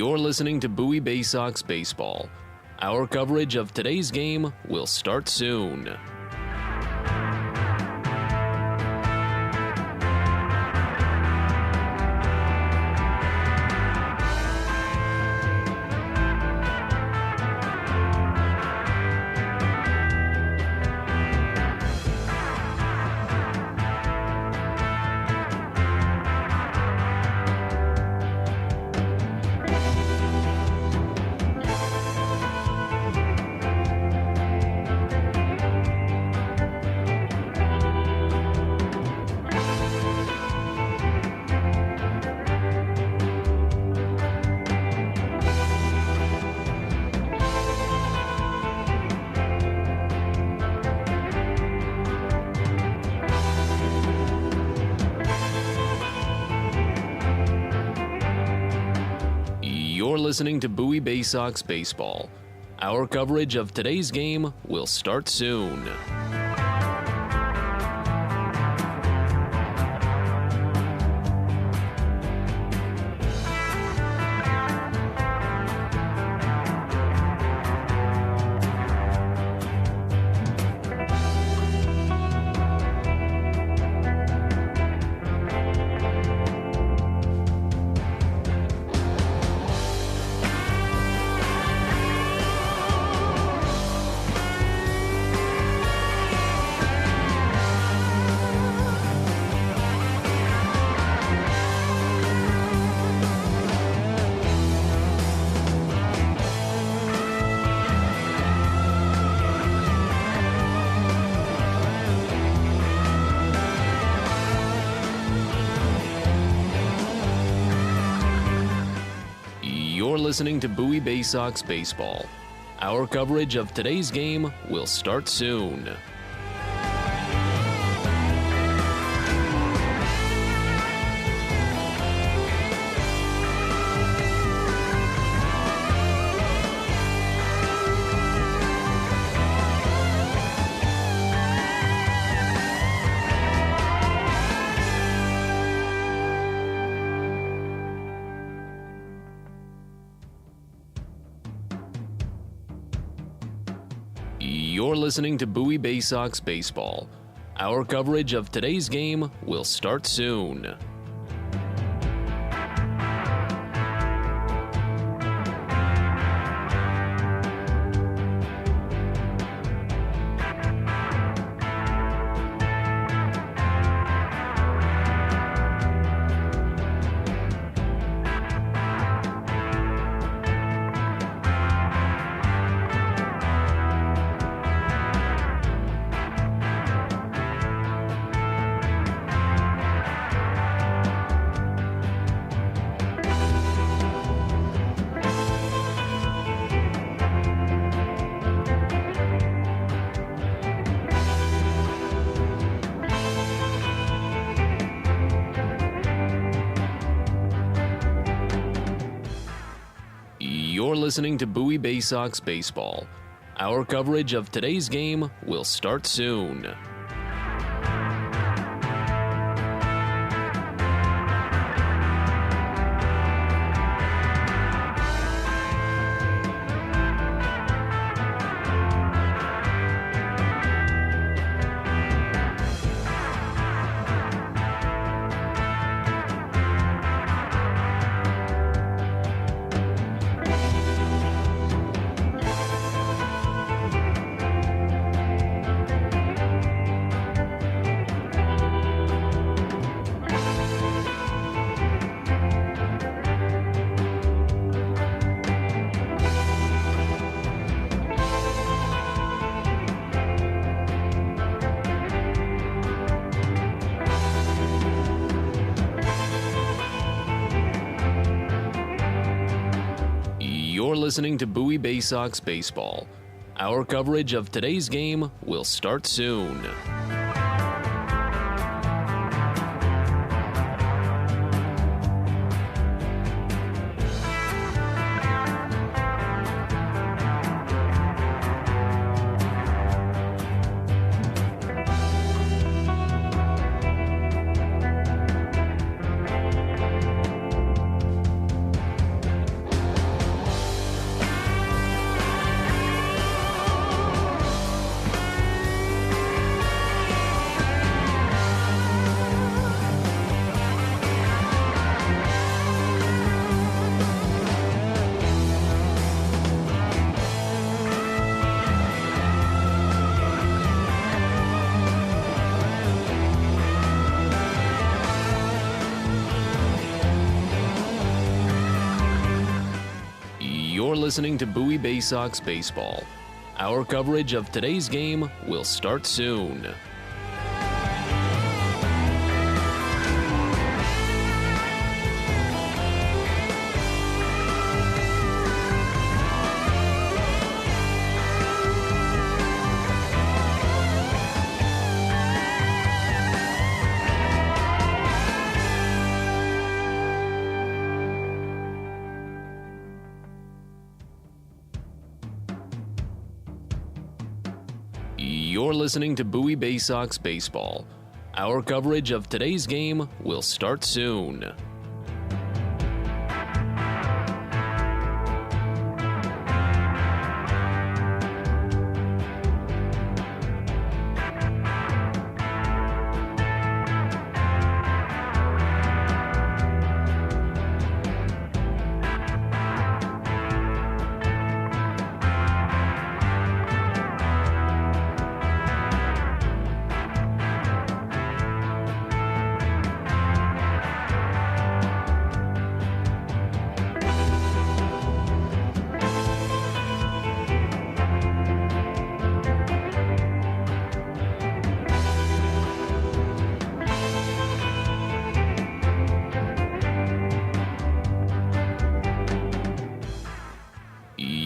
You're listening to Bowie Baysox Baseball. Our coverage of today's game will start soon. You're listening to Bowie Baysox Baseball. Our coverage of today's game will start soon. You're listening to Bowie Baysox Baseball. Our coverage of today's game will start soon. You're listening to Bowie Baysox Baseball. Our coverage of today's game will start soon. You're listening to Bowie Baysox Baseball. Our coverage of today's game will start soon. You're listening to Bowie Baysox Baseball. Our coverage of today's game will start soon. You're listening to Bowie Baysox Baseball. Our coverage of today's game will start soon. You're listening to Bowie Baysox Baseball. Our coverage of today's game will start soon.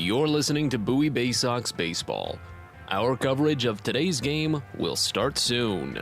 You're listening to Bowie Baysox Baseball. Our coverage of today's game will start soon.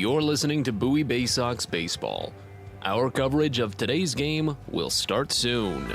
You're listening to Bowie Baysox Baseball. Our coverage of today's game will start soon.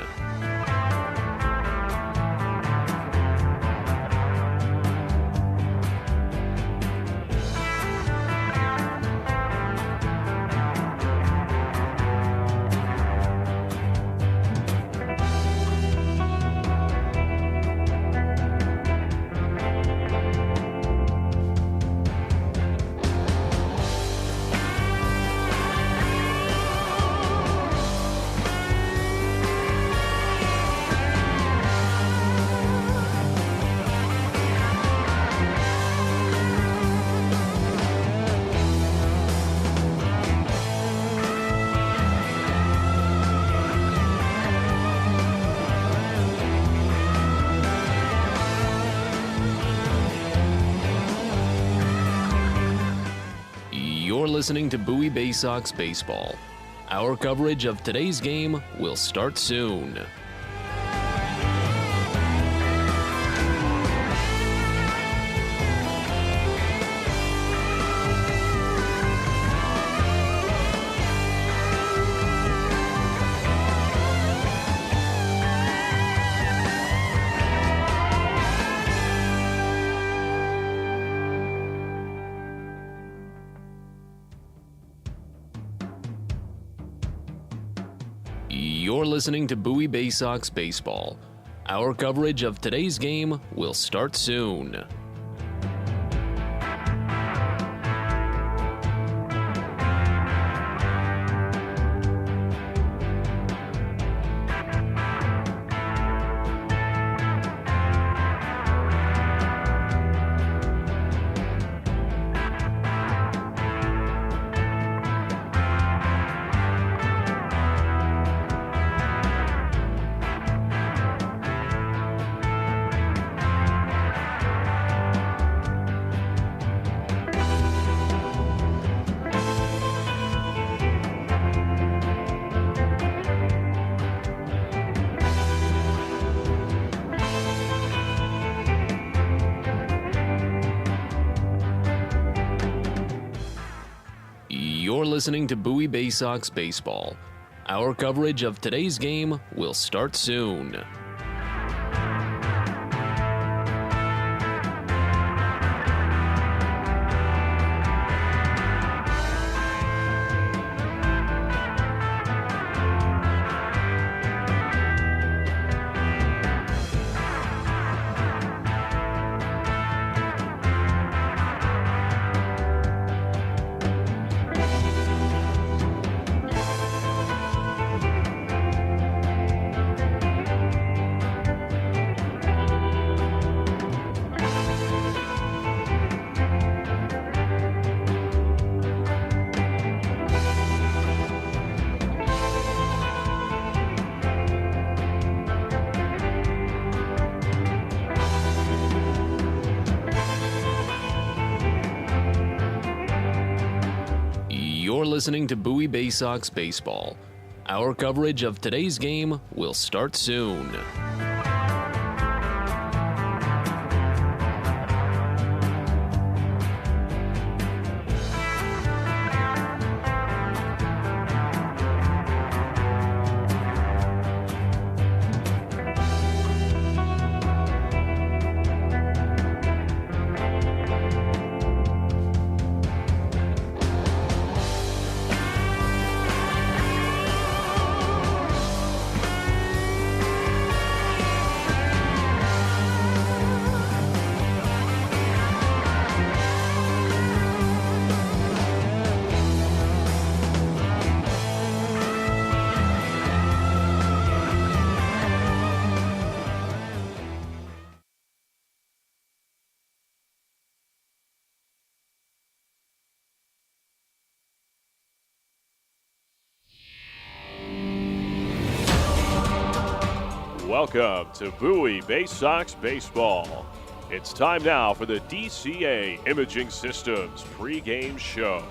You're listening to Bowie Baysox Baseball. Our coverage of today's game will start soon. You're listening to Bowie Baysox Baseball. Our coverage of today's game will start soon. You're listening to Bowie Baysox Baseball. Our coverage of today's game will start soon. You're listening to Bowie Baysox Baseball. Our coverage of today's game will start soon. Welcome to Bowie Baysox Baseball. It's time now for the DCA Imaging Systems pregame show.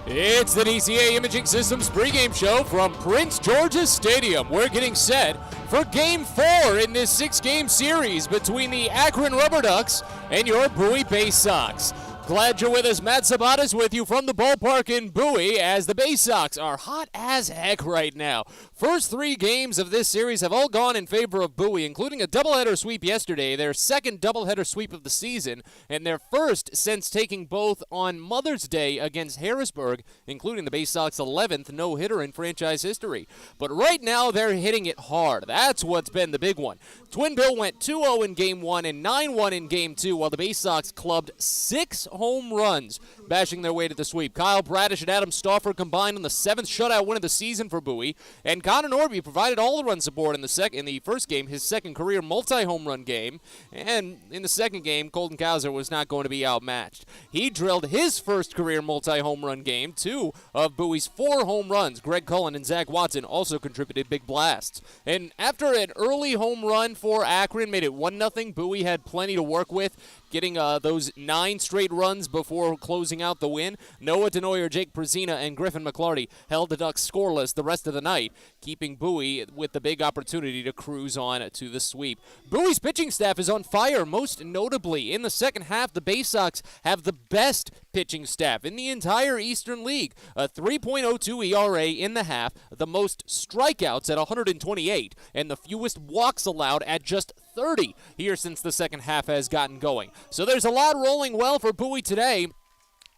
It's the DCA Imaging Systems pregame show from Prince George's Stadium. We're getting set for Game 4 in this 6-game series between the Akron Rubber Ducks and your Bowie Baysox. Glad you're with us. Matt Sabatas with you from the ballpark in Bowie as the Baysox are hot as heck right now. First 3 games of this series have all gone in favor of Bowie, including a doubleheader sweep yesterday, their second doubleheader sweep of the season, and their first since taking both on Mother's Day against Harrisburg, including the Baysox 11th no-hitter in franchise history. But right now, they're hitting it hard. That's what's been the big one. Twin Bill went 2-0 in Game 1 and 9-1 in Game 2, while the Baysox clubbed 6 home runs, bashing their way to the sweep. Kyle Bradish and Adam Stauffer combined on the 7th shutout win of the season for Bowie, and Connor Norby provided all the run support in the first game, his second career multi-home run game, and in the second game, Colton Cowser was not going to be outmatched. He drilled his first career multi-home run game, 2 of Bowie's 4 home runs. Greg Cullen and Zach Watson also contributed big blasts. And after an early home run for Akron made it 1-0, Bowie had plenty to work with, getting those 9 straight runs before closing out the win. Noah Denoyer, Jake Prezina, and Griffin McClarty held the Ducks scoreless the rest of the night, keeping Bowie with the big opportunity to cruise on to the sweep. Bowie's pitching staff is on fire, most notably. In the second half, the Baysox have the best pitching staff in the entire Eastern League. A 3.02 ERA in the half, the most strikeouts at 128, and the fewest walks allowed at just 30 here since the second half has gotten going. So there's a lot rolling well for Bowie today.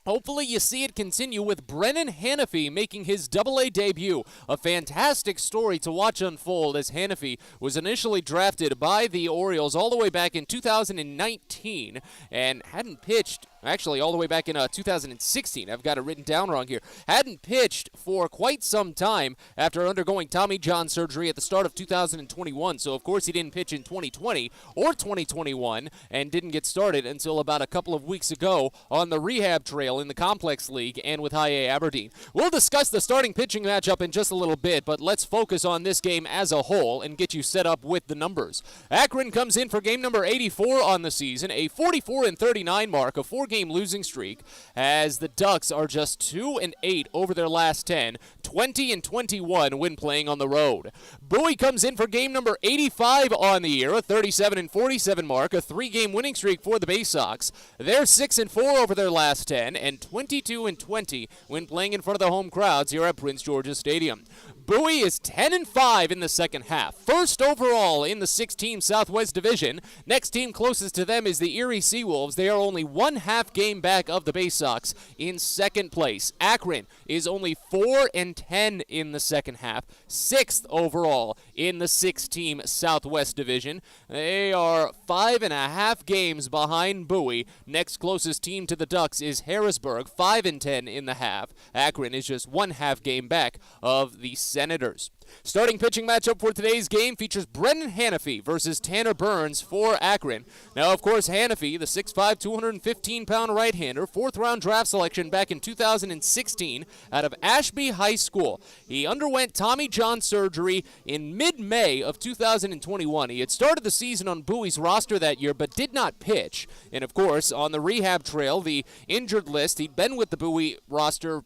Hopefully you see it continue with Brennan Hanafy making his Double-A debut. A fantastic story to watch unfold as Hanafy was initially drafted by the Orioles all the way back in 2019 and hadn't pitched actually all the way back in 2016. I've got it written down wrong here. Hadn't pitched for quite some time after undergoing Tommy John surgery at the start of 2021. So, of course, he didn't pitch in 2020 or 2021 and didn't get started until about a couple of weeks ago on the rehab trail in the Complex League and with High A Aberdeen. We'll discuss the starting pitching matchup in just a little bit, but let's focus on this game as a whole and get you set up with the numbers. Akron comes in for game number 84 on the season, a 44-39 mark, a 4 4-game losing streak as the Ducks are just 2-8 over their last 10, 20-21 when playing on the road. Bowie comes in for game number 85 on the year, a 37-47 mark, a 3-game winning streak for the Baysox. They're 6-4 over their last 10 and 22-20 when playing in front of the home crowds here at Prince George's Stadium. Bowie is 10-5 in the second half, first overall in the 6-team Southwest Division. Next team closest to them is the Erie Seawolves. They are only 1/2 game back of the Baysox in second place. Akron is only 4-10 in the second half, 6th overall in the 6-team Southwest Division. They are 5.5 games behind Bowie. Next closest team to the Ducks is Harrisburg, 5-10 in the half. Akron is just 1/2 game back of the Senators. Starting pitching matchup for today's game features Brendan Hanafy versus Tanner Burns for Akron. Now, of course, Hanafy, the 6'5", 215-pound right-hander, 4th-round draft selection back in 2016 out of Ashby High School. He underwent Tommy John surgery in mid-May of 2021. He had started the season on Bowie's roster that year, but did not pitch. And, of course, on the rehab trail, the injured list, he'd been with the Bowie roster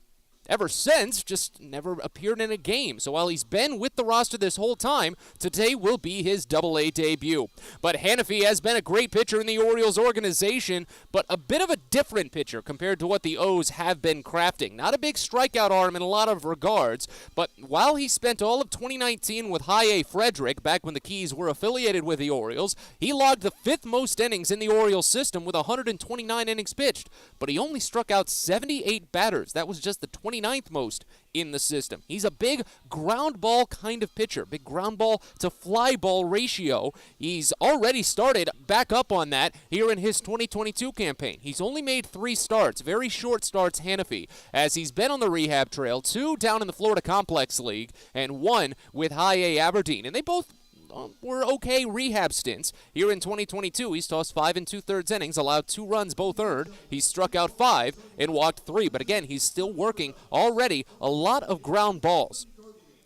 ever since, just never appeared in a game. So while he's been with the roster this whole time, today will be his Double-A debut. But Hanafy has been a great pitcher in the Orioles organization, but a bit of a different pitcher compared to what the O's have been crafting. Not a big strikeout arm in a lot of regards, but while he spent all of 2019 with High-A Frederick, back when the Keys were affiliated with the Orioles, he logged the 5th most innings in the Orioles system with 129 innings pitched, but he only struck out 78 batters. That was just the 29th most in the system. He's a big ground ball kind of pitcher, big ground ball to fly ball ratio. He's already started back up on that here in his 2022 campaign. He's only made 3 starts, very short starts, Hanafy, as he's been on the rehab trail, 2 down in the Florida Complex League and 1 with High-A Aberdeen, and they both were okay rehab stints. Here in 2022, he's tossed 5 2/3 innings, allowed 2 runs, both earned. He's struck out 5 and walked 3. But again, he's still working already a lot of ground balls.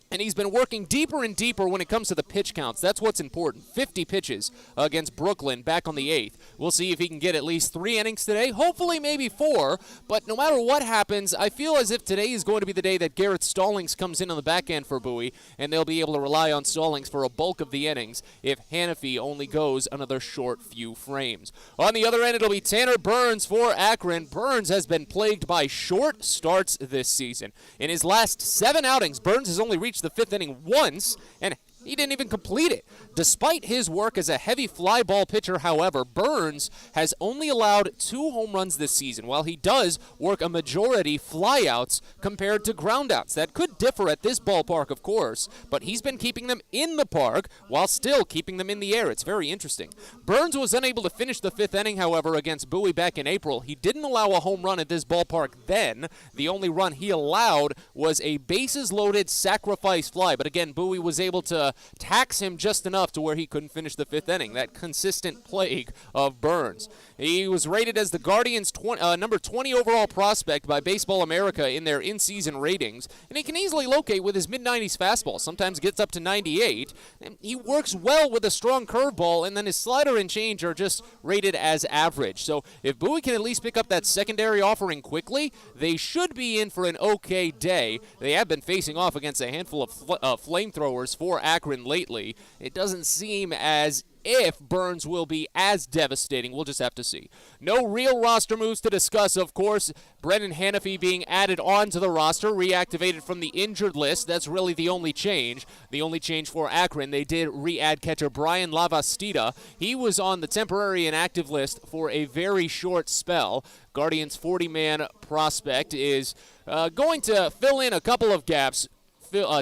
And he's been working deeper and deeper when it comes to the pitch counts. That's what's important. 50 pitches against Brooklyn back on the 8th. We'll see if he can get at least 3 innings today. Hopefully maybe 4. But no matter what happens, I feel as if today is going to be the day that Garrett Stallings comes in on the back end for Bowie, and they'll be able to rely on Stallings for a bulk of the innings if Hanafy only goes another short few frames. On the other end, it'll be Tanner Burns for Akron. Burns has been plagued by short starts this season. In his last 7 outings, Burns has only reached the 5th inning once, and he didn't even complete it. Despite his work as a heavy fly ball pitcher, however, Burns has only allowed 2 home runs this season, while he does work a majority flyouts compared to groundouts. That could differ at this ballpark, of course, but he's been keeping them in the park while still keeping them in the air. It's very interesting. Burns was unable to finish the 5th inning, however, against Bowie back in April. He didn't allow a home run at this ballpark then. The only run he allowed was a bases-loaded sacrifice fly, but again, Bowie was able to tax him just enough to where he couldn't finish the 5th inning. That consistent plague of Burns. He was rated as the Guardians' number 20 overall prospect by Baseball America in their in-season ratings, and he can easily locate with his mid-90s fastball, sometimes gets up to 98. And he works well with a strong curveball, and then his slider and change are just rated as average. So if Bowie can at least pick up that secondary offering quickly, they should be in for an okay day. They have been facing off against a handful of flamethrowers for Akron lately. It doesn't seem as if Burns will be as devastating. We'll just have to see. No real roster moves to discuss, of course. Brendan Hanafy being added onto the roster, reactivated from the injured list. That's really the only change. The only change for Akron, they did re-add catcher Brian Lavastida. He was on the temporary inactive list for a very short spell. Guardians' 40-man prospect is going to fill in a couple of gaps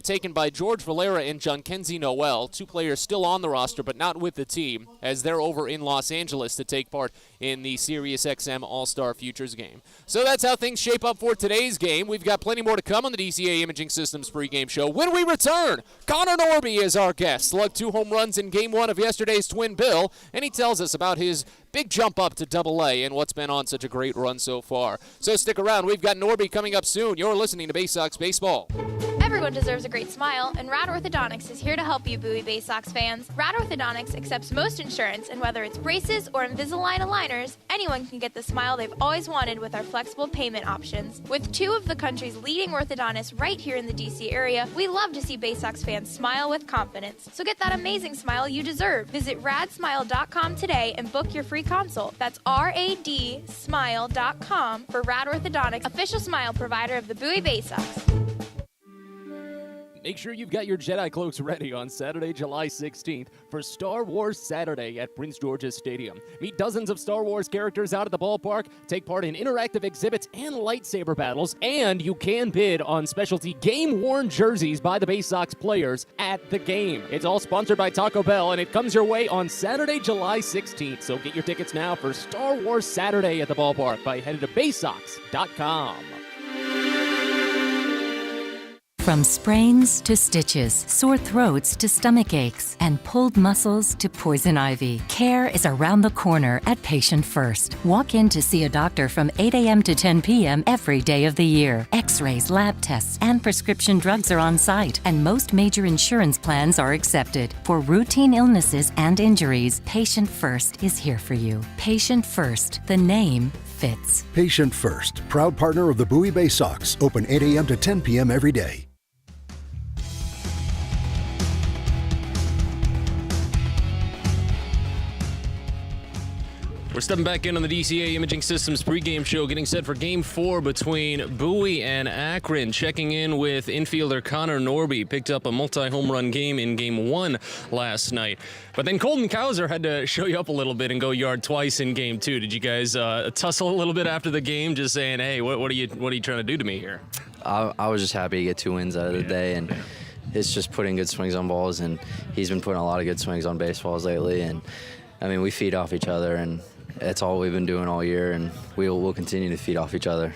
taken by George Valera and Jonkenzie Noel, 2 players still on the roster but not with the team, as they're over in Los Angeles to take part in the SiriusXM All-Star Futures game. So that's how things shape up for today's game. We've got plenty more to come on the DCA Imaging Systems pregame show. When we return, Connor Norby is our guest. Slugged 2 home runs in Game 1 of yesterday's Twin Bill, and he tells us about his big jump up to Double-A and what's been on such a great run so far. So stick around. We've got Norby coming up soon. You're listening to Baysox Baseball. Everyone Everyone deserves a great smile, and Rad Orthodontics is here to help you, Bowie Baysox fans. Rad Orthodontics accepts most insurance, and whether it's braces or Invisalign aligners, anyone can get the smile they've always wanted with our flexible payment options. With 2 of the country's leading orthodontists right here in the DC area, we love to see Baysox fans smile with confidence. So get that amazing smile you deserve. Visit radsmile.com today and book your free consult. That's radsmile.com for Rad Orthodontics, official smile provider of the Bowie Baysox. Make sure you've got your Jedi cloaks ready on Saturday, July 16th for Star Wars Saturday at Prince George's Stadium. Meet dozens of Star Wars characters out at the ballpark, take part in interactive exhibits and lightsaber battles, and you can bid on specialty game-worn jerseys by the Baysox players at the game. It's all sponsored by Taco Bell, and it comes your way on Saturday, July 16th. So get your tickets now for Star Wars Saturday at the ballpark by heading to Baysox.com. From sprains to stitches, sore throats to stomach aches, and pulled muscles to poison ivy, care is around the corner at Patient First. Walk in to see a doctor from 8 a.m. to 10 p.m. every day of the year. X-rays, lab tests, and prescription drugs are on site, and most major insurance plans are accepted. For routine illnesses and injuries, Patient First is here for you. Patient First, the name fits. Patient First, proud partner of the Bowie Baysox, open 8 a.m. to 10 p.m. every day. We're stepping back in on the DCA Imaging Systems pregame show, getting set for Game 4 between Bowie and Akron. Checking in with infielder Connor Norby. Picked up a multi-home run game in Game 1 last night. But then Colton Kauser had to show you up a little bit and go yard twice in Game 2. Did you guys tussle a little bit after the game, just saying, hey, what are you trying to do to me here? I was just happy to get 2 wins out of the day, and it's just putting good swings on balls, and he's been putting a lot of good swings on baseballs lately. And, I mean, we feed off each other, and that's all we've been doing all year, and we'll continue to feed off each other.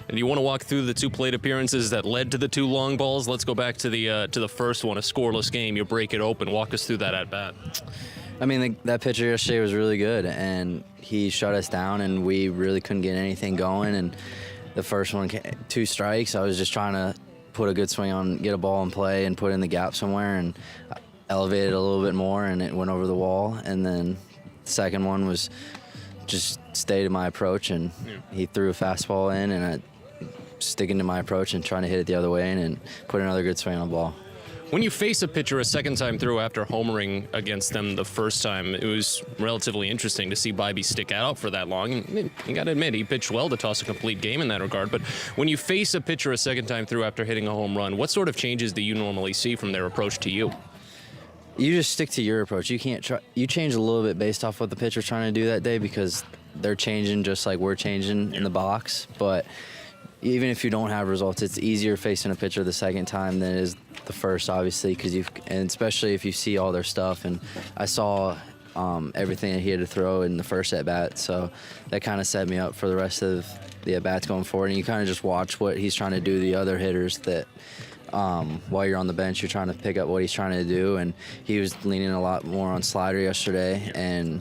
And you want to walk through the 2 plate appearances that led to the 2 long balls? Let's go back to the first one, a scoreless game. You break it open. Walk us through that at bat. I mean, that pitcher yesterday was really good, and he shut us down, and we really couldn't get anything going. And the first one, 2 strikes, I was just trying to put a good swing on, get a ball in play, and put it in the gap somewhere, and elevated a little bit more, and it went over the wall. And then the second one was just stay to my approach, and he threw a fastball in, and I sticking to my approach and trying to hit it the other way and put another good swing on the ball. When you face a pitcher a second time through after homering against them the first time, it was relatively interesting to see Bybee stick out for that long. And you got to admit, he pitched well to toss a complete game in that regard. But when you face a pitcher a second time through after hitting a home run, what sort of changes do you normally see from their approach to you? You just stick to your approach. You can't try. You change a little bit based off what the pitcher's trying to do that day, because they're changing just like we're changing in the box. But even if you don't have results, it's easier facing a pitcher the second time than it is the first, obviously, and especially if you see all their stuff. And I saw everything that he had to throw in the first at bat, so that kind of set me up for the rest of the at bats going forward. And you kind of just watch what he's trying to do to the other hitters that. While you're on the bench, you're trying to pick up what he's trying to do, and he was leaning a lot more on slider yesterday, and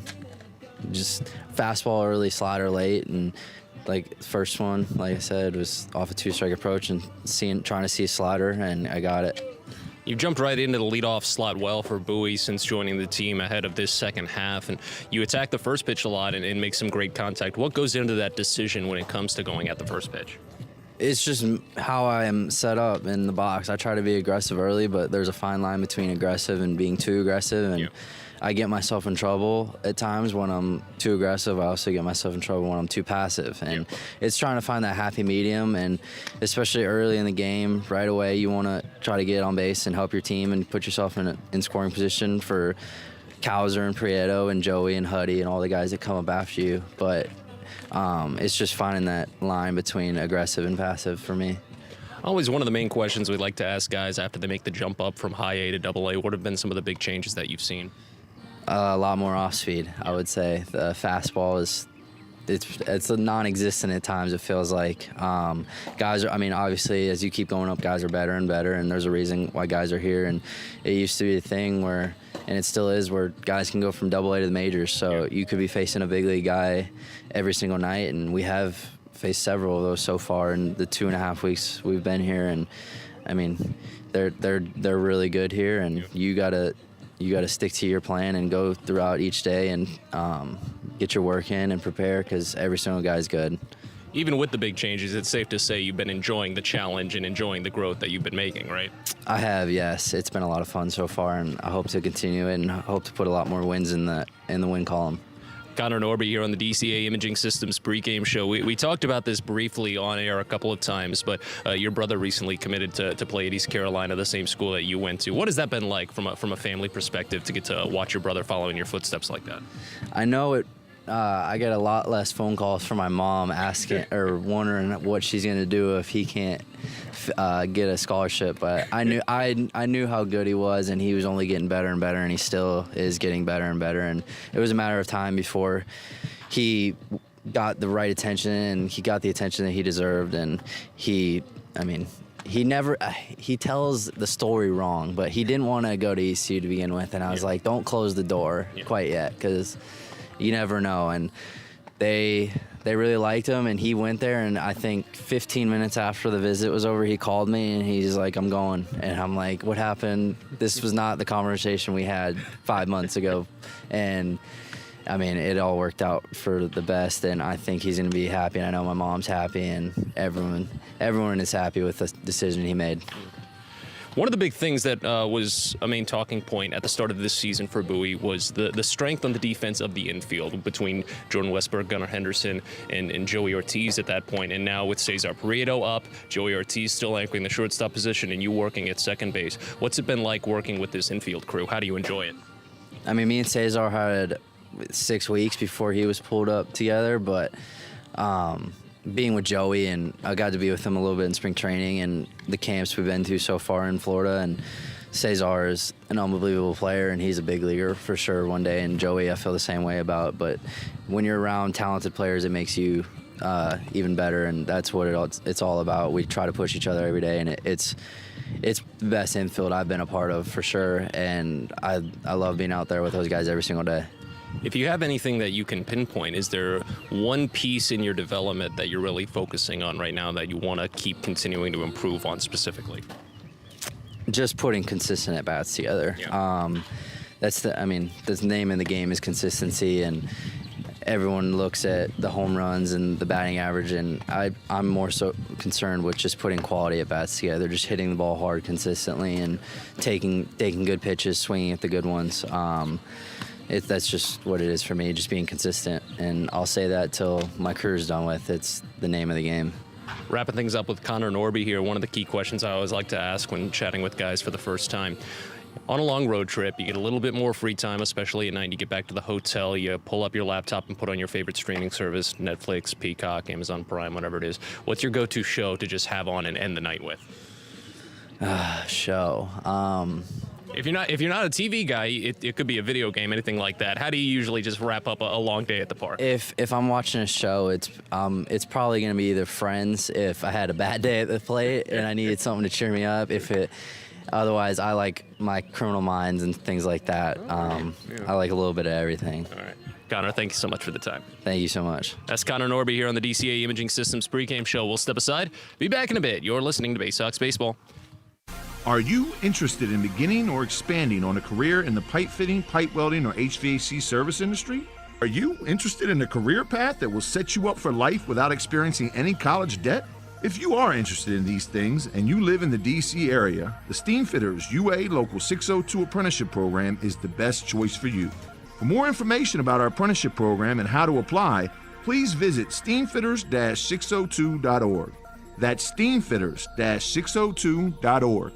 just fastball early, slider late, and like the first one, like I said, was off a 2-strike approach and trying to see a slider, and I got it. You jumped right into the leadoff slot well for Bowie since joining the team ahead of this second half, and you attack the first pitch a lot and make some great contact. What goes into that decision when it comes to going at the first pitch? It's just how I am set up in the box. I try to be aggressive early, but there's a fine line between aggressive and being too aggressive, and I get myself in trouble at times when I'm too aggressive. I also get myself in trouble when I'm too passive, and it's trying to find that happy medium, and especially early in the game, right away, you want to try to get on base and help your team and put yourself in scoring position for Kauser and Prieto and Joey and Huddy and all the guys that come up after you, but it's just finding that line between aggressive and passive for me. Always one of the main questions we like to ask guys after they make the jump up from high A to double A. What have been some of the big changes that you've seen? A lot more off speed, I would say. The fastball it's non-existent at times, it feels like. Guys are, I mean, obviously, as you keep going up, guys are better and better, and there's a reason why guys are here. And it used to be a thing where, and it still is, where guys can go from double A to the majors. So you could be facing a big league guy every single night, and we have faced several of those so far in the 2.5 weeks we've been here. And I mean, they're really good here, and you gotta stick to your plan and go throughout each day and get your work in and prepare, because every single guy's good. Even with the big changes, it's safe to say you've been enjoying the challenge and enjoying the growth that you've been making, right? I have, yes. It's been a lot of fun so far, and I hope to continue it and hope to put a lot more wins in the win column. Connor Norby here on the DCA Imaging Systems pregame show. We talked about this briefly on air a couple of times, but your brother recently committed to play at East Carolina, the same school that you went to. What has that been like from a family perspective to get to watch your brother follow in your footsteps like that? I know it. I get a lot less phone calls from my mom asking or wondering what she's going to do if he can't get a scholarship. But I knew how good he was, and he was only getting better and better, and he still is getting better and better. And it was a matter of time before he got the right attention, and he got the attention that he deserved. And he tells the story wrong, but he didn't want to go to ECU to begin with. And I was like, don't close the door quite yet, because you never know. And they really liked him, and he went there, and I think 15 minutes after the visit was over, he called me and he's like, I'm going. And I'm like, what happened? This was not the conversation we had 5 months ago. And I mean, it all worked out for the best, and I think he's going to be happy, and I know my mom's happy, and everyone is happy with the decision he made. One of the big things that was a main talking point at the start of this season for Bowie was the strength on the defense of the infield between Jordan Westberg, Gunnar Henderson, and Joey Ortiz at that point. And now with Cesar Prieto up, Joey Ortiz still anchoring the shortstop position, and you working at second base. What's it been like working with this infield crew? How do you enjoy it? I mean, me and Cesar had 6 weeks before he was pulled up together, but being with Joey, and I got to be with him a little bit in spring training and the camps we've been to so far in Florida. And Cesar is an unbelievable player, and he's a big leaguer for sure one day. And Joey, I feel the same way about. But when you're around talented players, it makes you even better, and that's what it's all about. We try to push each other every day, and it's the best infield I've been a part of for sure. And I love being out there with those guys every single day. If you have anything that you can pinpoint, is there one piece in your development that you're really focusing on right now that you want to keep continuing to improve on specifically? Just putting consistent at-bats together. Yeah. That's the name of the game is consistency, and everyone looks at the home runs and the batting average, and I'm more so concerned with just putting quality at-bats together, just hitting the ball hard consistently and taking good pitches, swinging at the good ones. That's just what it is for me, just being consistent. And I'll say that till my career's done with. It's the name of the game. Wrapping things up with Connor Norby here, one of the key questions I always like to ask when chatting with guys for the first time. On a long road trip, you get a little bit more free time, especially at night. You get back to the hotel, you pull up your laptop and put on your favorite streaming service, Netflix, Peacock, Amazon Prime, whatever it is. What's your go-to show to just have on and end the night with? Show. If you're not a TV guy, it could be a video game, anything like that. How do you usually just wrap up a long day at the park? If I'm watching a show, it's probably going to be either Friends if I had a bad day at the plate and I needed something to cheer me up. Otherwise, I like my Criminal Minds and things like that. I like a little bit of everything. All right. Connor, thank you so much for the time. Thank you so much. That's Connor Norby here on the DCA Imaging Systems pregame show. We'll step aside. Be back in a bit. You're listening to Baysox Baseball. Are you interested in beginning or expanding on a career in the pipe fitting, pipe welding, or HVAC service industry? Are you interested in a career path that will set you up for life without experiencing any college debt? If you are interested in these things and you live in the DC area, the Steamfitters UA Local 602 Apprenticeship Program is the best choice for you. For more information about our apprenticeship program and how to apply, please visit steamfitters-602.org. That's steamfitters-602.org.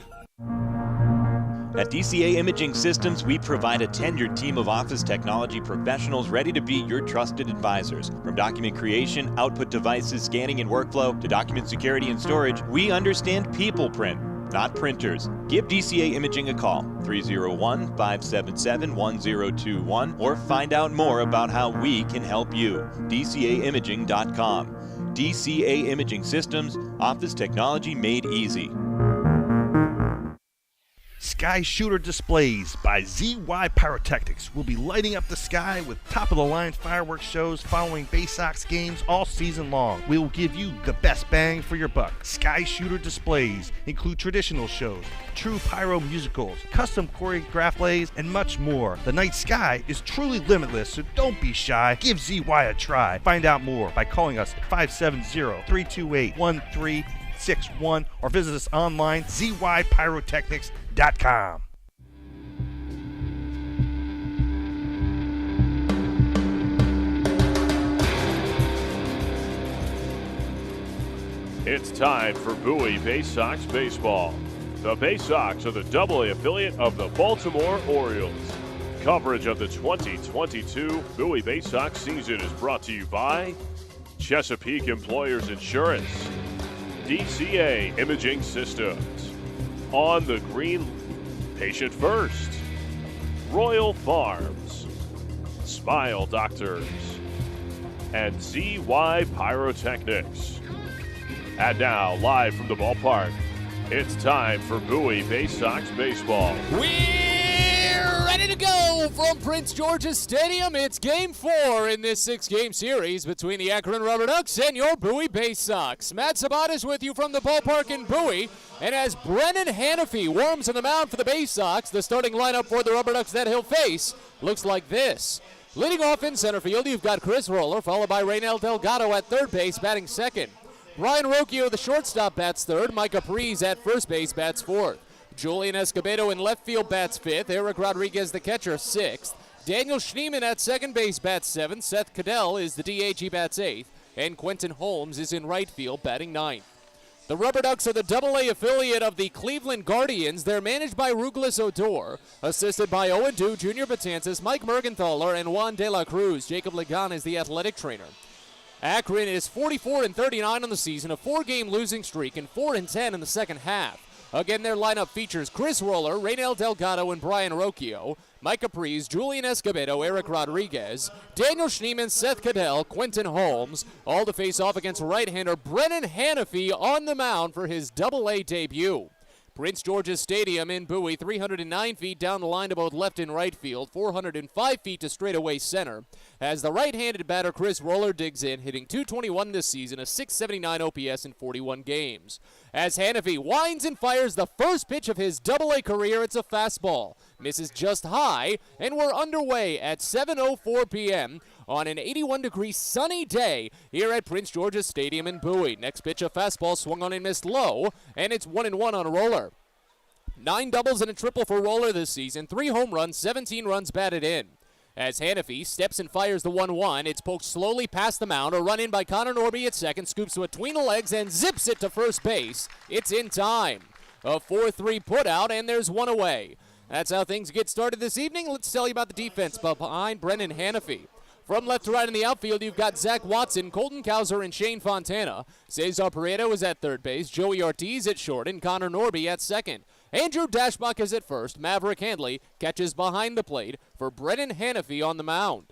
At DCA Imaging Systems, we provide a tenured team of office technology professionals ready to be your trusted advisors. From document creation, output devices, scanning and workflow, to document security and storage, we understand people print, not printers. Give DCA Imaging a call, 301-577-1021, or find out more about how we can help you. DCAimaging.com. DCA Imaging Systems, office technology made easy. Sky Shooter Displays by ZY Pyrotechnics will be lighting up the sky with top-of-the-line fireworks shows following Baysox games all season long. We will give you the best bang for your buck. Sky Shooter Displays include traditional shows, true pyro musicals, custom choreographed plays, and much more. The night sky is truly limitless, so don't be shy. Give ZY a try. Find out more by calling us at 570-328-1361 or visit us online, zypyrotechnics.com. It's time for Bowie Baysox Baseball. The Baysox are the AA affiliate of the Baltimore Orioles. Coverage of the 2022 Bowie Baysox season is brought to you by Chesapeake Employers Insurance, DCA Imaging Systems, On the Green, Patient First, Royal Farms, Smile Doctors, and ZY Pyrotechnics. And now, live from the ballpark, it's time for Bowie Baysox Baseball. We're ready to go from Prince George's Stadium. It's Game 4 in this 6-game series between the Akron Rubber Ducks and your Bowie Baysox. Matt Sabat is with you from the ballpark in Bowie. And as Brennan Hanafy warms on the mound for the Baysox, the starting lineup for the Rubber Ducks that he'll face looks like this. Leading off in center field, you've got Chris Roller, followed by Raynel Delgado at third base, batting second. Brian Rocchio, the shortstop, bats third. Micah Prees at first base, bats fourth. Julian Escobedo in left field, bats fifth. Eric Rodriguez, the catcher, sixth. Daniel Schneemann at second base, bats seventh. Seth Cadell is the DH, he bats eighth. And Quentin Holmes is in right field, batting ninth. The Rubber Ducks are the AA affiliate of the Cleveland Guardians. They're managed by Ruglis Odor, assisted by Owen Dew, Junior Betances, Mike Mergenthaler, and Juan De La Cruz. Jacob Ligon is the athletic trainer. Akron is 44-39 on the season, a 4-game losing streak, and 4-10 in the second half. Again, their lineup features Chris Roller, Raynel Delgado, and Brian Rocchio, Micah Prees, Julian Escobedo, Eric Rodriguez, Daniel Schneemann, Seth Cadell, Quentin Holmes, all to face off against right-hander Brennan Hanafy on the mound for his AA debut. Prince George's Stadium in Bowie, 309 feet down the line to both left and right field, 405 feet to straightaway center. As the right-handed batter Chris Roller digs in, hitting .221 this season, a .679 OPS in 41 games. As Hanafy winds and fires the first pitch of his AA career, it's a fastball. Misses just high, and we're underway at 7:04 p.m. on an 81-degree sunny day here at Prince George's Stadium in Bowie. Next pitch, a fastball swung on and missed low, and it's 1-1 on Roller. 9 doubles and a triple for Roller this season, 3 home runs, 17 runs batted in. As Hanafy steps and fires the 1-1, it's poked slowly past the mound. A run in by Connor Norby at second, scoops between the legs and zips it to first base. It's in time. A 4-3 put out, and there's one away. That's how things get started this evening. Let's tell you about the defense behind Brennan Hanafy. From left to right in the outfield, you've got Zach Watson, Colton Cowser, and Shane Fontana. Cesar Pareto is at third base, Joey Ortiz at short, and Connor Norby at second. Andrew Dashbach is at first. Maverick Handley catches behind the plate for Brennan Hanafy on the mound.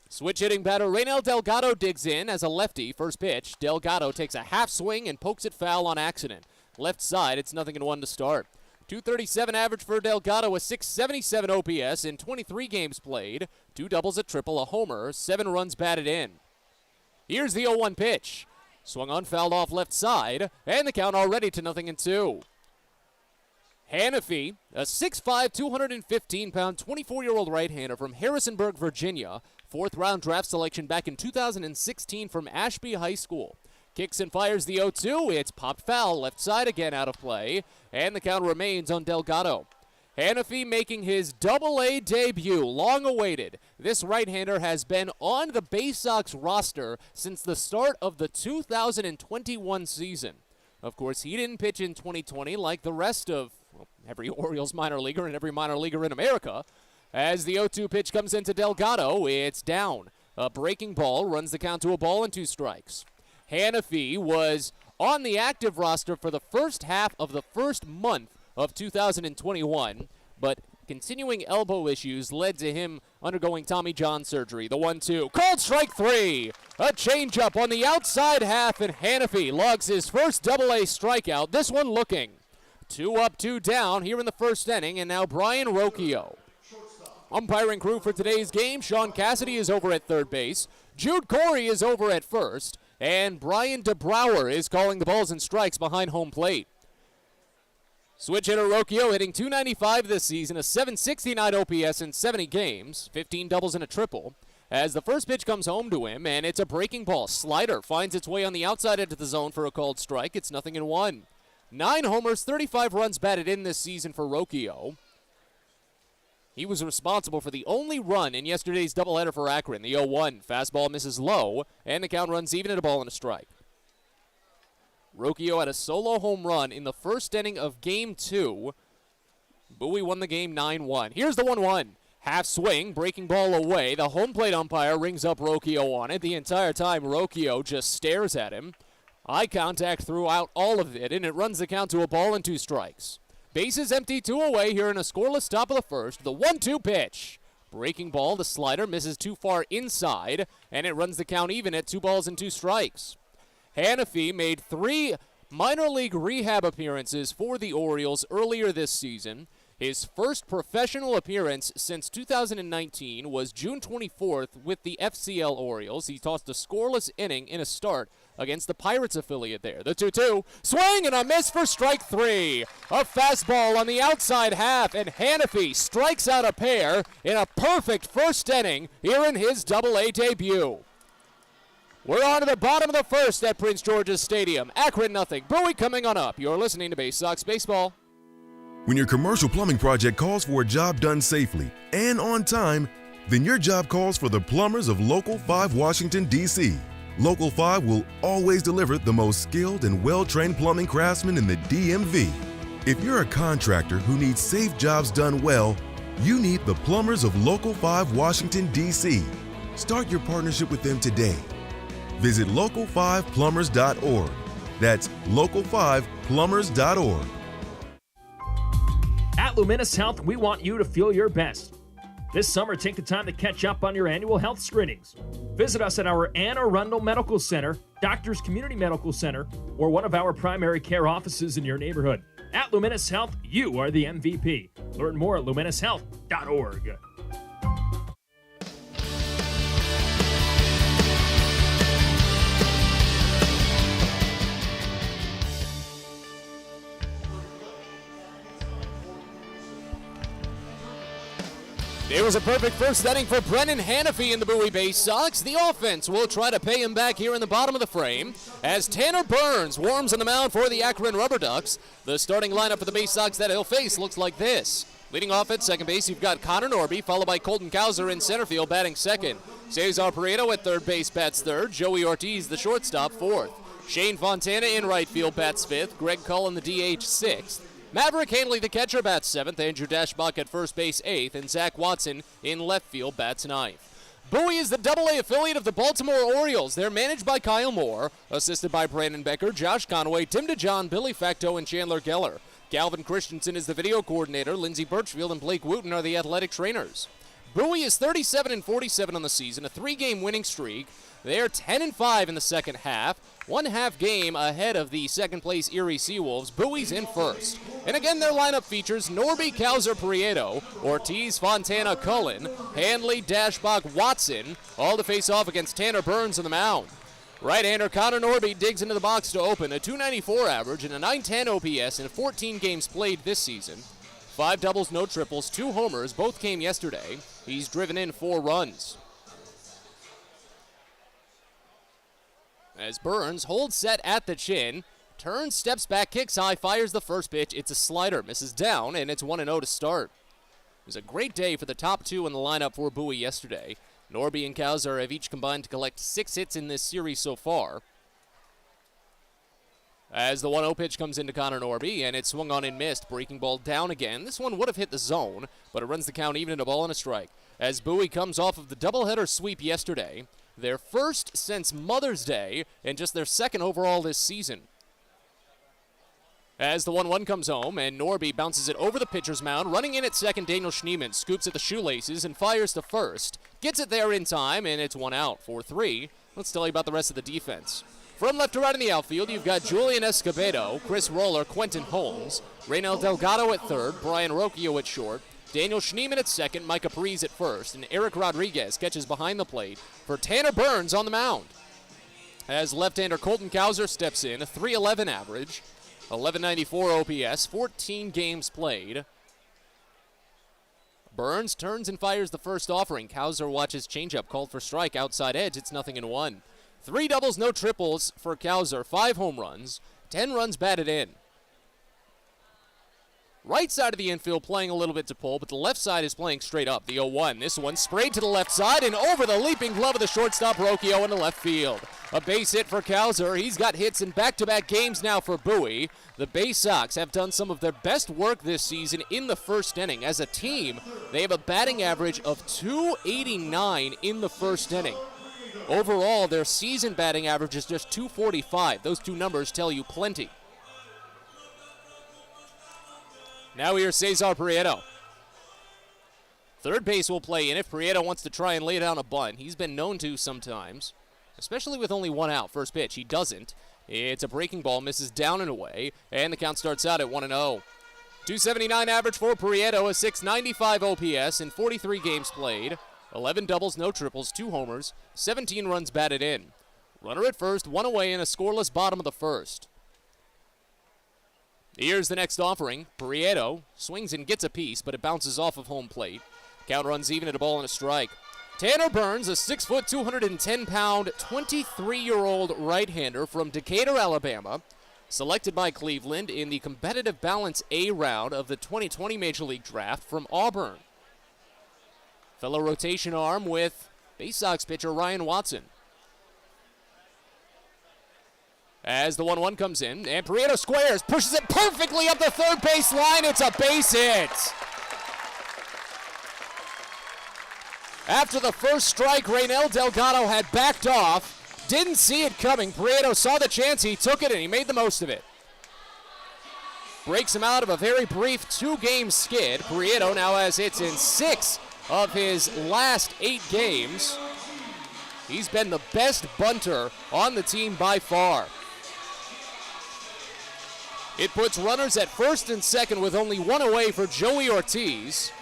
Switch hitting batter Raynel Delgado digs in as a lefty. First pitch, Delgado takes a half swing and pokes it foul on accident. Left side, it's 0-1 to start. .237 average for Delgado, a .677 OPS in 23 games played. 2 doubles, a triple, a homer, 7 runs batted in. Here's the 0-1 pitch. Swung on, fouled off left side, and the count already to 0-2. Hanafy, a 6'5", 215-pound, 24-year-old right-hander from Harrisonburg, Virginia. 4th-round draft selection back in 2016 from Ashby High School. Kicks and fires the 0-2. It's popped foul, left side again out of play, and the count remains on Delgado. Hanafy making his AA debut, long awaited. This right-hander has been on the Baysox roster since the start of the 2021 season. Of course, he didn't pitch in 2020 like the rest of every Orioles minor leaguer and every minor leaguer in America. As the 0-2 pitch comes into Delgado, it's down. A breaking ball runs the count to a ball and 2 strikes. Hanafy was on the active roster for the first half of the first month of 2021, but continuing elbow issues led to him undergoing Tommy John surgery. The 1-2, called strike 3. A changeup on the outside half, and Hanafy logs his first AA strikeout, this one looking. 2 up, 2 down here in the first inning, and now Brian Rocchio. Umpiring crew for today's game, Sean Cassidy is over at third base, Jude Corey is over at first, and Brian DeBrouwer is calling the balls and strikes behind home plate. Switch hitter Rocchio hitting .295 this season, a .769 OPS in 70 games, 15 doubles and a triple. As the first pitch comes home to him, and it's a breaking ball. Slider finds its way on the outside into the zone for a called strike. It's 0-1. 9 homers, 35 runs batted in this season for Rocchio. He was responsible for the only run in yesterday's doubleheader for Akron. The 0-1 fastball misses low, and the count runs even at a ball and a strike. Rocchio had a solo home run in the first inning of Game 2. Bowie won the game 9-1. Here's the 1-1. Half swing, breaking ball away. The home plate umpire rings up Rocchio on it. The entire time, Rocchio just stares at him. Eye contact throughout all of it, and it runs the count to a ball and 2 strikes. Bases empty, 2 away here in a scoreless top of the first. The 1-2 pitch. Breaking ball, the slider misses too far inside, and it runs the count even at 2 balls and 2 strikes. Hannafy made 3 minor league rehab appearances for the Orioles earlier this season. His first professional appearance since 2019 was June 24th with the FCL Orioles. He tossed a scoreless inning in a start against the Pirates affiliate there. The 2-2, swing and a miss for strike 3. A fastball on the outside half, and Hannafy strikes out a pair in a perfect first inning here in his Double-A debut. We're on to the bottom of the first at Prince George's Stadium. Akron nothing. Bowie coming on up. You're listening to Baysox Baseball. When your commercial plumbing project calls for a job done safely and on time, then your job calls for the plumbers of Local 5 Washington, D.C. Local 5 will always deliver the most skilled and well-trained plumbing craftsmen in the DMV. If you're a contractor who needs safe jobs done well, you need the plumbers of Local 5 Washington, D.C. Start your partnership with them today. Visit local5plumbers.org. That's local5plumbers.org. At Luminous Health, we want you to feel your best. This summer, take the time to catch up on your annual health screenings. Visit us at our Anne Arundel Medical Center, Doctors Community Medical Center, or one of our primary care offices in your neighborhood. At Luminous Health, you are the MVP. Learn more at luminoushealth.org. It was a perfect first inning for Brennan Hannafy in the Bowie Baysox. The offense will try to pay him back here in the bottom of the frame as Tanner Burns warms on the mound for the Akron Rubber Ducks. The starting lineup for the Baysox that he'll face looks like this. Leading off at second base, you've got Connor Norby, followed by Colton Kauser in center field, batting second. Cesar Prieto at third base, bats third. Joey Ortiz, the shortstop, fourth. Shane Fontana in right field, bats fifth. Greg Cullen, the DH, sixth. Maverick Hanley, the catcher, bats seventh. Andrew Dashbach at first base, eighth. And Zach Watson in left field, bats ninth. Bowie is the Double-A affiliate of the Baltimore Orioles. They're managed by Kyle Moore, assisted by Brandon Becker, Josh Conway, Tim DeJohn, Billy Facto, and Chandler Geller. Calvin Christensen is the video coordinator. Lindsey Birchfield and Blake Wooten are the athletic trainers. Bowie is 37-47 on the season, a 3-game winning streak. They're 10-5 in the second half, 1/2 game ahead of the second-place Erie Seawolves. Bowie's in first. And again, their lineup features Norby, Kauser, Prieto, Ortiz, Fontana, Cullen, Hanley, Dashbach, Watson, all to face off against Tanner Burns on the mound. Right-hander Connor Norby digs into the box to open, a .294 average and a .910 OPS in 14 games played this season. 5 doubles, no triples, 2 homers, both came yesterday. He's driven in 4 runs. As Burns holds set at the chin, turns, steps back, kicks high, fires the first pitch. It's a slider, misses down, and it's 1-0 to start. It was a great day for the top 2 in the lineup for Bowie yesterday. Norby and Kauser have each combined to collect 6 hits in this series so far. As the 1-0 pitch comes into Connor Norby, and it's swung on and missed. Breaking ball down again. This one would have hit the zone, but it runs the count even at a ball and a strike. As Bowie comes off of the doubleheader sweep yesterday, their first since Mother's Day, and just their second overall this season. As the 1-1 comes home, and Norby bounces it over the pitcher's mound. Running in at second, Daniel Schneeman scoops at the shoelaces and fires to first. Gets it there in time, and it's 1 out. 4-3. Let's tell you about the rest of the defense. From left to right in the outfield, you've got Julian Escobedo, Chris Roller, Quentin Holmes, Reynel Delgado at third, Brian Rocchio at short, Daniel Schneeman at second, Mike Capriz at first, and Eric Rodriguez catches behind the plate for Tanner Burns on the mound. As left-hander Colton Cowser steps in, a .311 average, 1194 OPS, 14 games played. Burns turns and fires the first offering. Cowser watches changeup called for strike, outside edge. It's 0-1. 3 doubles, no triples for Cowser, 5 home runs, 10 runs batted in. Right side of the infield playing a little bit to pull, but the left side is playing straight up. The 0-1. This one sprayed to the left side and over the leaping glove of the shortstop Rocchio into left field. A base hit for Cowser. He's got hits in back-to-back games now for Bowie. The Baysox have done some of their best work this season in the first inning. As a team, they have a batting average of .289 in the first inning. Overall, their season batting average is just .245. Those two numbers tell you plenty. Now here's Cesar Prieto. Third base will play in if Prieto wants to try and lay down a bunt. He's been known to sometimes, especially with only one out. First pitch, he doesn't. It's a breaking ball, misses down and away, and the count starts out at 1-0. 279 average for Prieto, a 695 OPS in 43 games played. 11 doubles, no triples, 2 homers, 17 runs batted in. Runner at first, 1 away in a scoreless bottom of the first. Here's the next offering. Prieto swings and gets a piece, but it bounces off of home plate. Count runs even at a ball and a strike. Tanner Burns, a 6', 210-pound, 23-year-old right-hander from Decatur, Alabama, selected by Cleveland in the competitive balance A round of the 2020 Major League Draft from Auburn. Fellow rotation arm with Baysox pitcher Ryan Watson. As the 1-1 comes in, and Prieto squares, pushes it perfectly up the third base line. It's a base hit. After the first strike, Reynel Delgado had backed off, didn't see it coming. Prieto saw the chance, he took it, and he made the most of it. Breaks him out of a very brief 2-game skid. Prieto now has hits in 6 of his last 8 games. He's been the best bunter on the team by far. It puts runners at first and second with only 1 away for Joey Ortiz.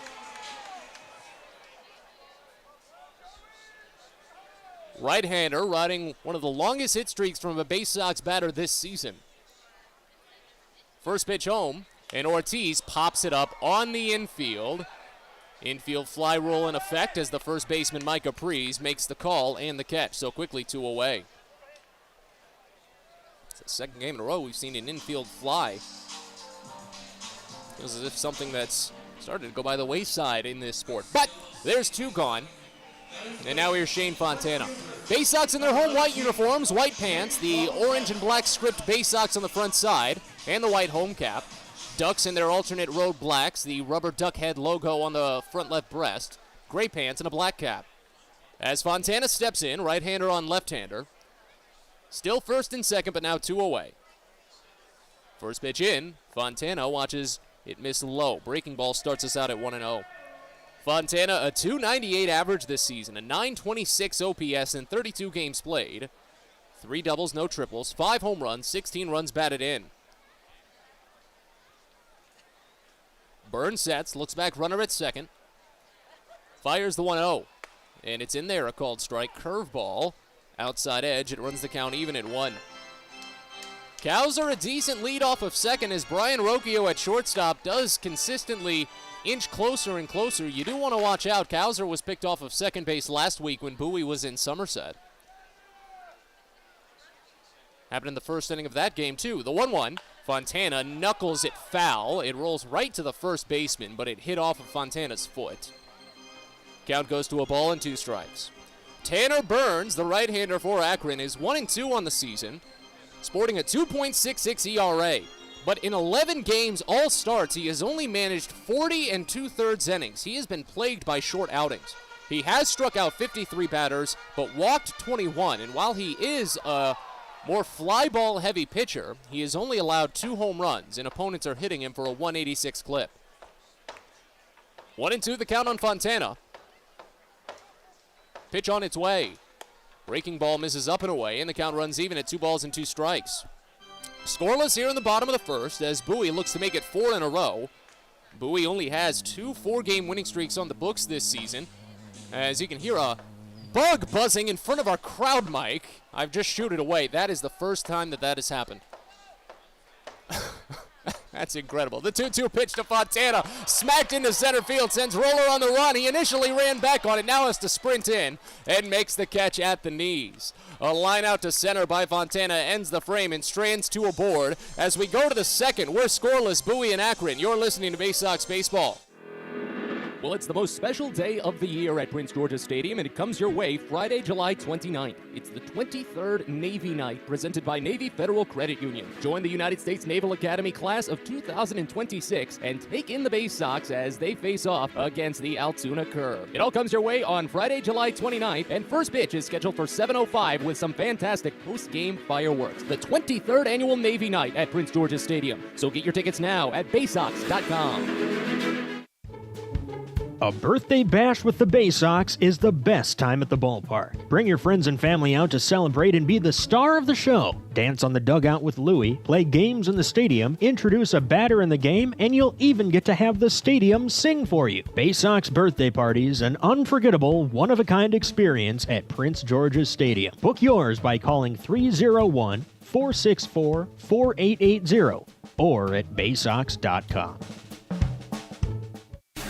Right-hander riding one of the longest hit streaks from a Baysox batter this season. First pitch home, and Ortiz pops it up on the infield. Infield fly rule in effect as the first baseman Mike Capriz makes the call and the catch. So quickly 2 away. It's the second game in a row we've seen an infield fly. Feels as if something that's started to go by the wayside in this sport. But there's 2 gone. And now here's Shane Fontana. Baysox in their home white uniforms, white pants, the orange and black script Baysox on the front side, and the white home cap. Ducks in their alternate road blacks, the rubber duck head logo on the front left breast, gray pants, and a black cap. As Fontana steps in, right-hander on left-hander. Still first and second, but now 2 away. First pitch in, Fontana watches it miss low. Breaking ball starts us out at 1-0. Fontana, a 298 average this season, a 926 OPS in 32 games played. 3 doubles, no triples, 5 home runs, 16 runs batted in. Burns sets, looks back, runner at second. Fires the 1-0, and it's in there, a called strike. Curveball, outside edge. It runs the count even at 1. Cowser a decent lead off of second as Brian Rocchio at shortstop does consistently inch closer and closer. You do want to watch out. Cowser was picked off of second base last week when Bowie was in Somerset. Happened in the first inning of that game, too. The 1-1. Fontana knuckles it foul. It rolls right to the first baseman, but it hit off of Fontana's foot. Count goes to a ball and 2 strikes. Tanner Burns, the right-hander for Akron, is 1-2 on the season, sporting a 2.66 ERA. But in 11 games, all starts, he has only managed 40 2/3 innings. He has been plagued by short outings. He has struck out 53 batters, but walked 21. And while he is a more fly ball heavy pitcher, he has only allowed 2 home runs, and opponents are hitting him for a 186 clip. 1-2 the count on Fontana. Pitch on its way. Breaking ball misses up and away, and the count runs even at 2 balls and 2 strikes. Scoreless here in the bottom of the first as Bowie looks to make it 4 in a row. Bowie only has 2 4-game winning streaks on the books this season. As you can hear a bug buzzing in front of our crowd mic. I've just shooed it away. That is the first time that has happened. That's incredible. The 2-2 pitch to Fontana. Smacked into center field. Sends Roller on the run. He initially ran back on it. Now has to sprint in and makes the catch at the knees. A line out to center by Fontana ends the frame and strands to a board. As we go to the second, we're scoreless. Bowie and Akron. You're listening to Baysox Baseball. Well, it's the most special day of the year at Prince George's Stadium, and it comes your way Friday, July 29th. It's the 23rd Navy Night, presented by Navy Federal Credit Union. Join the United States Naval Academy class of 2026 and take in the Baysox as they face off against the Altoona Curve. It all comes your way on Friday, July 29th, and first pitch is scheduled for 7:05 with some fantastic post-game fireworks. The 23rd Annual Navy Night at Prince George's Stadium. So get your tickets now at Baysox.com. A birthday bash with the Baysox is the best time at the ballpark. Bring your friends and family out to celebrate and be the star of the show. Dance on the dugout with Louie, play games in the stadium, introduce a batter in the game, and you'll even get to have the stadium sing for you. Baysox birthday parties, an unforgettable, one-of-a-kind experience at Prince George's Stadium. Book yours by calling 301-464-4880 or at baysox.com.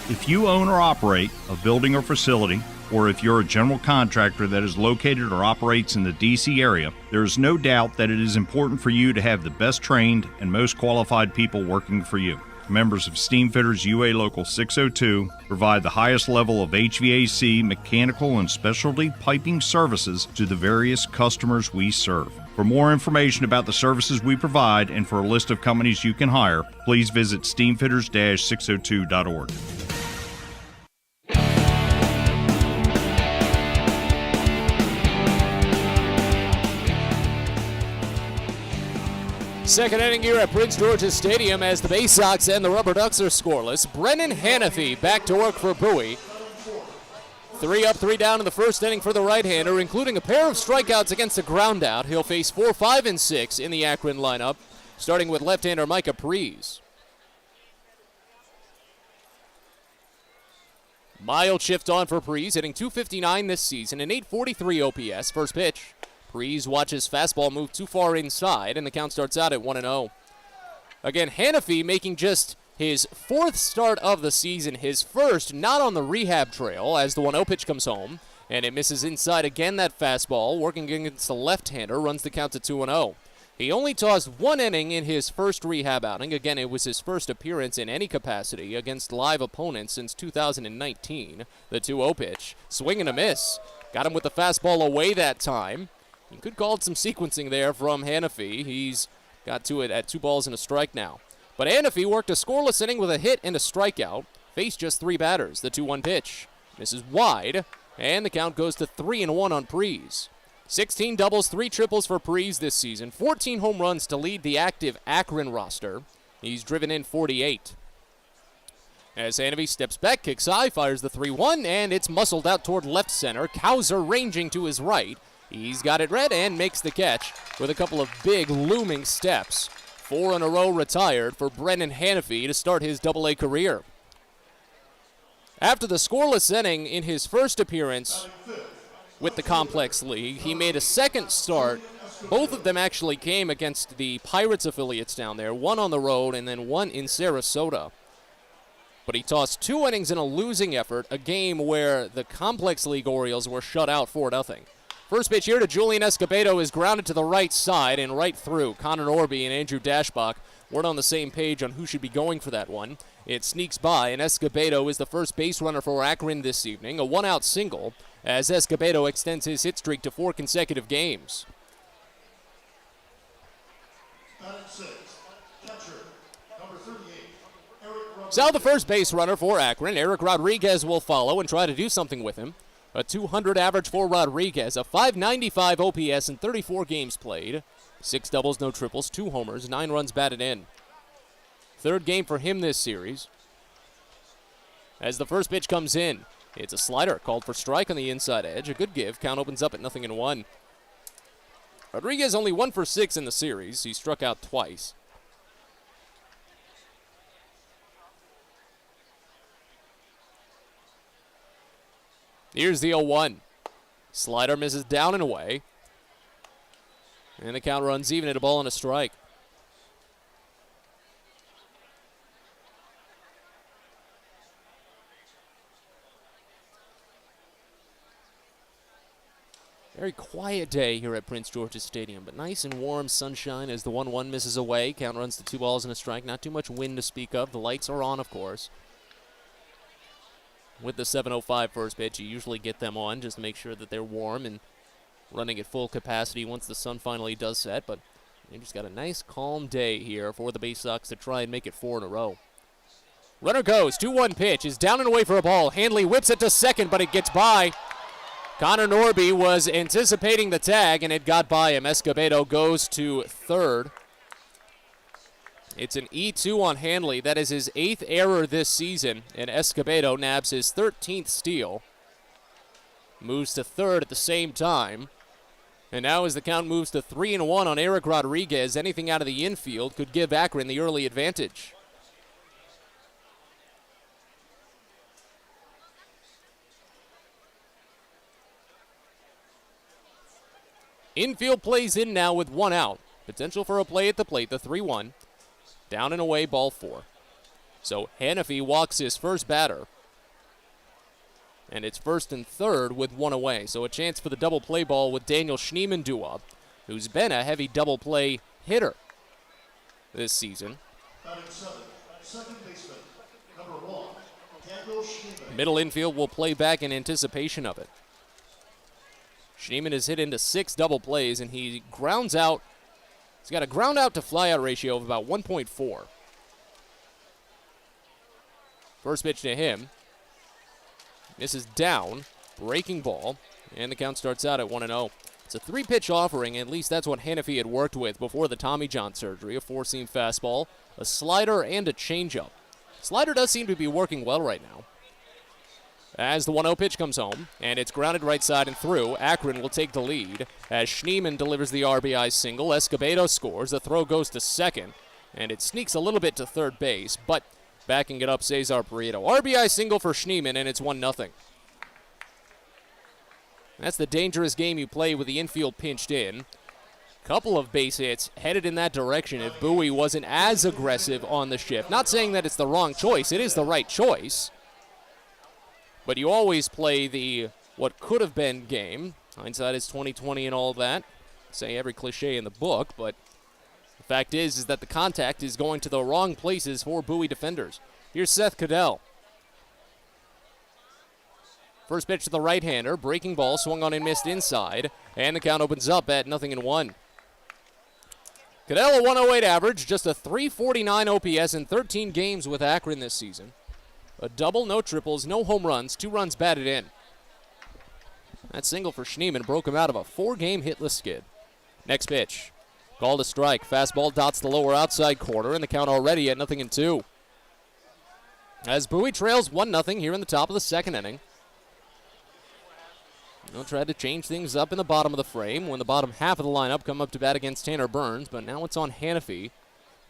If you own or operate a building or facility, or if you're a general contractor that is located or operates in the D.C. area, there is no doubt that it is important for you to have the best trained and most qualified people working for you. Members of Steamfitters UA Local 602 provide the highest level of HVAC, mechanical, and specialty piping services to the various customers we serve. For more information about the services we provide and for a list of companies you can hire, please visit steamfitters-602.org. Second inning here at Prince George's Stadium as the Baysox and the Rubber Ducks are scoreless. Brennan Hanafy back to work for Bowie. 3 up, 3 down in the first inning for the right-hander, including a pair of strikeouts against a groundout. He'll face 4, 5, and 6 in the Akron lineup, starting with left-hander Micah Prees. Mild shift on for Prees, hitting .259 this season, an .843 OPS. First pitch. Prees watches fastball move too far inside, and the count starts out at 1-0. Again, Hanafy making just his 4th start of the season, his first not on the rehab trail, as the 1-0 pitch comes home, and it misses inside again. That fastball, working against the left-hander, runs the count to 2-0. He only tossed 1 inning in his first rehab outing. Again, it was his first appearance in any capacity against live opponents since 2019. The 2-0 pitch, swing and a miss. Got him with the fastball away that time. You could call it some sequencing there from Hanafy. He's got to it at 2 balls and a strike now. But Hanafy worked a scoreless inning with a hit and a strikeout. Faced just 3 batters. The 2-1 pitch misses wide, and the count goes to 3-1 on Prees. 16 doubles, 3 triples for Prees this season. 14 home runs to lead the active Akron roster. He's driven in 48. As Hanafy steps back, kicks high, fires the 3-1, and it's muscled out toward left center. Kauser ranging to his right. He's got it read and makes the catch with a couple of big looming steps. 4 in a row retired for Brennan Hanafy to start his Double-A career. After the scoreless inning in his first appearance with the Complex League, he made a second start. Both of them actually came against the Pirates affiliates down there, 1 on the road and then 1 in Sarasota. But he tossed 2 innings in a losing effort, a game where the Complex League Orioles were shut out 4-0. First pitch here to Julian Escobedo is grounded to the right side and right through. Connor Norby and Andrew Dashbach weren't on the same page on who should be going for that one. It sneaks by, and Escobedo is the first base runner for Akron this evening, a 1-out single, as Escobedo extends his hit streak to 4 consecutive games. So the first base runner for Akron, Eric Rodriguez, will follow and try to do something with him. A 200 average for Rodriguez, a .595 OPS in 34 games played. 6 doubles, no triples, 2 homers, 9 runs batted in. Third game for him this series. As the first pitch comes in, It's a slider called for strike on the inside edge. A good give. Count opens up at 0-1. Rodriguez only 1 for 6 in the series. He struck out twice. Here's the 0-1. Slider misses down and away. And the count runs even at a ball and a strike. Very quiet day here at Prince George's Stadium, but nice and warm sunshine as the 1-1 misses away. Count runs to 2 balls and a strike. Not too much wind to speak of. The lights are on, of course. With the 7:05 first pitch, you usually get them on just to make sure that they're warm and running at full capacity once the sun finally does set. But they just got a nice, calm day here for the Baysox to try and make it 4 in a row. Runner goes. 2-1 pitch is down and away for a ball. Handley whips it to second, but it gets by. Connor Norby was anticipating the tag, and it got by him. Escobedo goes to third. It's an E2 on Handley. That is his 8th error this season, and Escobedo nabs his 13th steal. Moves to third at the same time. And now as the count moves to 3-1 on Eric Rodriguez, anything out of the infield could give Akron the early advantage. Infield plays in now with 1 out. Potential for a play at the plate, the 3-1. Down and away, ball 4. So Hannafy walks his first batter. And it's first and third with 1 away. So a chance for the double play ball with Daniel Schneemann due up, who's been a heavy double play hitter this season. Middle infield will play back in anticipation of it. Schneemann has hit into 6 double plays, and he grounds out. He's got a ground out to fly out ratio of about 1.4. First pitch to him. This is down, breaking ball, and the count starts out at 1-0. It's a 3-pitch offering, at least that's what Hannafy had worked with before the Tommy John surgery. A 4-seam fastball, a slider, and a changeup. Slider does seem to be working well right now. As the 1-0 pitch comes home, and it's grounded right side and through, Akron will take the lead. As Schneemann delivers the RBI single, Escobedo scores. The throw goes to second, and it sneaks a little bit to third base, but backing it up, Cesar Prieto. RBI single for Schneemann, and it's 1-0. That's the dangerous game you play with the infield pinched in. Couple of base hits headed in that direction if Bowie wasn't as aggressive on the shift. Not saying that it's the wrong choice. It is the right choice. But you always play the what could have been game. Hindsight is 20/20 and all that. Say every cliche in the book, but the fact is that the contact is going to the wrong places for Bowie defenders. Here's Seth Cadell. First pitch to the right-hander, breaking ball, swung on and missed inside, and the count opens up at 0-1. Cadell a 108 average, just a 349 OPS in 13 games with Akron this season. A double, no triples, no home runs, 2 runs batted in. That single for Schneemann broke him out of a 4-game hitless skid. Next pitch. Called a strike. Fastball dots the lower outside corner, and the count already at 0-2. As Bowie trails 1-0 here in the top of the second inning. They'll try to change things up in the bottom of the frame when the bottom half of the lineup come up to bat against Tanner Burns, but now it's on Hannafy.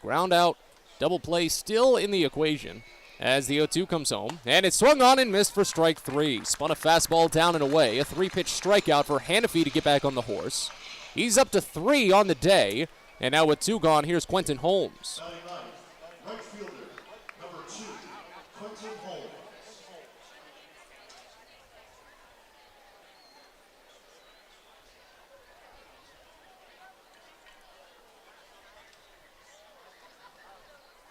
Ground out, double play still in the equation. As the 0-2 comes home, and it's swung on and missed for strike 3. Spun a fastball down and away, a 3-pitch strikeout for Hannafy to get back on the horse. He's up to 3 on the day, and now with 2 gone, here's Quentin Holmes. Right fielder, number 2, Quentin Holmes.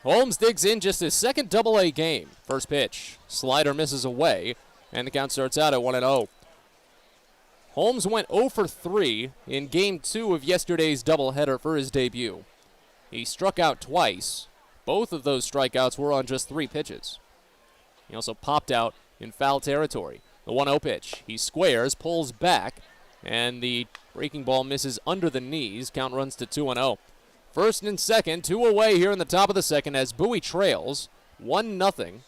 Holmes digs in just his second Double-A game. First pitch, slider misses away, and the count starts out at 1-0. Holmes went 0 for 3 in Game 2 of yesterday's doubleheader for his debut. He struck out twice. Both of those strikeouts were on just 3 pitches. He also popped out in foul territory. The 1-0 pitch, he squares, pulls back, and the breaking ball misses under the knees. Count runs to 2-0. First and second, 2 away here in the top of the second as Bowie trails 1-0.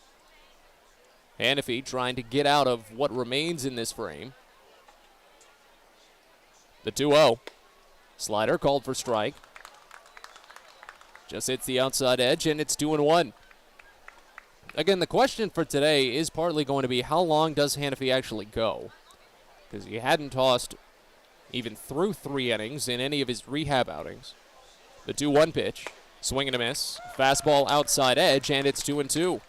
Hannafy trying to get out of what remains in this frame. The 2-0. Slider called for strike. Just hits the outside edge, and it's 2-1. Again, the question for today is partly going to be how long does Hannafy actually go? Because he hadn't tossed even through 3 innings in any of his rehab outings. The 2-1 pitch. Swing and a miss. Fastball outside edge, and it's 2-2.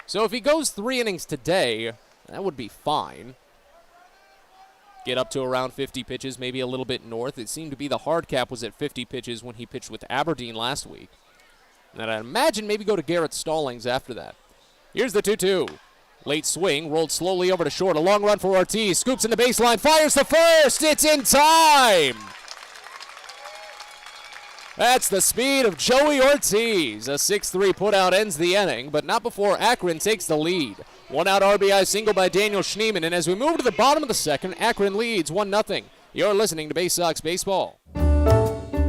So if he goes 3 innings today, that would be fine. Get up to around 50 pitches, maybe a little bit north. It seemed to be the hard cap was at 50 pitches when he pitched with Aberdeen last week. And I'd imagine maybe go to Garrett Stallings after that. Here's the 2-2. Late swing, rolled slowly over to short. A long run for Ortiz. Scoops in the baseline, fires to first. It's in time. That's the speed of Joey Ortiz. A 6-3 putout ends the inning, but not before Akron takes the lead. 1-out RBI single by Daniel Schneemann, and as we move to the bottom of the second, Akron leads 1-0. You're listening to Baysox Baseball.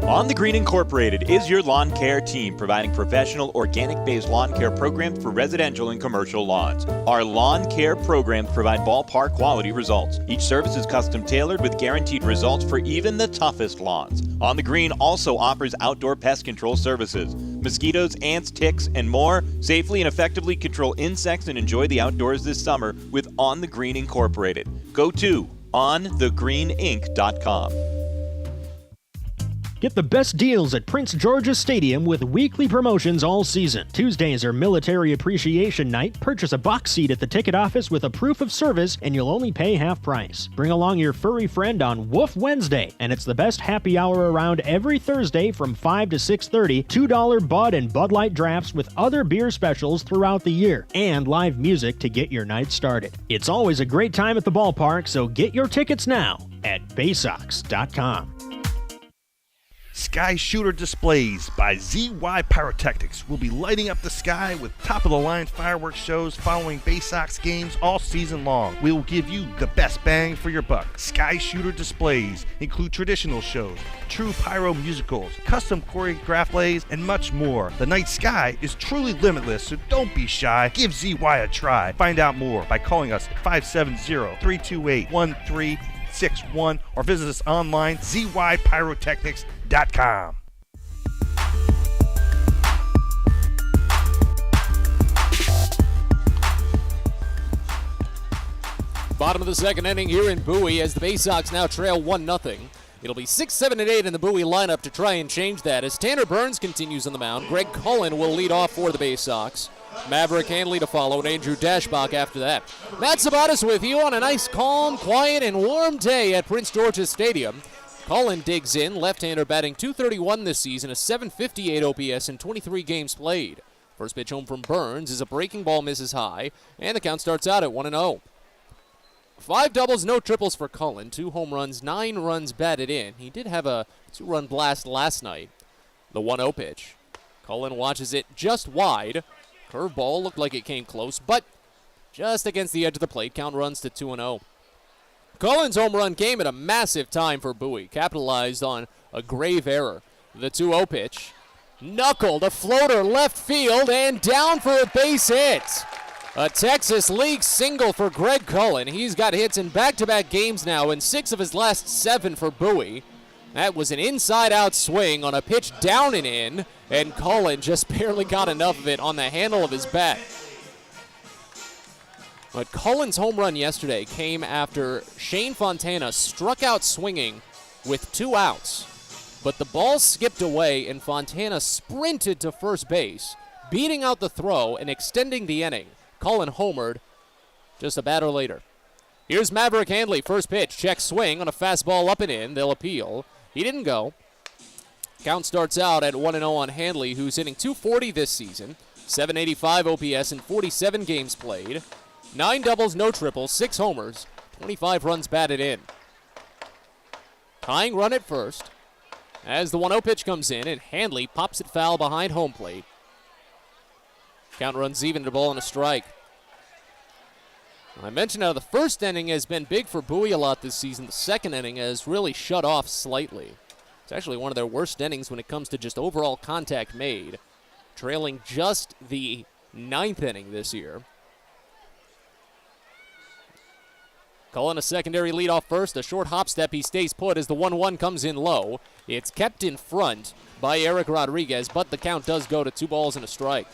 On the Green Incorporated is your lawn care team, providing professional, organic-based lawn care programs for residential and commercial lawns. Our lawn care programs provide ballpark quality results. Each service is custom tailored with guaranteed results for even the toughest lawns. On the Green also offers outdoor pest control services. Mosquitoes, ants, ticks, and more. Safely and effectively control insects and enjoy the outdoors this summer with On the Green Incorporated. Go to onthegreeninc.com. Get the best deals at Prince George's Stadium with weekly promotions all season. Tuesdays are Military Appreciation Night. Purchase a box seat at the ticket office with a proof of service, and you'll only pay half price. Bring along your furry friend on Woof Wednesday, and it's the best happy hour around every Thursday from 5 to 6:30. $2 Bud and Bud Light drafts with other beer specials throughout the year, and live music to get your night started. It's always a great time at the ballpark, so get your tickets now at Baysox.com. Sky Shooter Displays by ZY Pyrotechnics will be lighting up the sky with top-of-the-line fireworks shows following Baysox games all season long. We will give you the best bang for your buck. Sky Shooter Displays include traditional shows, true pyro musicals, custom choreographed lays, and much more. The night sky is truly limitless, so don't be shy. Give ZY a try. Find out more by calling us at 570-328-1361 or visit us online, zypyrotechnics.com. Bottom of the second inning here in Bowie as the Baysox now trail 1-0. It'll be 6, 7, and 8 in the Bowie lineup to try and change that. As Tanner Burns continues on the mound, Greg Cullen will lead off for the Baysox. Maverick Handley to follow, and Andrew Dashbach after that. Matt Sabatis with you on a nice, calm, quiet, and warm day at Prince George's Stadium. Cullen digs in, left-hander batting .231 this season, a .758 OPS in 23 games played. First pitch home from Burns is a breaking ball, misses high, and the count starts out at 1-0. 5 doubles, no triples for Cullen, 2 home runs, 9 runs batted in. He did have a 2-run blast last night. The 1-0 pitch. Cullen watches it just wide. Curveball looked like it came close, but just against the edge of the plate. Count runs to 2-0. Cullen's home run came at a massive time for Bowie. Capitalized on a grave error. The 2-0 pitch. Knuckled, a floater left field, and down for a base hit. A Texas League single for Greg Cullen. He's got hits in back-to-back games now, in 6 of his last 7 for Bowie. That was an inside-out swing on a pitch down and in, and Cullen just barely got enough of it on the handle of his bat. But Cullen's home run yesterday came after Shane Fontana struck out swinging with 2 outs. But the ball skipped away, and Fontana sprinted to first base, beating out the throw and extending the inning. Cullen homered just a batter later. Here's Maverick Handley, first pitch, check swing on a fastball up and in. They'll appeal. He didn't go. Count starts out at 1-0 on Handley, who's hitting .240 this season, .785 OPS in 47 games played, 9 doubles, no triples, 6 homers, 25 runs batted in. Tying run at first as the 1-0 pitch comes in, and Handley pops it foul behind home plate. Count runs even to ball and a strike. I mentioned how the first inning has been big for Bowie a lot this season. The second inning has really shut off slightly. It's actually one of their worst innings when it comes to just overall contact made, trailing just the 9th inning this year. Calling a secondary leadoff first. A short hop step. He stays put as the 1-1 comes in low. It's kept in front by Eric Rodriguez, but the count does go to 2 balls and a strike.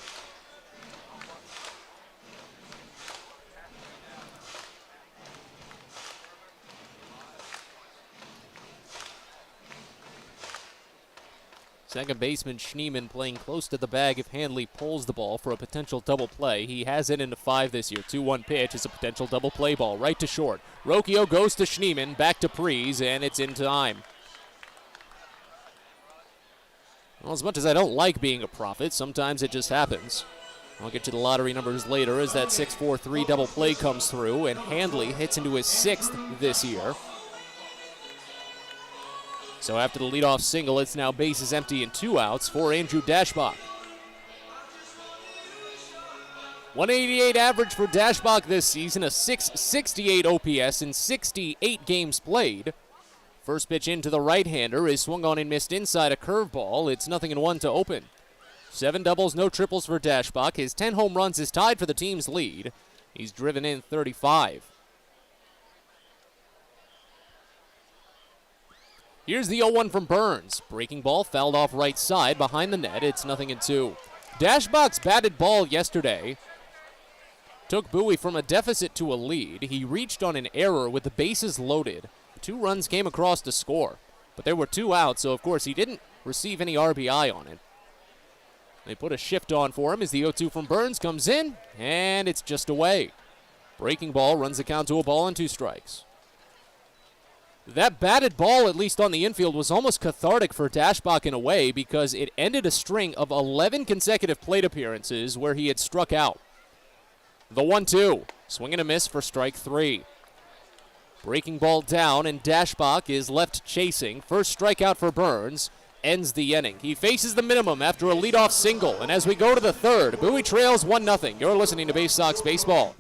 Second baseman Schneemann playing close to the bag if Handley pulls the ball for a potential double play. He has it into 5 this year. 2-1 pitch is a potential double play ball right to short. Rocchio goes to Schneemann, back to Prees, and it's in time. Well, as much as I don't like being a prophet, sometimes it just happens. I'll get to the lottery numbers later as that 6-4-3 double play comes through, and Handley hits into his 6th this year. So after the leadoff single, it's now bases empty and 2 outs for Andrew Dashbach. 188 average for Dashbach this season, a 668 OPS in 68 games played. First pitch into the right-hander is swung on and missed inside a curveball. It's 0-1 to open. 7 doubles, no triples for Dashbach. His 10 home runs is tied for the team's lead. He's driven in 35. Here's the 0-1 from Burns. Breaking ball fouled off right side behind the net. It's 0-2. Dashbach's batted ball yesterday took Bowie from a deficit to a lead. He reached on an error with the bases loaded. 2 runs came across to score, but there were 2 outs, so of course he didn't receive any RBI on it. They put a shift on for him as the 0-2 from Burns comes in, and it's just away. Breaking ball runs the count to a ball and 2 strikes. That batted ball, at least on the infield, was almost cathartic for Dashbach in a way because it ended a string of 11 consecutive plate appearances where he had struck out. The 1-2, swing and a miss for strike 3. Breaking ball down, and Dashbach is left chasing. First strikeout for Burns ends the inning. He faces the minimum after a leadoff single, and as we go to the 3rd, Bowie trails 1-0. You're listening to Baysox Baseball.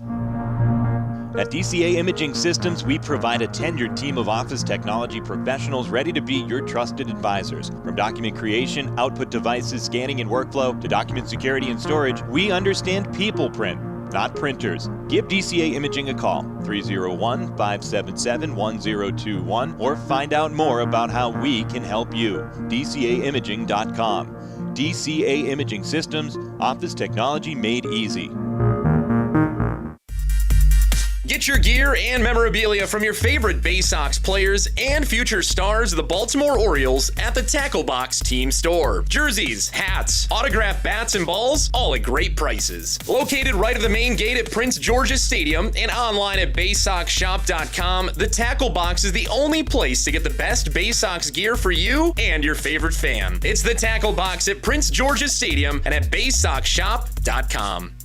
At DCA Imaging Systems, we provide a tenured team of office technology professionals ready to be your trusted advisors. From document creation, output devices, scanning and workflow, to document security and storage, we understand people print, not printers. Give DCA Imaging a call, 301-577-1021, or find out more about how we can help you. DCAimaging.com. DCA Imaging Systems, office technology made easy. Get your gear and memorabilia from your favorite Baysox players and future stars of the Baltimore Orioles at the Tackle Box Team Store. Jerseys, hats, autographed bats and balls, all at great prices. Located right at the main gate at Prince George's Stadium and online at BaysoxShop.com, the Tackle Box is the only place to get the best Baysox gear for you and your favorite fan. It's the Tackle Box at Prince George's Stadium and at BaysoxShop.com.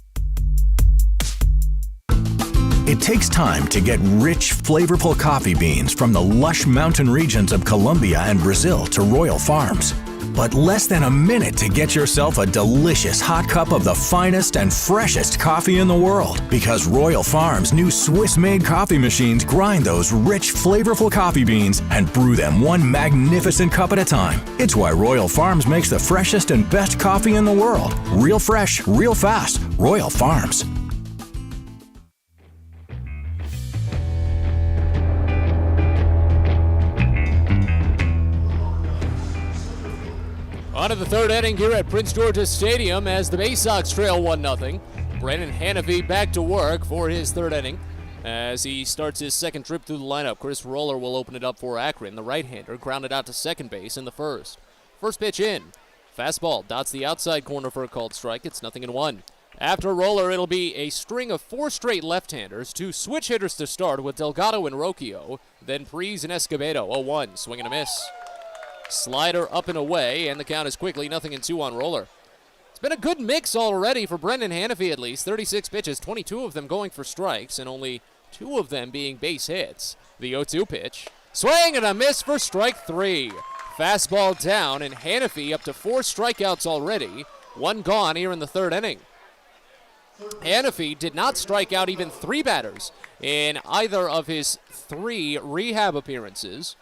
It takes time to get rich, flavorful coffee beans from the lush mountain regions of Colombia and Brazil to Royal Farms. But less than a minute to get yourself a delicious hot cup of the finest and freshest coffee in the world. Because Royal Farms' new Swiss-made coffee machines grind those rich, flavorful coffee beans and brew them one magnificent cup at a time. It's why Royal Farms makes the freshest and best coffee in the world. Real fresh, real fast. Royal Farms. On to the 3rd inning here at Prince George's Stadium as the Baysox trail 1-0. Brennan Hanafy back to work for his 3rd inning as he starts his 2nd trip through the lineup. Chris Roller will open it up for Akron. The right-hander grounded out to second base in the 1st. First pitch in. Fastball dots the outside corner for a called strike. It's 0-1. After Roller, it'll be a string of 4 straight left-handers, 2 switch hitters to start with Delgado and Rocchio, then Prees and Escobedo. 0-1, swing and a miss. Slider up and away, and the count is quickly 0-2 on Roller. It's been a good mix already for Brendan Hanafy at least. 36 pitches, 22 of them going for strikes, and only 2 of them being base hits. The 0-2 pitch. Swing and a miss for strike 3. Fastball down, and Hanafy up to 4 strikeouts already. 1 gone here in the 3rd inning. Hanafy did not strike out even 3 batters in either of his 3 rehab appearances.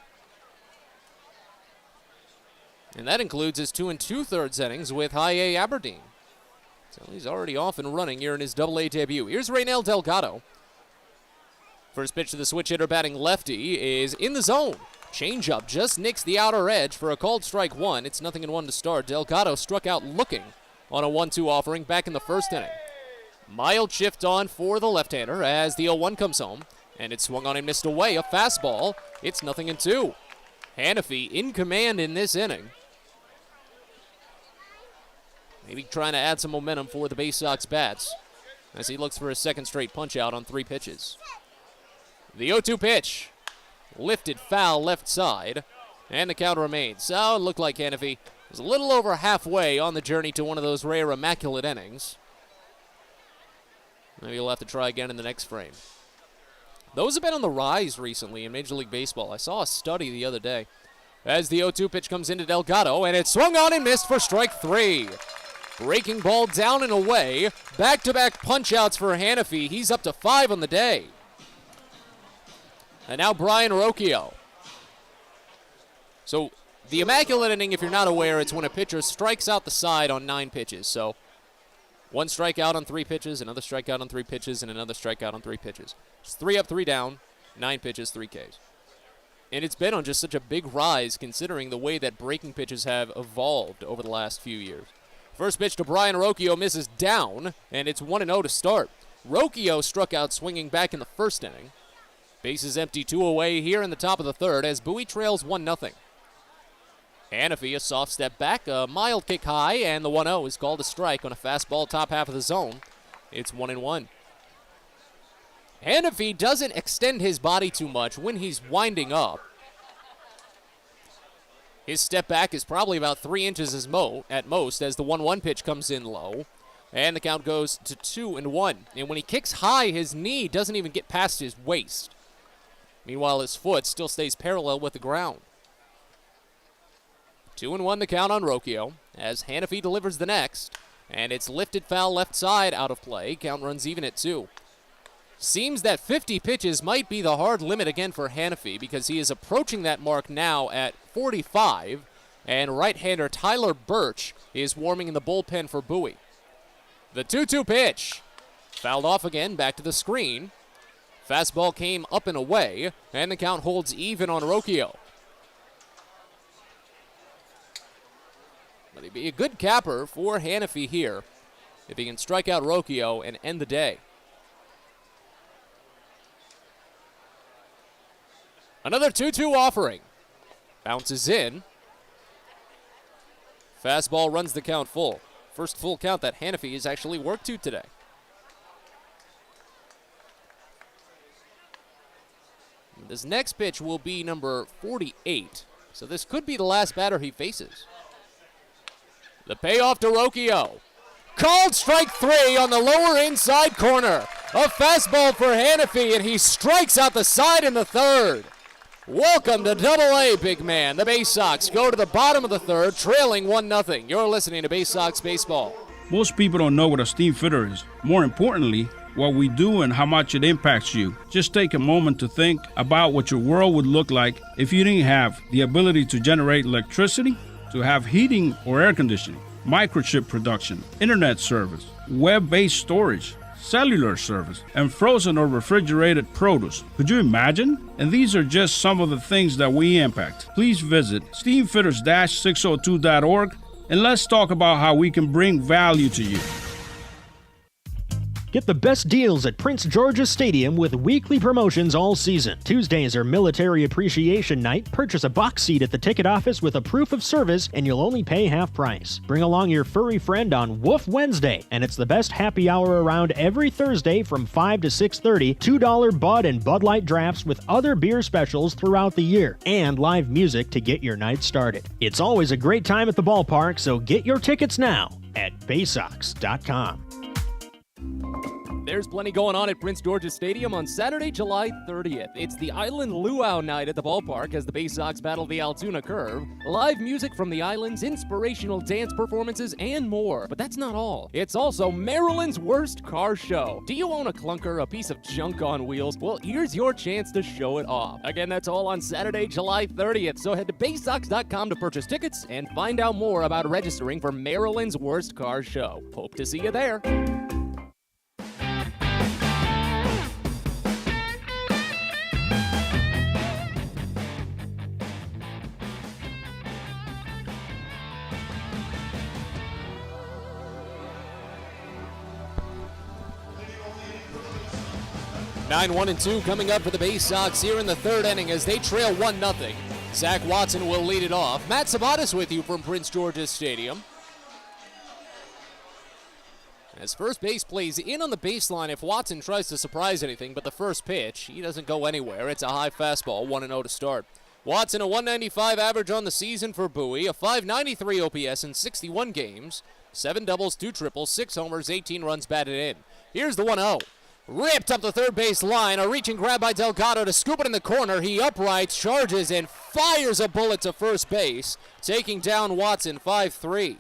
And that includes his 2 2/3 innings with High A Aberdeen. So he's already off and running here in his Double-A debut. Here's Raynel Delgado. First pitch to the switch hitter batting lefty is in the zone. Changeup just nicks the outer edge for a called strike one. It's 0-1 to start. Delgado struck out looking on a 1-2 offering back in the first inning. Mild shift on for the left-hander as the 0-1 comes home, and it swung on and missed away. A fastball. It's 0-2. Hannafy in command in this inning. Maybe trying to add some momentum for the Baysox bats as he looks for his second straight punch-out on 3 pitches. The 0-2 pitch. Lifted foul left side, and the count remains. So it looked like Hannafy was a little over halfway on the journey to one of those rare immaculate innings. Maybe he'll have to try again in the next frame. Those have been on the rise recently in Major League Baseball. I saw a study the other day. As the 0-2 pitch comes into Delgado, and it swung on and missed for strike 3. Breaking ball down and away. Back-to-back punch-outs for Hannafy. He's up to 5 on the day. And now Brian Rocchio. So the immaculate inning, if you're not aware, it's when a pitcher strikes out the side on 9 pitches. So 1 strikeout on 3 pitches, another strikeout on 3 pitches, and another strikeout on 3 pitches. It's 3 up, 3 down, 9 pitches, 3 Ks. And it's been on just such a big rise considering the way that breaking pitches have evolved over the last few years. First pitch to Brian Rocchio misses down, and it's 1-0 to start. Rocchio struck out swinging back in the first inning. Bases empty, 2 away here in the top of the third as Bowie trails 1-0. Hannafy, a soft step back, a mild kick high, and the 1-0 is called a strike on a fastball top half of the zone. It's 1-1. Hannafy doesn't extend his body too much when he's winding up. His step back is probably about 3 inches at most as the 1-1 pitch comes in low. And the count goes to 2-1. And when he kicks high, his knee doesn't even get past his waist. Meanwhile, his foot still stays parallel with the ground. 2-1 the count on Rocchio as Hannafy delivers the next. And it's lifted foul left side out of play. Count runs even at 2. Seems that 50 pitches might be the hard limit again for Hannafy because he is approaching that mark now at 45. And right-hander Tyler Birch is warming in the bullpen for Bowie. The 2-2 pitch. Fouled off again, back to the screen. Fastball came up and away, and the count holds even on Rocchio. But he'd be a good capper for Hannafy here if he can strike out Rocchio and end the day. Another 2-2 offering. Bounces in. Fastball runs the count full. First full count that Hannafy has actually worked to today. This next pitch will be number 48, so this could be the last batter he faces. The payoff to Rocchio. Called strike 3 on the lower inside corner. A fastball for Hannafy, and he strikes out the side in the third. Welcome to Double-A, big man. The Baysox go to the bottom of the third, trailing 1-0. You're listening to Baysox Baseball. Most people don't know what a steam fitter is. More importantly, what we do and how much it impacts you. Just take a moment to think about what your world would look like if you didn't have the ability to generate electricity, to have heating or air conditioning, microchip production, internet service, web-based storage, cellular service, and frozen or refrigerated produce. Could you imagine? And these are just some of the things that we impact. Please visit steamfitters-602.org and let's talk about how we can bring value to you. Get the best deals at Prince George's Stadium with weekly promotions all season. Tuesdays are Military Appreciation Night. Purchase a box seat at the ticket office with a proof of service and you'll only pay half price. Bring along your furry friend on Woof Wednesday, and it's the best happy hour around every Thursday from 5 to 6:30. $2 Bud and Bud Light drafts with other beer specials throughout the year, and live music to get your night started. It's always a great time at the ballpark, so get your tickets now at Baysox.com. There's plenty going on at Prince George's Stadium on Saturday, July 30th. It's the Island Luau night at the ballpark as the Baysox battle the Altoona Curve. Live music from the islands, inspirational dance performances, and more. But that's not all. It's also Maryland's worst car show. Do you own a clunker, a piece of junk on wheels? Well, here's your chance to show it off. Again, that's all on Saturday, July 30th. So head to Baysox.com to purchase tickets and find out more about registering for Maryland's worst car show. Hope to see you there. 9-1-2 coming up for the Baysox here in the third inning as they trail 1-0. Zach Watson will lead it off. Matt Sabatis with you from Prince George's Stadium. As first base plays in on the baseline if Watson tries to surprise anything, but the first pitch, he doesn't go anywhere. It's a high fastball, 1-0 to start. Watson, a 195 average on the season for Bowie, a 593 OPS in 61 games, 7 doubles, 2 triples, 6 homers, 18 runs batted in. Here's the 1-0. Ripped up the third base line, a reaching grab by Delgado to scoop it in the corner. He uprights, charges, and fires a bullet to first base, taking down Watson 5-3.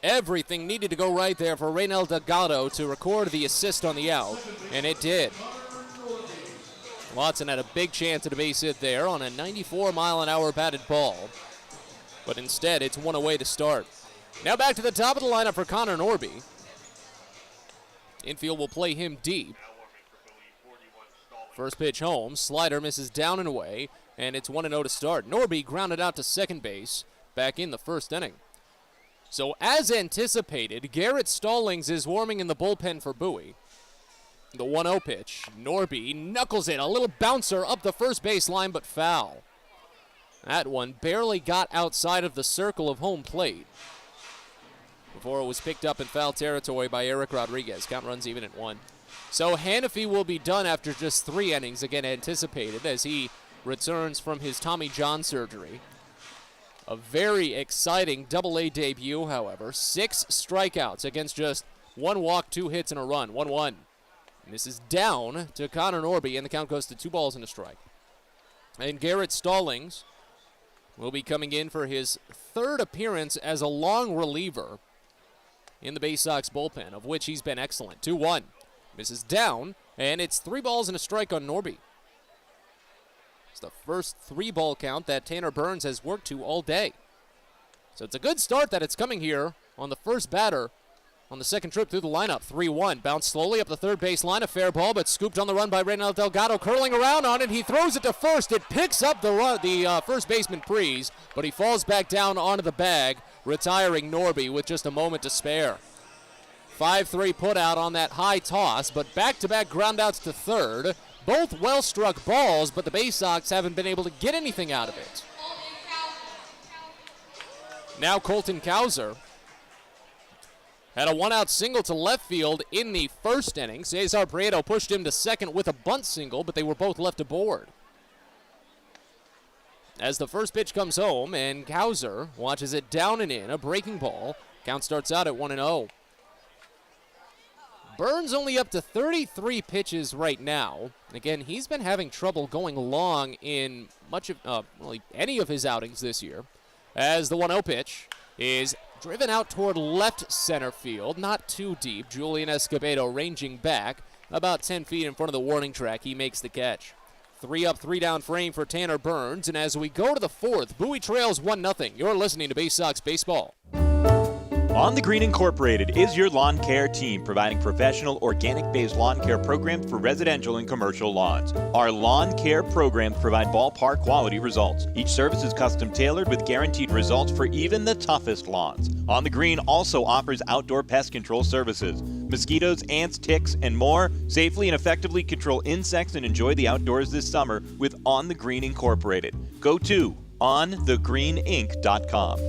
Everything needed to go right there for Reynel Delgado to record the assist on the out, and it did. Watson had a big chance at a base hit there on a 94-mile-an-hour batted ball, but instead it's one away to start. Now back to the top of the lineup for Connor Norby. Infield will play him deep. First pitch home, slider misses down and away, and it's 1-0 to start. Norby grounded out to second base back in the first inning. So as anticipated, Garrett Stallings is warming in the bullpen for Bowie. The 1-0 pitch, Norby knuckles it, a little bouncer up the first base line, but foul. That one barely got outside of the circle of home plate before it was picked up in foul territory by Eric Rodriguez. Count runs even at 1. So Hannafy will be done after just 3 innings, again anticipated, as he returns from his Tommy John surgery. A very exciting Double-A debut, however. 6 strikeouts against just 1 walk, 2 hits, and a run. 1-1. And this is down to Connor Norby, and the count goes to 2 balls and a strike. And Garrett Stallings will be coming in for his 3rd appearance as a long reliever in the Baysox bullpen, of which he's been excellent. 2-1. Misses down, and it's 3 balls and a strike on Norby. It's the first 3-ball count that Tanner Burns has worked to all day. So it's a good start that it's coming here on the first batter on the second trip through the lineup. 3-1. Bounced slowly up the third base line. A fair ball, but scooped on the run by Reynel Delgado. Curling around on it. He throws it to first. It picks up the first baseman Prees, but he falls back down onto the bag, retiring Norby with just a moment to spare. 5-3 put out on that high toss, but back-to-back groundouts to third. Both well-struck balls, but the Baysox haven't been able to get anything out of it. Now Colton Kauser had a 1-out single to left field in the first inning. Cesar Prieto pushed him to second with a bunt single, but they were both left aboard. As the first pitch comes home, and Kauser watches it down and in, a breaking ball. Count starts out at 1-0. Burns only up to 33 pitches right now. Again, he's been having trouble going long in much of any of his outings this year. As the 1-0 pitch is driven out toward left center field, not too deep. Julian Escobedo ranging back about 10 feet in front of the warning track. He makes the catch. 3 up, 3 down frame for Tanner Burns. And as we go to the 4th, Bowie trails 1-0. You're listening to Baysox Baseball. On the Green Incorporated is your lawn care team, providing professional organic-based lawn care programs for residential and commercial lawns. Our lawn care programs provide ballpark quality results. Each service is custom tailored with guaranteed results for even the toughest lawns. On the Green also offers outdoor pest control services. Mosquitoes, ants, ticks, and more. Safely and effectively control insects and enjoy the outdoors this summer with On the Green Incorporated. Go to onthegreeninc.com.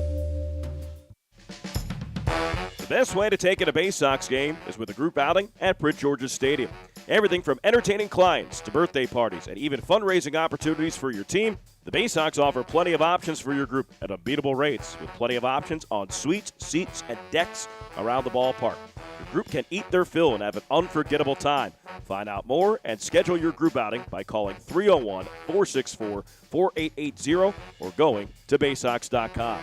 The best way to take in a Baysox game is with a group outing at Prince George's Stadium. Everything from entertaining clients to birthday parties and even fundraising opportunities for your team, the Baysox offer plenty of options for your group at unbeatable rates, with plenty of options on suites, seats, and decks around the ballpark. Your group can eat their fill and have an unforgettable time. Find out more and schedule your group outing by calling 301-464-4880 or going to Baysox.com.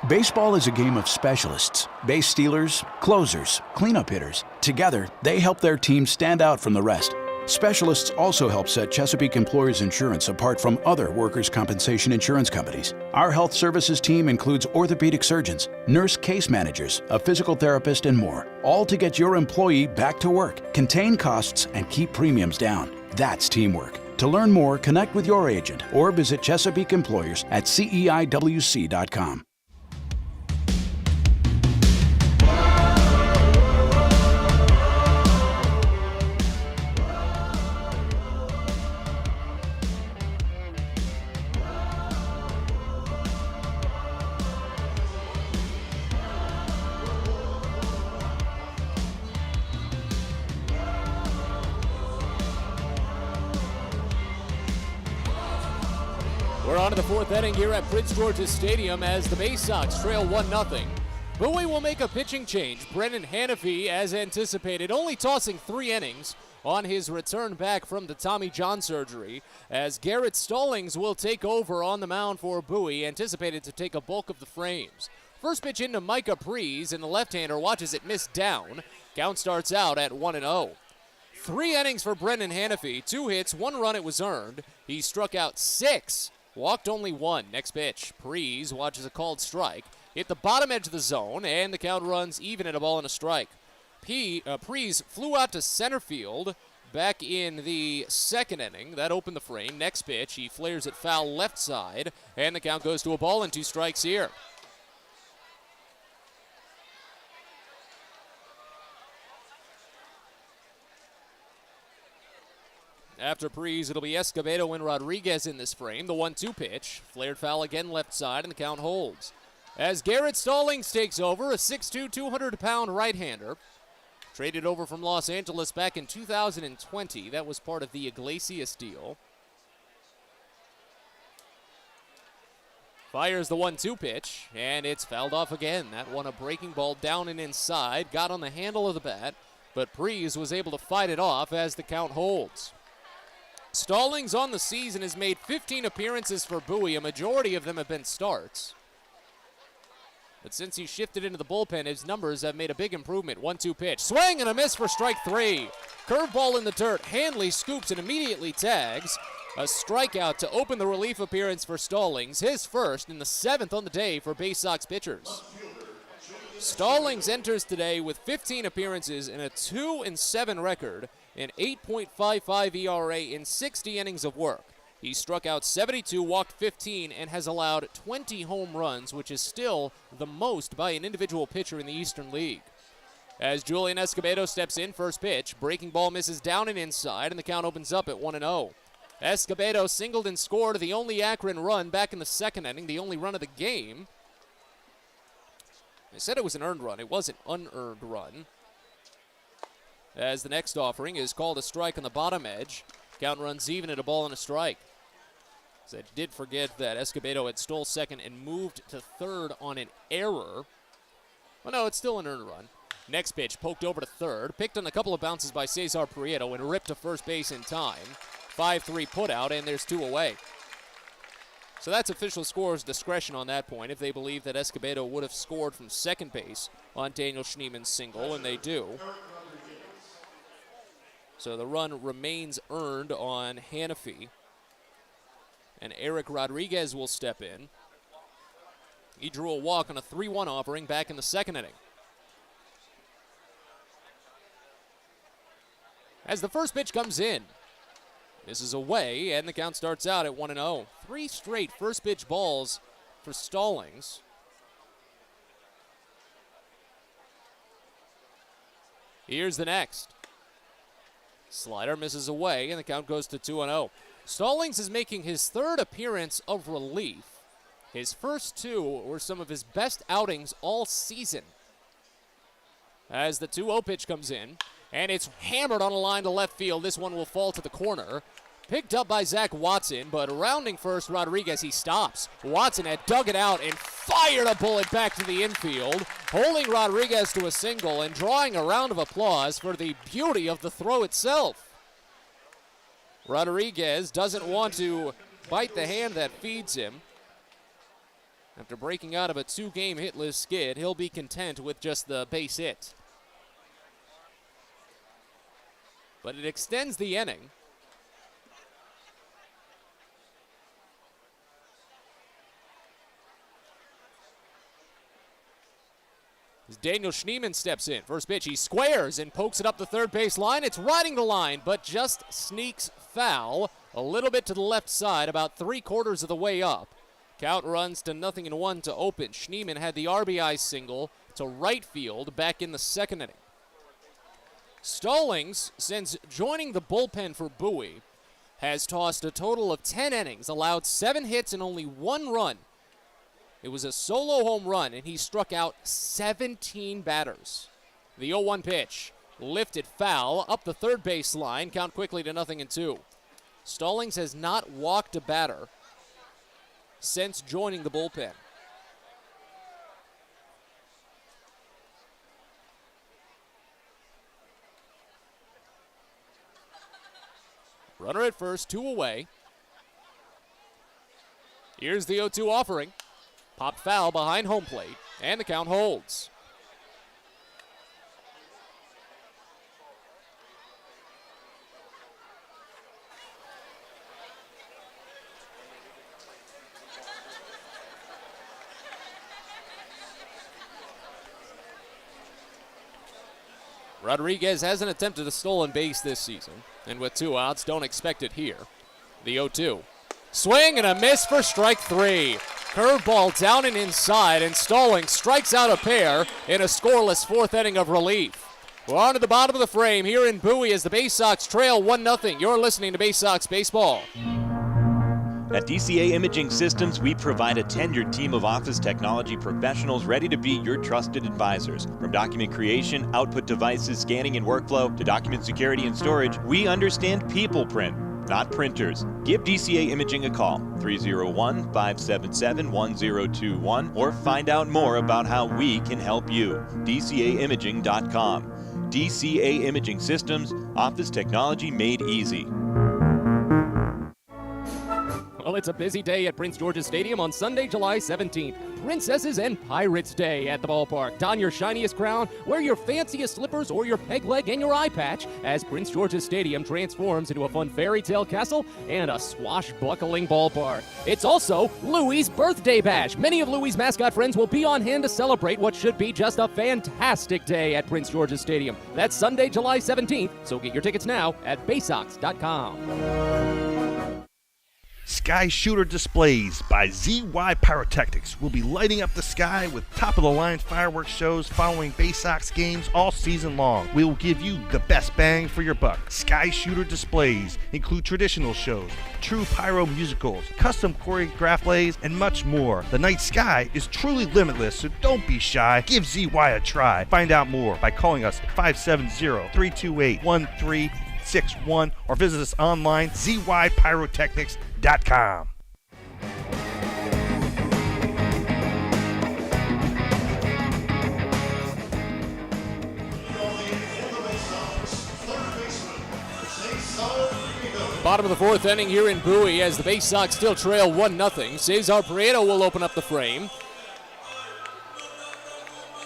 Baseball is a game of specialists. Base stealers, closers, cleanup hitters. Together, they help their team stand out from the rest. Specialists also help set Chesapeake Employers Insurance apart from other workers' compensation insurance companies. Our health services team includes orthopedic surgeons, nurse case managers, a physical therapist, and more, all to get your employee back to work, contain costs, and keep premiums down. That's teamwork. To learn more, connect with your agent or visit Chesapeake Employers at CEIWC.com. We're on to the fourth inning here at Prince George's Stadium as the Baysox trail 1-0. Bowie will make a pitching change. Brennan Hanafy, as anticipated, only tossing 3 innings on his return back from the Tommy John surgery, as Garrett Stallings will take over on the mound for Bowie, anticipated to take a bulk of the frames. First pitch into Micah Prees, and the left-hander watches it miss down. Count starts out at 1-0. 3 innings for Brennan Hanafy, 2 hits, 1 run, it was earned. He struck out 6, walked only 1. Next pitch, Prees watches a called strike, hit the bottom edge of the zone, and the count runs even at a ball and a strike. Prees flew out to center field back in the second inning. That opened the frame. Next pitch, he flares it foul left side, and the count goes to a ball and 2 strikes here. After Prees, it'll be Escobedo and Rodriguez in this frame. The 1-2 pitch, flared foul again left side, and the count holds. As Garrett Stallings takes over, a 6'2", 200-pound right-hander. Traded over from Los Angeles back in 2020. That was part of the Iglesias deal. Fires the 1-2 pitch, and it's fouled off again. That one a breaking ball down and inside. Got on the handle of the bat, but Prees was able to fight it off as the count holds. Stallings on the season has made 15 appearances for Bowie. A majority of them have been starts. But since he shifted into the bullpen, his numbers have made a big improvement. 1-2 pitch. Swing and a miss for strike 3. Curveball in the dirt. Hanley scoops and immediately tags. A strikeout to open the relief appearance for Stallings. His first and the 7th on the day for Baysox pitchers. Stallings enters today with 15 appearances and a 2-7 record, an 8.55 ERA in 60 innings of work. He struck out 72, walked 15, and has allowed 20 home runs, which is still the most by an individual pitcher in the Eastern League. As Julian Escobedo steps in, first pitch, breaking ball misses down and inside, and the count opens up at 1-0. Escobedo singled and scored the only Akron run back in the second inning, the only run of the game. I said it was an earned run. It was an unearned run. As the next offering is called a strike on the bottom edge. Count runs even at a ball and a strike. So I did forget that Escobedo had stole second and moved to third on an error. Well, no, it's still an earned run. Next pitch, poked over to third. Picked on a couple of bounces by Cesar Prieto and ripped to first base in time. 5-3 putout, and there's 2 away. So that's official scorer's discretion on that point if they believe that Escobedo would have scored from second base on Daniel Schneeman's single, and they do. So the run remains earned on Hanafy. And Eric Rodriguez will step in. He drew a walk on a 3-1 offering back in the second inning. As the first pitch comes in, this is away, and the count starts out at 1-0. 3 straight first pitch balls for Stallings. Here's the next. Slider misses away, and the count goes to 2-0. Stallings is making his 3rd appearance of relief. His first 2 were some of his best outings all season. As the 2-0 pitch comes in, and it's hammered on a line to left field. This one will fall to the corner. Picked up by Zach Watson, but rounding first Rodriguez, he stops. Watson had dug it out and fired a bullet back to the infield, holding Rodriguez to a single and drawing a round of applause for the beauty of the throw itself. Rodriguez doesn't want to bite the hand that feeds him. After breaking out of a 2-game hitless skid, he'll be content with just the base hit. But it extends the inning. As Daniel Schneeman steps in. First pitch, he squares and pokes it up the third base line. It's riding the line, but just sneaks foul a little bit to the left side, about 3/4 of the way up. Count runs to 0-1 to open. Schneeman had the RBI single to right field back in the second inning. Stallings, since joining the bullpen for Bowie, has tossed a total of 10 innings, allowed 7 hits and only 1 run. It was a solo home run, and he struck out 17 batters. The 0-1 pitch, lifted foul, up the third base line, count quickly to 0-2. Stallings has not walked a batter since joining the bullpen. Runner at first, 2 away. Here's the 0-2 offering. Popped foul behind home plate, and the count holds. Rodriguez hasn't attempted a stolen base this season, and with 2 outs, don't expect it here. The 0-2. Swing and a miss for strike 3. Curveball down and inside, and Stalling strikes out a pair in a scoreless 4th inning of relief. We're on to the bottom of the frame here in Bowie as the Baysox trail 1-0. You're listening to Baysox Baseball. At DCA Imaging Systems, we provide a tenured team of office technology professionals ready to be your trusted advisors. From document creation, output devices, scanning and workflow, to document security and storage, we understand people print, not printers. Give DCA Imaging a call, 301-577-1021, or find out more about how we can help you. DCAimaging.com. DCA Imaging Systems, office technology made easy. Well, it's a busy day at Prince George's Stadium on Sunday, July 17th. Princesses and Pirates Day at the ballpark. Don your shiniest crown, wear your fanciest slippers or your peg leg and your eye patch as Prince George's Stadium transforms into a fun fairy tale castle and a swashbuckling ballpark. It's also Louie's birthday bash. Many of Louie's mascot friends will be on hand to celebrate what should be just a fantastic day at Prince George's Stadium. That's Sunday, July 17th, so get your tickets now at Baysox.com. Sky Shooter Displays by ZY Pyrotechnics will be lighting up the sky with top-of-the-line fireworks shows following Baysox games all season long. We will give you the best bang for your buck. Sky Shooter Displays include traditional shows, true pyro musicals, custom choreographed plays, and much more. The night sky is truly limitless, so don't be shy. Give ZY a try. Find out more by calling us at 570-328-1361 or visit us online, zypyrotechnics.com. Bottom of the 4th inning here in Bowie as the Baysox still trail 1-0. Cesar Prieto will open up the frame.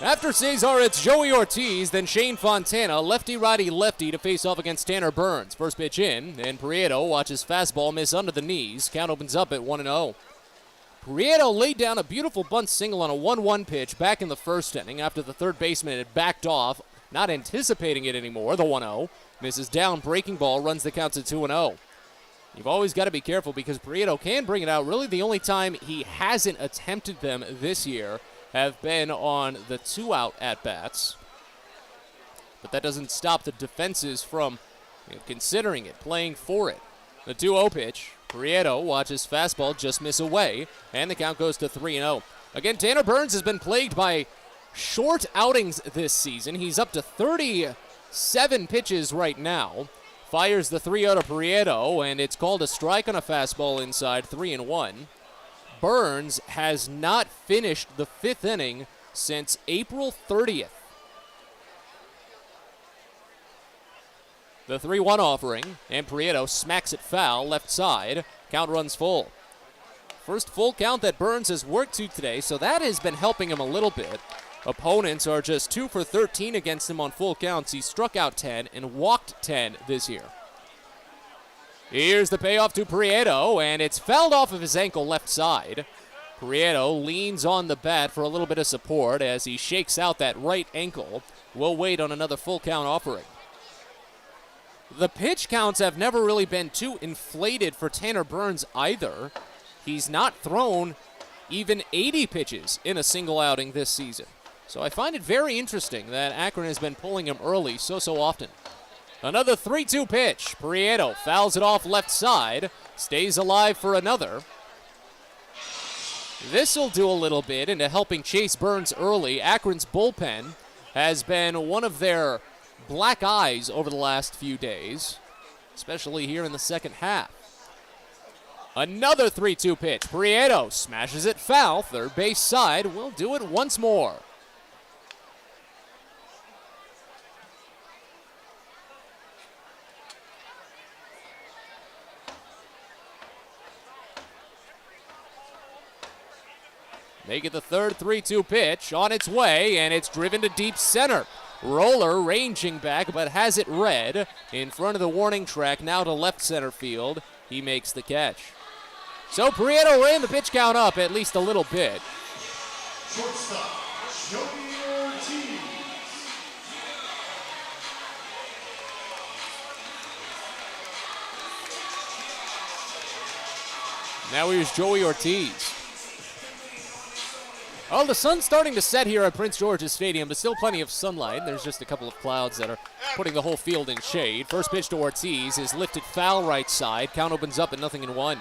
After Cesar, it's Joey Ortiz, then Shane Fontana, lefty-righty-lefty to face off against Tanner Burns. First pitch in, and Prieto watches fastball miss under the knees. Count opens up at 1-0. Prieto laid down a beautiful bunt single on a 1-1 pitch back in the first inning after the third baseman had backed off, not anticipating it anymore, the 1-0. Misses down, breaking ball, runs the count to 2-0. You've always got to be careful because Prieto can bring it out. Really the only time he hasn't attempted them this year have been on the 2-out at-bats. But that doesn't stop the defenses from considering it, playing for it. The 2-0 pitch, Prieto watches fastball just miss away, and the count goes to 3-0. Again, Tanner Burns has been plagued by short outings this season. He's up to 37 pitches right now. Fires the 3-0 to Prieto, and it's called a strike on a fastball inside, 3-1. Burns has not finished the 5th inning since April 30th. The 3-1 offering, and Prieto smacks it foul, left side. Count runs full. First full count that Burns has worked to today, so that has been helping him a little bit. Opponents are just 2 for 13 against him on full counts. He struck out 10 and walked 10 this year. Here's the payoff to Prieto, and it's fouled off of his ankle left side. Prieto leans on the bat for a little bit of support as he shakes out that right ankle. We'll wait on another full count offering. The pitch counts have never really been too inflated for Tanner Burns either. He's not thrown even 80 pitches in a single outing this season. So I find it very interesting that Akron has been pulling him early so often. Another 3-2 pitch. Prieto fouls it off left side. Stays alive for another. This will do a little bit into helping chase Burns early. Akron's bullpen has been one of their black eyes over the last few days, especially here in the second half. Another 3-2 pitch. Prieto smashes it foul. Third base side will do it once more. Make it the third 3-2 pitch on its way, and it's driven to deep center. Roller ranging back, but has it read in front of the warning track, now to left center field. He makes the catch. So Prieto ran the pitch count up at least a little bit. Shortstop, Joey Ortiz. Now here's Joey Ortiz. Oh, the sun's starting to set here at Prince George's Stadium, but still plenty of sunlight. There's just a couple of clouds that are putting the whole field in shade. First pitch to Ortiz is lifted foul right side. Count opens up at 0-1.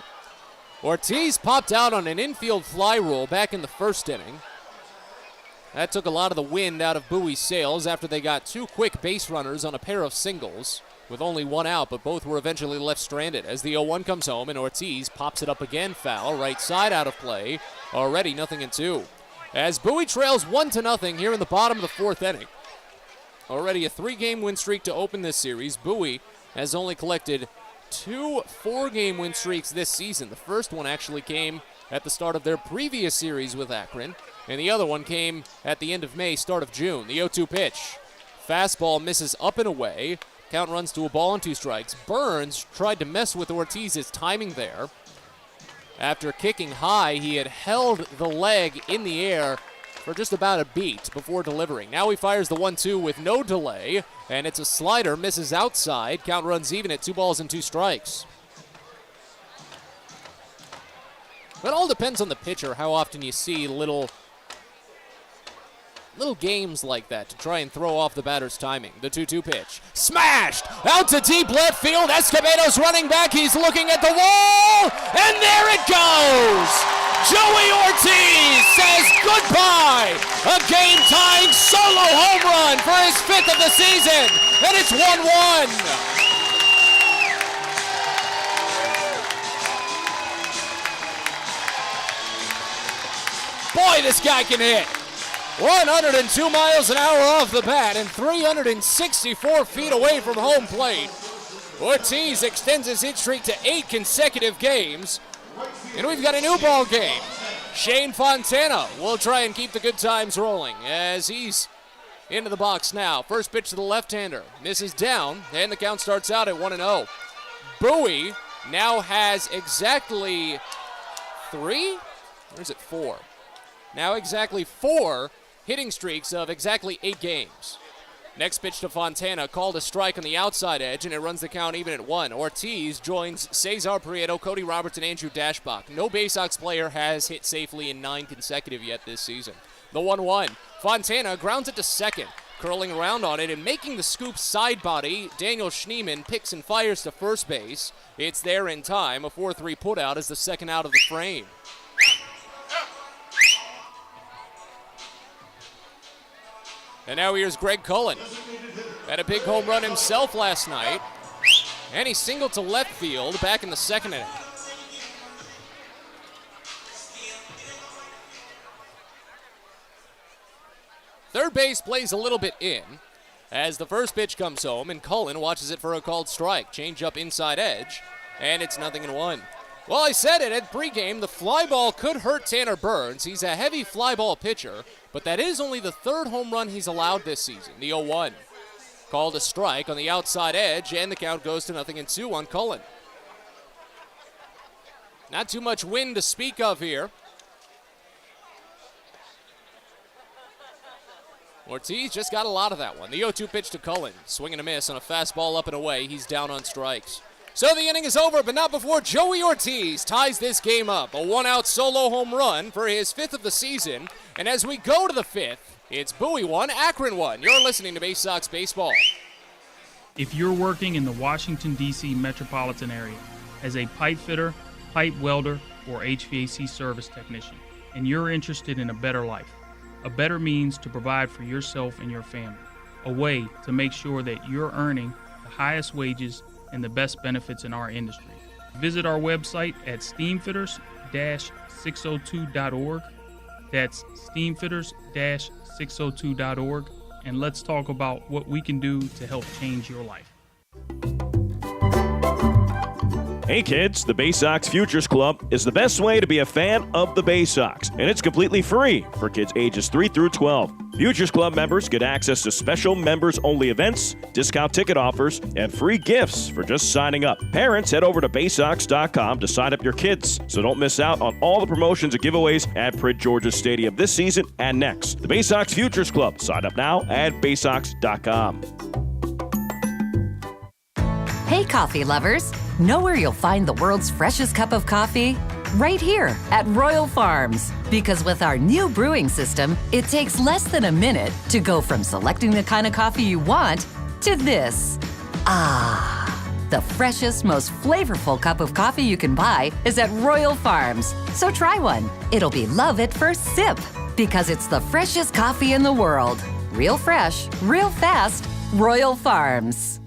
Ortiz popped out on an infield fly rule back in the first inning. That took a lot of the wind out of Bowie's sails after they got two quick base runners on a pair of singles with only one out, but both were eventually left stranded as the 0-1 comes home and Ortiz pops it up again foul. Right side out of play. Already 0-2. As Bowie trails 1-0 here in the bottom of the fourth inning. Already a 3-game win streak to open this series. Bowie has only collected 2 4-game win streaks this season. The first one actually came at the start of their previous series with Akron, and the other one came at the end of May, start of June. The 0-2 pitch. Fastball misses up and away. Count runs to a ball and 2 strikes. Burns tried to mess with Ortiz's timing there. After kicking high, he had held the leg in the air for just about a beat before delivering. Now he fires the 1-2 with no delay, and it's a slider, misses outside. Count runs even at 2 balls and 2 strikes. It all depends on the pitcher, how often you see little games like that to try and throw off the batter's timing. The 2-2 pitch. Smashed! Out to deep left field. Escobedo's running back. He's looking at the wall. And there it goes! Joey Ortiz says goodbye! A game-tying solo home run for his 5th of the season. And it's 1-1. Boy, this guy can hit. 102 miles an hour off the bat and 364 feet away from home plate. Ortiz extends his hit streak to 8 consecutive games. And we've got a new ball game. Shane Fontana will try and keep the good times rolling as he's into the box now. First pitch to the left-hander. Misses down, and the count starts out at 1-0. Bowie now has exactly 3? Or is it 4? Now exactly 4 hitting streaks of exactly 8 games. Next pitch to Fontana, called a strike on the outside edge, and it runs the count even at 1. Ortiz joins Cesar Prieto, Cody Roberts, and Andrew Dashbach. No Baysox player has hit safely in 9 consecutive yet this season. The 1-1. Fontana grounds it to second, curling around on it and making the scoop side body. Daniel Schneemann picks and fires to first base. It's there in time. A 4-3 putout is the second out of the frame. And now here's Greg Cullen. Had a big home run himself last night. And he singled to left field back in the second inning. Third base plays a little bit in as the first pitch comes home and Cullen watches it for a called strike. Change up inside edge, and it's 0-1. Well, I said it at pregame, the fly ball could hurt Tanner Burns. He's a heavy fly ball pitcher, but that is only the 3rd home run he's allowed this season, the 0-1. Called a strike on the outside edge, and the count goes to 0-2 on Cullen. Not too much wind to speak of here. Ortiz just got a lot of that one. The 0-2 pitch to Cullen. Swing and a miss on a fastball up and away. He's down on strikes. So the inning is over, but not before Joey Ortiz ties this game up. A 1-out solo home run for his 5th of the season. And as we go to the 5th, it's Bowie 1, Akron 1. You're listening to Baysox Baseball. If you're working in the Washington, D.C. metropolitan area as a pipe fitter, pipe welder, or HVAC service technician, and you're interested in a better life, a better means to provide for yourself and your family, a way to make sure that you're earning the highest wages and the best benefits in our industry, Visit our website at steamfitters-602.org. That's steamfitters-602.org. And let's talk about what we can do to help change your life. Hey kids, the Baysox Futures Club is the best way to be a fan of the Baysox, and it's completely free for kids ages 3 through 12. Futures Club members get access to special members-only events, discount ticket offers, and free gifts for just signing up. Parents, head over to Baysox.com to sign up your kids, so don't miss out on all the promotions and giveaways at Prince George's Stadium this season and next. The Baysox Futures Club. Sign up now at Baysox.com. Hey, coffee lovers! Know where you'll find the world's freshest cup of coffee? Right here at Royal Farms. Because with our new brewing system, it takes less than a minute to go from selecting the kind of coffee you want to this. Ah, the freshest, most flavorful cup of coffee you can buy is at Royal Farms. So try one. It'll be love at first sip. Because it's the freshest coffee in the world. Real fresh, real fast, Royal Farms.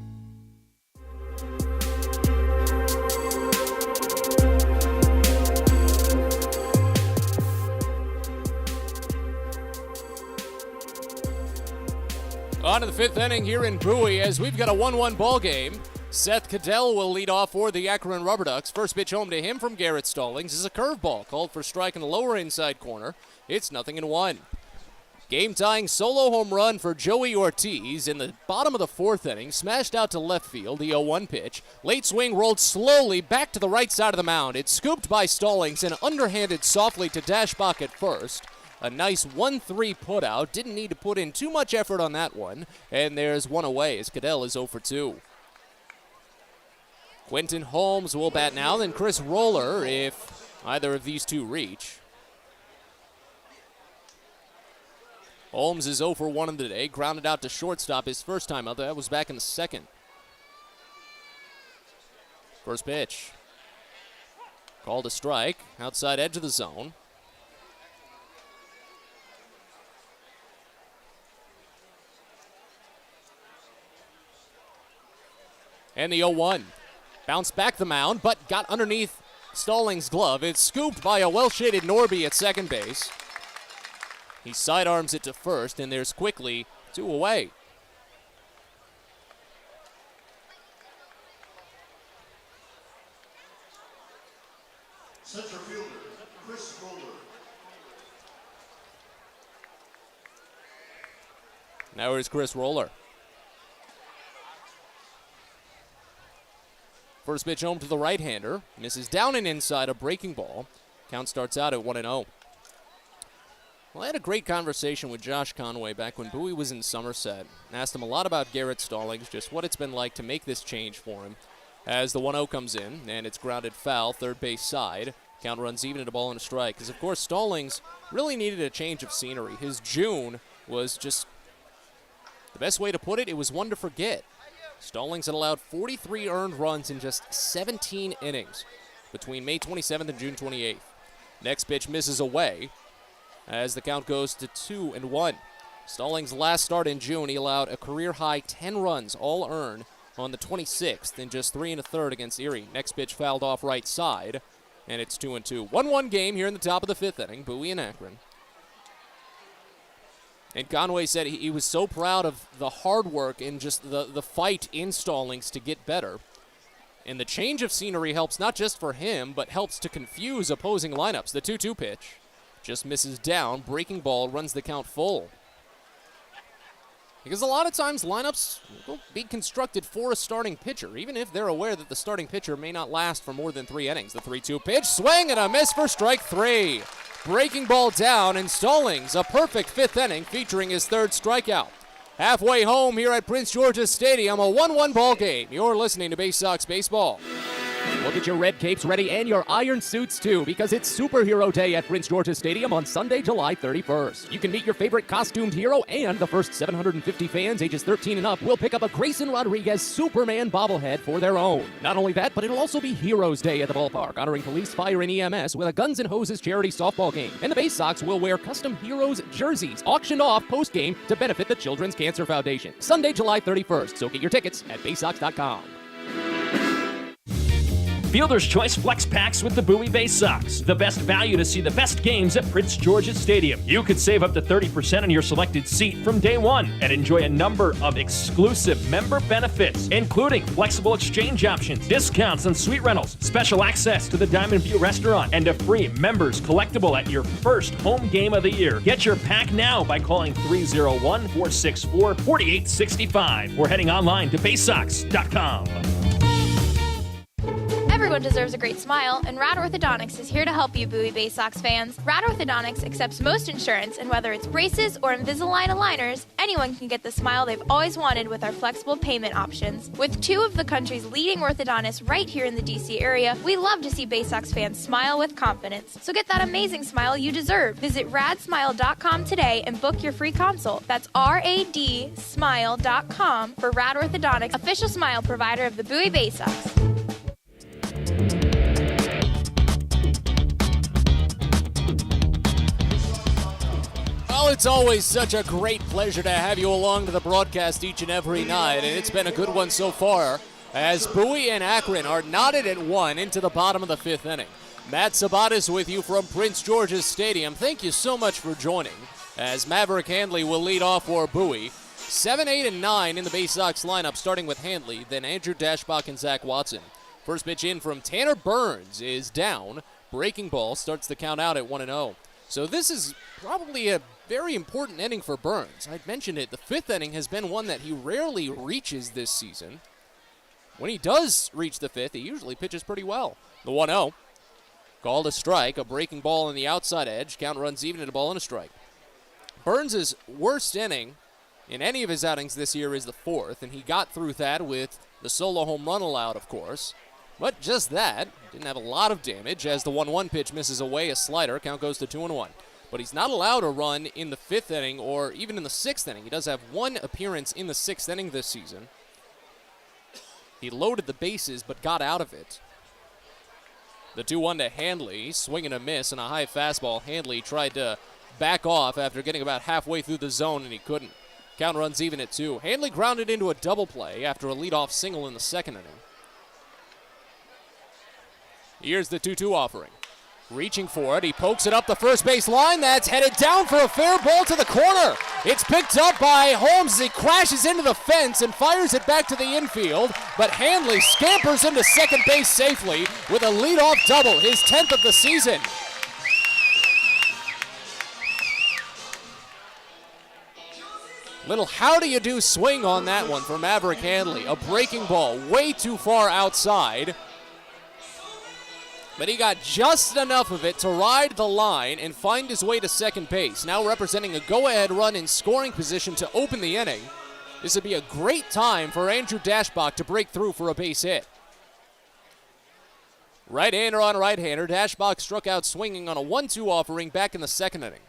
On to the fifth inning here in Bowie as we've got a 1-1 ball game. Seth Cadell will lead off for the Akron Rubber Ducks. First pitch home to him from Garrett Stallings is a curveball called for strike in the lower inside corner. It's 0-1. Game-tying solo home run for Joey Ortiz in the bottom of the fourth inning. Smashed out to left field, the 0-1 pitch. Late swing rolled slowly back to the right side of the mound. It's scooped by Stallings and underhanded softly to Dashbach at first. A nice 1-3 put out. Didn't need to put in too much effort on that one. And there's one away as Cadell is 0 for 2. Quentin Holmes will bat now, then Chris Roller if either of these two reach. Holmes is 0 for 1 in the day. Grounded out to shortstop his first time out. That was back in the second. First pitch. Called a strike. Outside edge of the zone. And the 0-1. Bounced back the mound, but got underneath Stallings' glove. It's scooped by a well-shaded Norby at second base. He sidearms it to first, and there's quickly 2 away. Center fielder, Chris Roller. Now here's Chris Roller. First pitch home to the right-hander. Misses down and inside a breaking ball. Count starts out at 1-0. Well, I had a great conversation with Josh Conway back when Bowie was in Somerset. Asked him a lot about Garrett Stallings, just what it's been like to make this change for him. As the 1-0 comes in, and it's grounded foul, third base side. Count runs even at a ball and a strike. Because, of course, Stallings really needed a change of scenery. His June was just, the best way to put it, it was one to forget. Stallings had allowed 43 earned runs in just 17 innings between May 27th and June 28th. Next pitch misses away as the count goes to 2-1. Stallings' last start in June, he allowed a career-high 10 runs, all earned, on the 26th in just 3 1/3 against Erie. Next pitch fouled off right side, and it's 2-2. 1-1 game here in the top of the fifth inning, Bowie and Akron. And Conway said he was so proud of the hard work and just the fight in Stallings to get better. And the change of scenery helps not just for him, but helps to confuse opposing lineups. The 2-2 pitch just misses down. Breaking ball runs the count full. Because a lot of times lineups will be constructed for a starting pitcher, even if they're aware that the starting pitcher may not last for more than 3 innings. The 3-2 pitch, swing and a miss for strike 3. Breaking ball down, and Stallings, a perfect fifth inning featuring his third strikeout. Halfway home here at Prince George's Stadium, a 1-1 ball game. You're listening to Baysox Baseball. We'll get your red capes ready and your iron suits too, because it's Superhero Day at Prince George's Stadium on Sunday, July 31st. You can meet your favorite costumed hero, and the first 750 fans ages 13 and up will pick up a Grayson Rodriguez Superman bobblehead for their own. Not only that, but it'll also be Heroes Day at the ballpark, honoring police, fire, and EMS with a Guns N' Hoses charity softball game. And the Baysox will wear custom Heroes jerseys, auctioned off post-game to benefit the Children's Cancer Foundation. Sunday, July 31st, so get your tickets at Baysox.com. Fielder's Choice Flex Packs with the Bowie Baysox. The best value to see the best games at Prince George's Stadium. You could save up to 30% on your selected seat from day one and enjoy a number of exclusive member benefits, including flexible exchange options, discounts on suite rentals, special access to the Diamond View restaurant, and a free members collectible at your first home game of the year. Get your pack now by calling 301-464-4865 or heading online to baysox.com. Everyone deserves a great smile, and Rad Orthodontics is here to help you, Bowie Baysox fans. Rad Orthodontics accepts most insurance, and whether it's braces or Invisalign aligners, anyone can get the smile they've always wanted with our flexible payment options. With two of the country's leading orthodontists right here in the DC area, we love to see Baysox fans smile with confidence. So get that amazing smile you deserve. Visit radsmile.com today and book your free consult. That's radsmile.com for Rad Orthodontics, official smile provider of the Bowie Baysox. Well, it's always such a great pleasure to have you along to the broadcast each and every night, and it's been a good one so far as Bowie and Akron are knotted at 1 into the bottom of the 5th inning. Matt Sabatis with you from Prince George's Stadium. Thank you so much for joining as Maverick Handley will lead off for Bowie. 7, 8, and 9 in the Baysox lineup, starting with Handley, then Andrew Dashbach and Zach Watson. First pitch in from Tanner Burns is down. Breaking ball starts the count out at 1-0. So this is probably a very important inning for Burns. I'd mentioned it. The 5th inning has been one that he rarely reaches this season. When he does reach the 5th, he usually pitches pretty well. The 1-0. Called a strike. A breaking ball on the outside edge. Count runs even at a ball and a strike. Burns' worst inning in any of his outings this year is the 4th, and he got through that with the solo home run allowed, of course. But just that, didn't have a lot of damage as the 1-1 pitch misses away a slider. Count goes to 2-1. But he's not allowed a run in the 5th inning or even in the 6th inning. He does have one appearance in the 6th inning this season. He loaded the bases but got out of it. The 2-1 to Handley, swing and a miss and a high fastball. Handley tried to back off after getting about halfway through the zone and he couldn't. Count runs even at 2. Handley grounded into a double play after a leadoff single in the 2nd inning. Here's the 2-2 offering. Reaching for it, he pokes it up the first base line. That's headed down for a fair ball to the corner. It's picked up by Holmes as he crashes into the fence and fires it back to the infield. But Handley scampers into second base safely with a leadoff double, his 10th of the season. Little how do you do swing on that one for Maverick Handley. A breaking ball way too far outside. But he got just enough of it to ride the line and find his way to second base. Now representing a go-ahead run in scoring position to open the inning. This would be a great time for Andrew Dashbach to break through for a base hit. Right-hander on right-hander. Dashbach struck out swinging on a 1-2 offering back in the 2nd inning.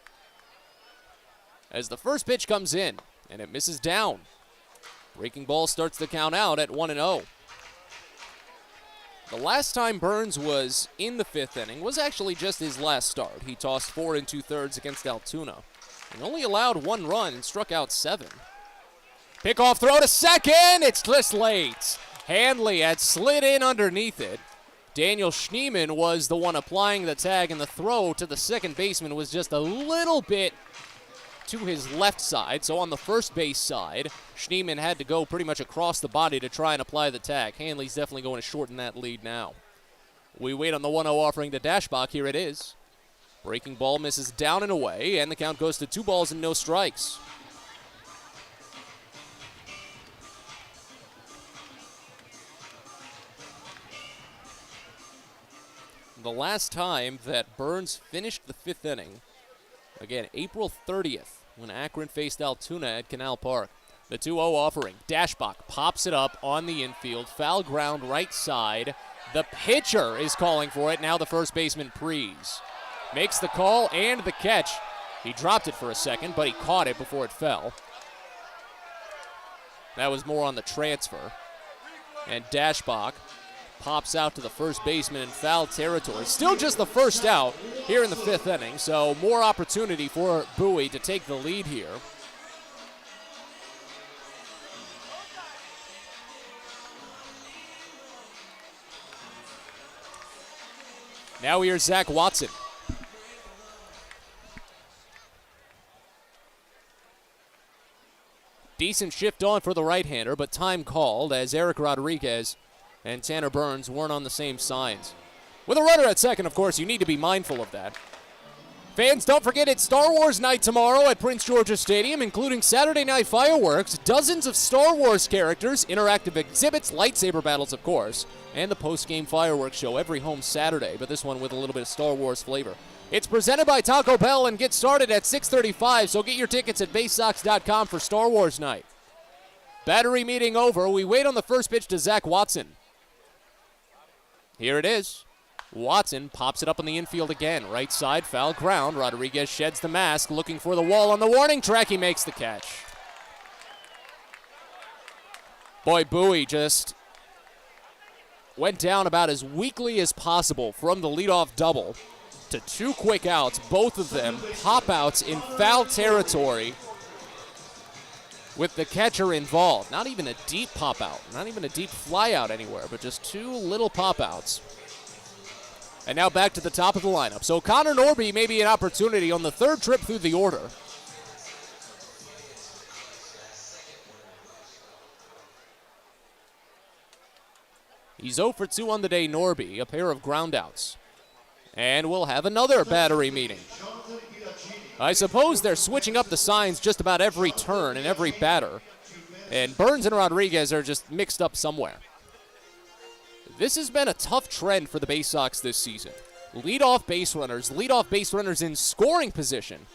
As the first pitch comes in, and it misses down. Breaking ball starts the count out at 1-0. The last time Burns was in the 5th inning was actually just his last start. He tossed 4 2/3 against Altoona and only allowed 1 run and struck out 7. Pickoff throw to second. It's just late. Handley had slid in underneath it. Daniel Schneemann was the one applying the tag, and the throw to the second baseman was just a little bit to his left side. So on the first base side, Schneemann had to go pretty much across the body to try and apply the tag. Handley's definitely going to shorten that lead now. We wait on the 1-0 offering to Dashbach. Here it is. Breaking ball misses down and away, and the count goes to 2 balls and no strikes. The last time that Burns finished the 5th inning, again, April 30th, when Akron faced Altoona at Canal Park. The 2-0 offering. Dashbach pops it up on the infield. Foul ground right side. The pitcher is calling for it. Now the first baseman, Prees, makes the call and the catch. He dropped it for a second, but he caught it before it fell. That was more on the transfer. And Dashbach pops out to the first baseman in foul territory. Still just the first out here in the 5th inning, so more opportunity for Bowie to take the lead here. Now here's Zach Watson. Decent shift on for the right-hander, but time called as Eric Rodriguez and Tanner Burns weren't on the same signs. With a runner at second, of course, you need to be mindful of that. Fans, don't forget it's Star Wars night tomorrow at Prince George's Stadium, including Saturday night fireworks, dozens of Star Wars characters, interactive exhibits, lightsaber battles, of course, and the post-game fireworks show every home Saturday, but this one with a little bit of Star Wars flavor. It's presented by Taco Bell and gets started at 6:35, so get your tickets at Baysox.com for Star Wars night. Battery meeting over. We wait on the first pitch to Zach Watson. Here it is. Watson pops it up on the infield again. Right side, foul ground. Rodriguez sheds the mask, looking for the wall on the warning track. He makes the catch. Boy, Bowie just went down about as weakly as possible from the leadoff double to 2 quick outs, both of them pop-outs in foul territory with the catcher involved. Not even a deep pop-out, not even a deep fly-out anywhere, but just 2 little pop-outs. And now back to the top of the lineup. So Connor Norby may be an opportunity on the third trip through the order. He's 0 for 2 on the day, Norby, a pair of groundouts. And we'll have another battery meeting. I suppose they're switching up the signs just about every turn and every batter. And Burns and Rodriguez are just mixed up somewhere. This has been a tough trend for the Baysox this season. Leadoff base runners in scoring position,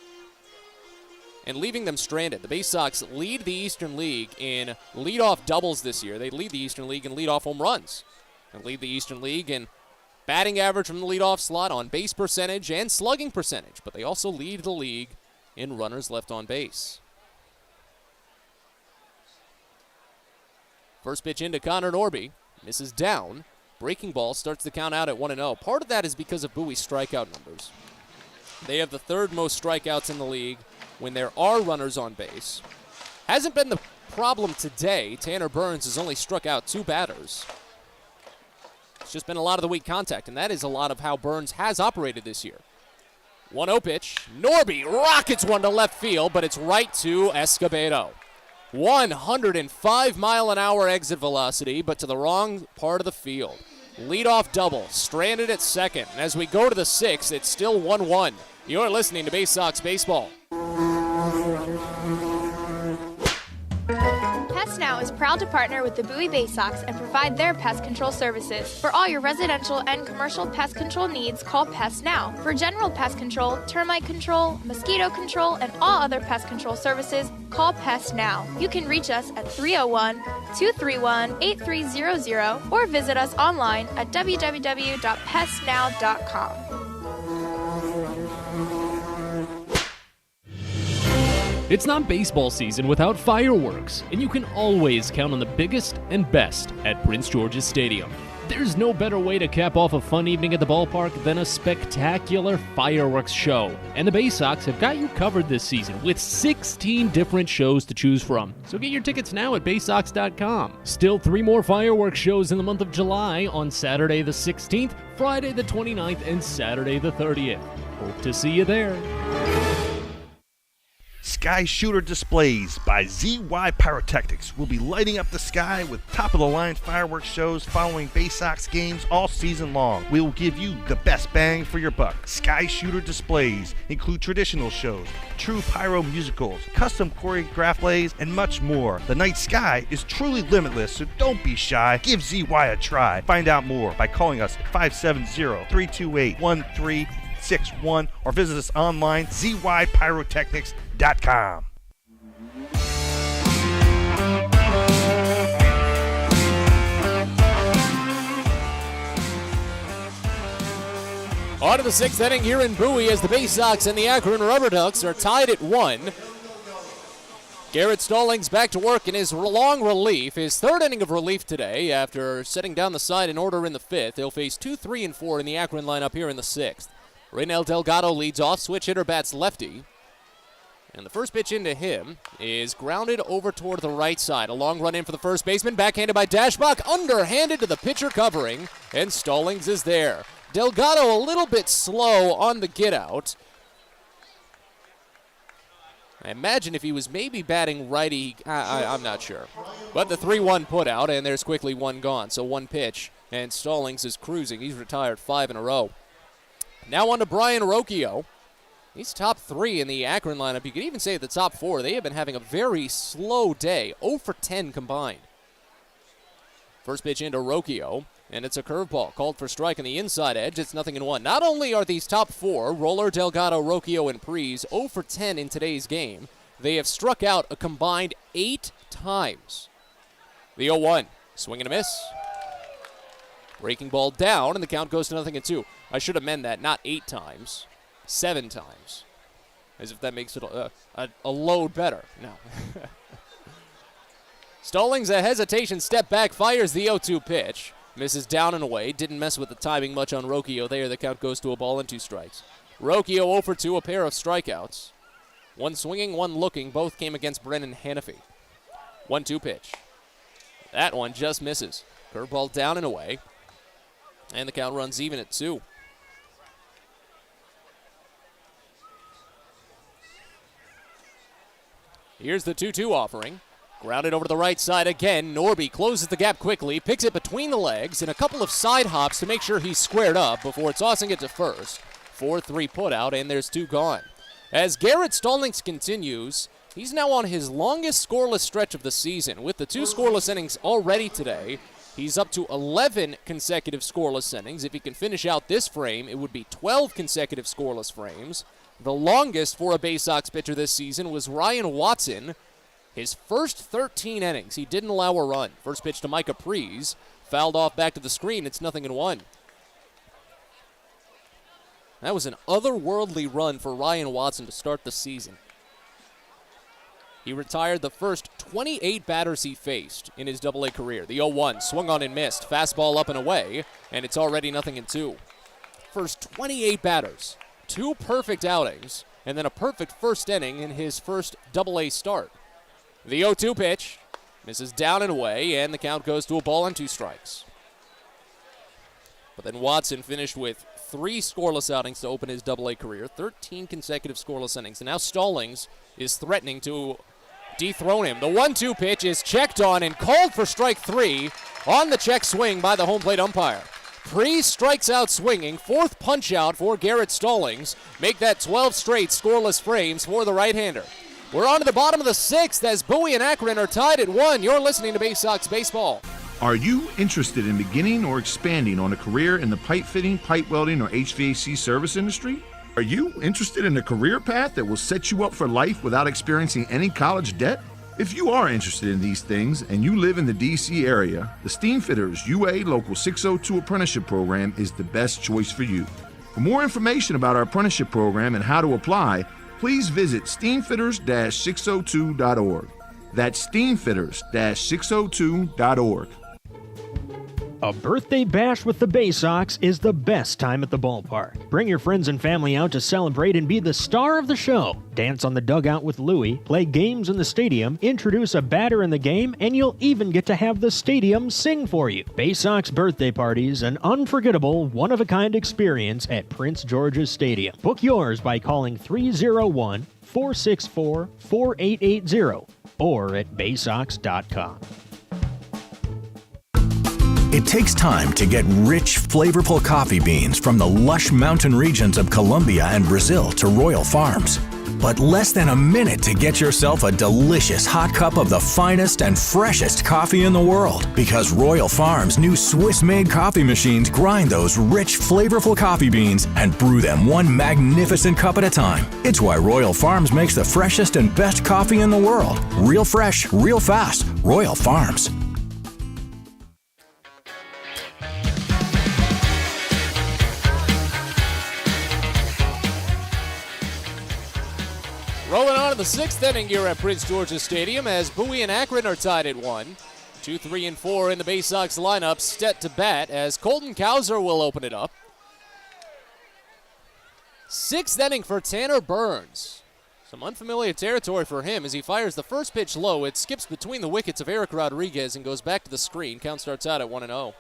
and leaving them stranded. The Baysox lead the Eastern League in leadoff doubles this year. They lead the Eastern League in leadoff home runs, and lead the Eastern League in batting average from the leadoff slot, on base percentage, and slugging percentage. But they also lead the league in runners left on base. First pitch into Connor Norby. Misses down. Breaking ball starts the count out at 1-0. Part of that is because of Bowie's strikeout numbers. They have the third most strikeouts in the league when there are runners on base. Hasn't been the problem today. Tanner Burns has only struck out 2 batters. It's just been a lot of the weak contact, and that is a lot of how Burns has operated this year. 1-0 pitch. Norby rockets one to left field, but it's right to Escobedo. 105-mile-an-hour exit velocity, but to the wrong part of the field. Leadoff double, stranded at second. And as we go to the 6th, it's still 1-1. You're listening to Baysox Baseball. Pest Now is proud to partner with the Bowie Baysox and provide their pest control services. For all your residential and commercial pest control needs, call Pest Now. For general pest control, termite control, mosquito control, and all other pest control services, call Pest Now. You can reach us at 301-231-8300 or visit us online at www.pestnow.com. It's not baseball season without fireworks, and you can always count on the biggest and best at Prince George's Stadium. There's no better way to cap off a fun evening at the ballpark than a spectacular fireworks show. And the Baysox have got you covered this season with 16 different shows to choose from. So get your tickets now at Baysox.com. Still 3 more fireworks shows in the month of July on Saturday the 16th, Friday the 29th, and Saturday the 30th. Hope to see you there. Sky Shooter Displays by ZY Pyrotechnics will be lighting up the sky with top-of-the-line fireworks shows following Baysox games all season long. We will give you the best bang for your buck. Sky Shooter Displays include traditional shows, true pyro musicals, custom choreographed plays, and much more. The night sky is truly limitless, so don't be shy. Give ZY a try. Find out more by calling us at 570-328-1361 or visit us online, zypyrotechnics.com. On to the 6th inning here in Bowie as the Baysox and the Akron Rubber Ducks are tied at 1. Garrett Stallings back to work in his long relief, his 3rd inning of relief today after setting down the side in order in the 5th. He'll face 2, 3, and 4 in the Akron lineup here in the 6th. Reynel Delgado leads off, switch hitter bats lefty. And the first pitch into him is grounded over toward the right side. A long run in for the first baseman, backhanded by Dashbach, underhanded to the pitcher covering, and Stallings is there. Delgado a little bit slow on the get-out. I imagine if he was maybe batting righty, I'm not sure. But the 3-1 put out, and there's quickly one gone. So one pitch, and Stallings is cruising. He's retired 5 in a row. Now on to Brian Rocchio. He's top 3 in the Akron lineup. You could even say the top 4. They have been having a very slow day, 0 for 10 combined. First pitch into Rocchio, and it's a curveball called for strike on the inside edge. It's 0-1. Not only are these top 4, Roller, Delgado, Rocchio, and Prees, 0 for 10 in today's game, they have struck out a combined 8 times. The 0-1, swing and a miss. Breaking ball down, and the count goes to 0-2. I should amend that, not 8 times, 7 times. As if that makes it a load better. No. Stallings, a hesitation, step back, fires the 0-2 pitch. Misses down and away. Didn't mess with the timing much on Rocchio there. The count goes to a ball and 2 strikes. Rocchio 0 for 2, a pair of strikeouts. One swinging, one looking. Both came against Brennan Hanafy. 1-2 pitch. That one just misses. Curveball down and away. And the count runs even at 2. Here's the 2-2 offering. Grounded over to the right side again. Norby closes the gap quickly, picks it between the legs, and a couple of side hops to make sure he's squared up before tossing it to first. 4-3 put out, and there's 2 gone. As Garrett Stallings continues, he's now on his longest scoreless stretch of the season. With the 2 scoreless innings already today, he's up to 11 consecutive scoreless innings. If he can finish out this frame, it would be 12 consecutive scoreless frames. The longest for a Baysox pitcher this season was Ryan Watson. His first 13 innings, he didn't allow a run. First pitch to Micah Prees, fouled off back to the screen. It's 0-1. That was an otherworldly run for Ryan Watson to start the season. He retired the first 28 batters he faced in his AA career. The 0-1 swung on and missed. Fastball up and away, and it's already 0-2. First 28 batters, 2 perfect outings, and then a perfect first inning in his first AA start. The 0-2 pitch misses down and away, and the count goes to a ball and 2 strikes. But then Watson finished with 3 scoreless outings to open his AA career, 13 consecutive scoreless innings. And now Stallings is threatening to dethrone him. The 1-2 pitch is checked on and called for strike 3 on the check swing by the home plate umpire. Prees strikes out swinging, 4th punch out for Garrett Stallings. Make that 12 straight scoreless frames for the right-hander. We're on to the bottom of the 6th as Bowie and Akron are tied at 1. You're listening to Baysox Baseball. Are you interested in beginning or expanding on a career in the pipe fitting, pipe welding, or HVAC service industry? Are you interested in a career path that will set you up for life without experiencing any college debt? If you are interested in these things and you live in the D.C. area, the Steamfitters UA Local 602 Apprenticeship Program is the best choice for you. For more information about our apprenticeship program and how to apply, please visit steamfitters-602.org. That's steamfitters-602.org. A birthday bash with the Baysox is the best time at the ballpark. Bring your friends and family out to celebrate and be the star of the show. Dance on the dugout with Louie, play games in the stadium, introduce a batter in the game, and you'll even get to have the stadium sing for you. Baysox birthday parties, an unforgettable, one-of-a-kind experience at Prince George's Stadium. Book yours by calling 301-464-4880 or at baysox.com. It takes time to get rich, flavorful coffee beans from the lush mountain regions of Colombia and Brazil to Royal Farms. But less than a minute to get yourself a delicious hot cup of the finest and freshest coffee in the world. Because Royal Farms' new Swiss-made coffee machines grind those rich, flavorful coffee beans and brew them one magnificent cup at a time. It's why Royal Farms makes the freshest and best coffee in the world. Real fresh, real fast. Royal Farms. Rolling on to the 6th inning here at Prince George's Stadium as Bowie and Akron are tied at 1. 2, 3, and 4 in the Baysox lineup, set to bat as Colton Kauser will open it up. 6th inning for Tanner Burns. Some unfamiliar territory for him as he fires the first pitch low. It skips between the wickets of Eric Rodriguez and goes back to the screen. Count starts out at 1-0.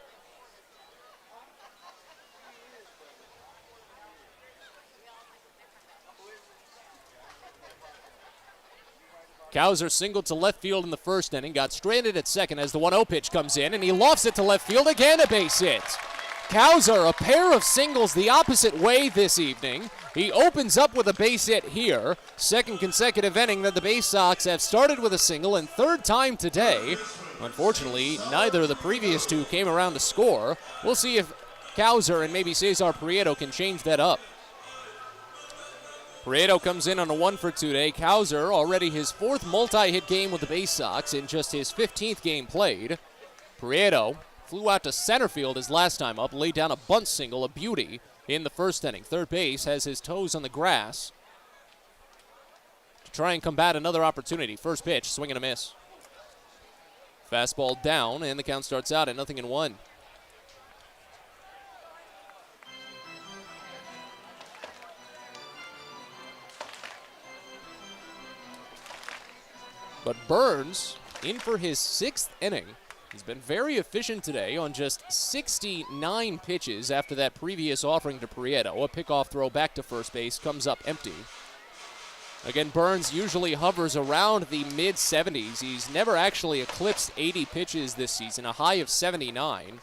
Cowser singled to left field in the first inning, got stranded at second as the 1-0 pitch comes in, and he lofts it to left field again, a base hit. Cowser, a pair of singles the opposite way this evening. He opens up with a base hit here. Second consecutive inning that the Baysox have started with a single, and third time today. Unfortunately, neither of the previous two came around to score. We'll see if Cowser and maybe Cesar Prieto can change that up. Prieto comes in on a 1-for-2 today. Cowser already his 4th multi-hit game with the Baysox in just his 15th game played. Prieto flew out to center field his last time up, laid down a bunt single, a beauty, in the first inning. Third base has his toes on the grass to try and combat another opportunity. First pitch, swing and a miss. Fastball down, and the count starts out at 0-1. But Burns, in for his 6th inning. He's been very efficient today on just 69 pitches after that previous offering to Prieto. A pickoff throw back to first base comes up empty. Again, Burns usually hovers around the mid-70s. He's never actually eclipsed 80 pitches this season, a high of 79.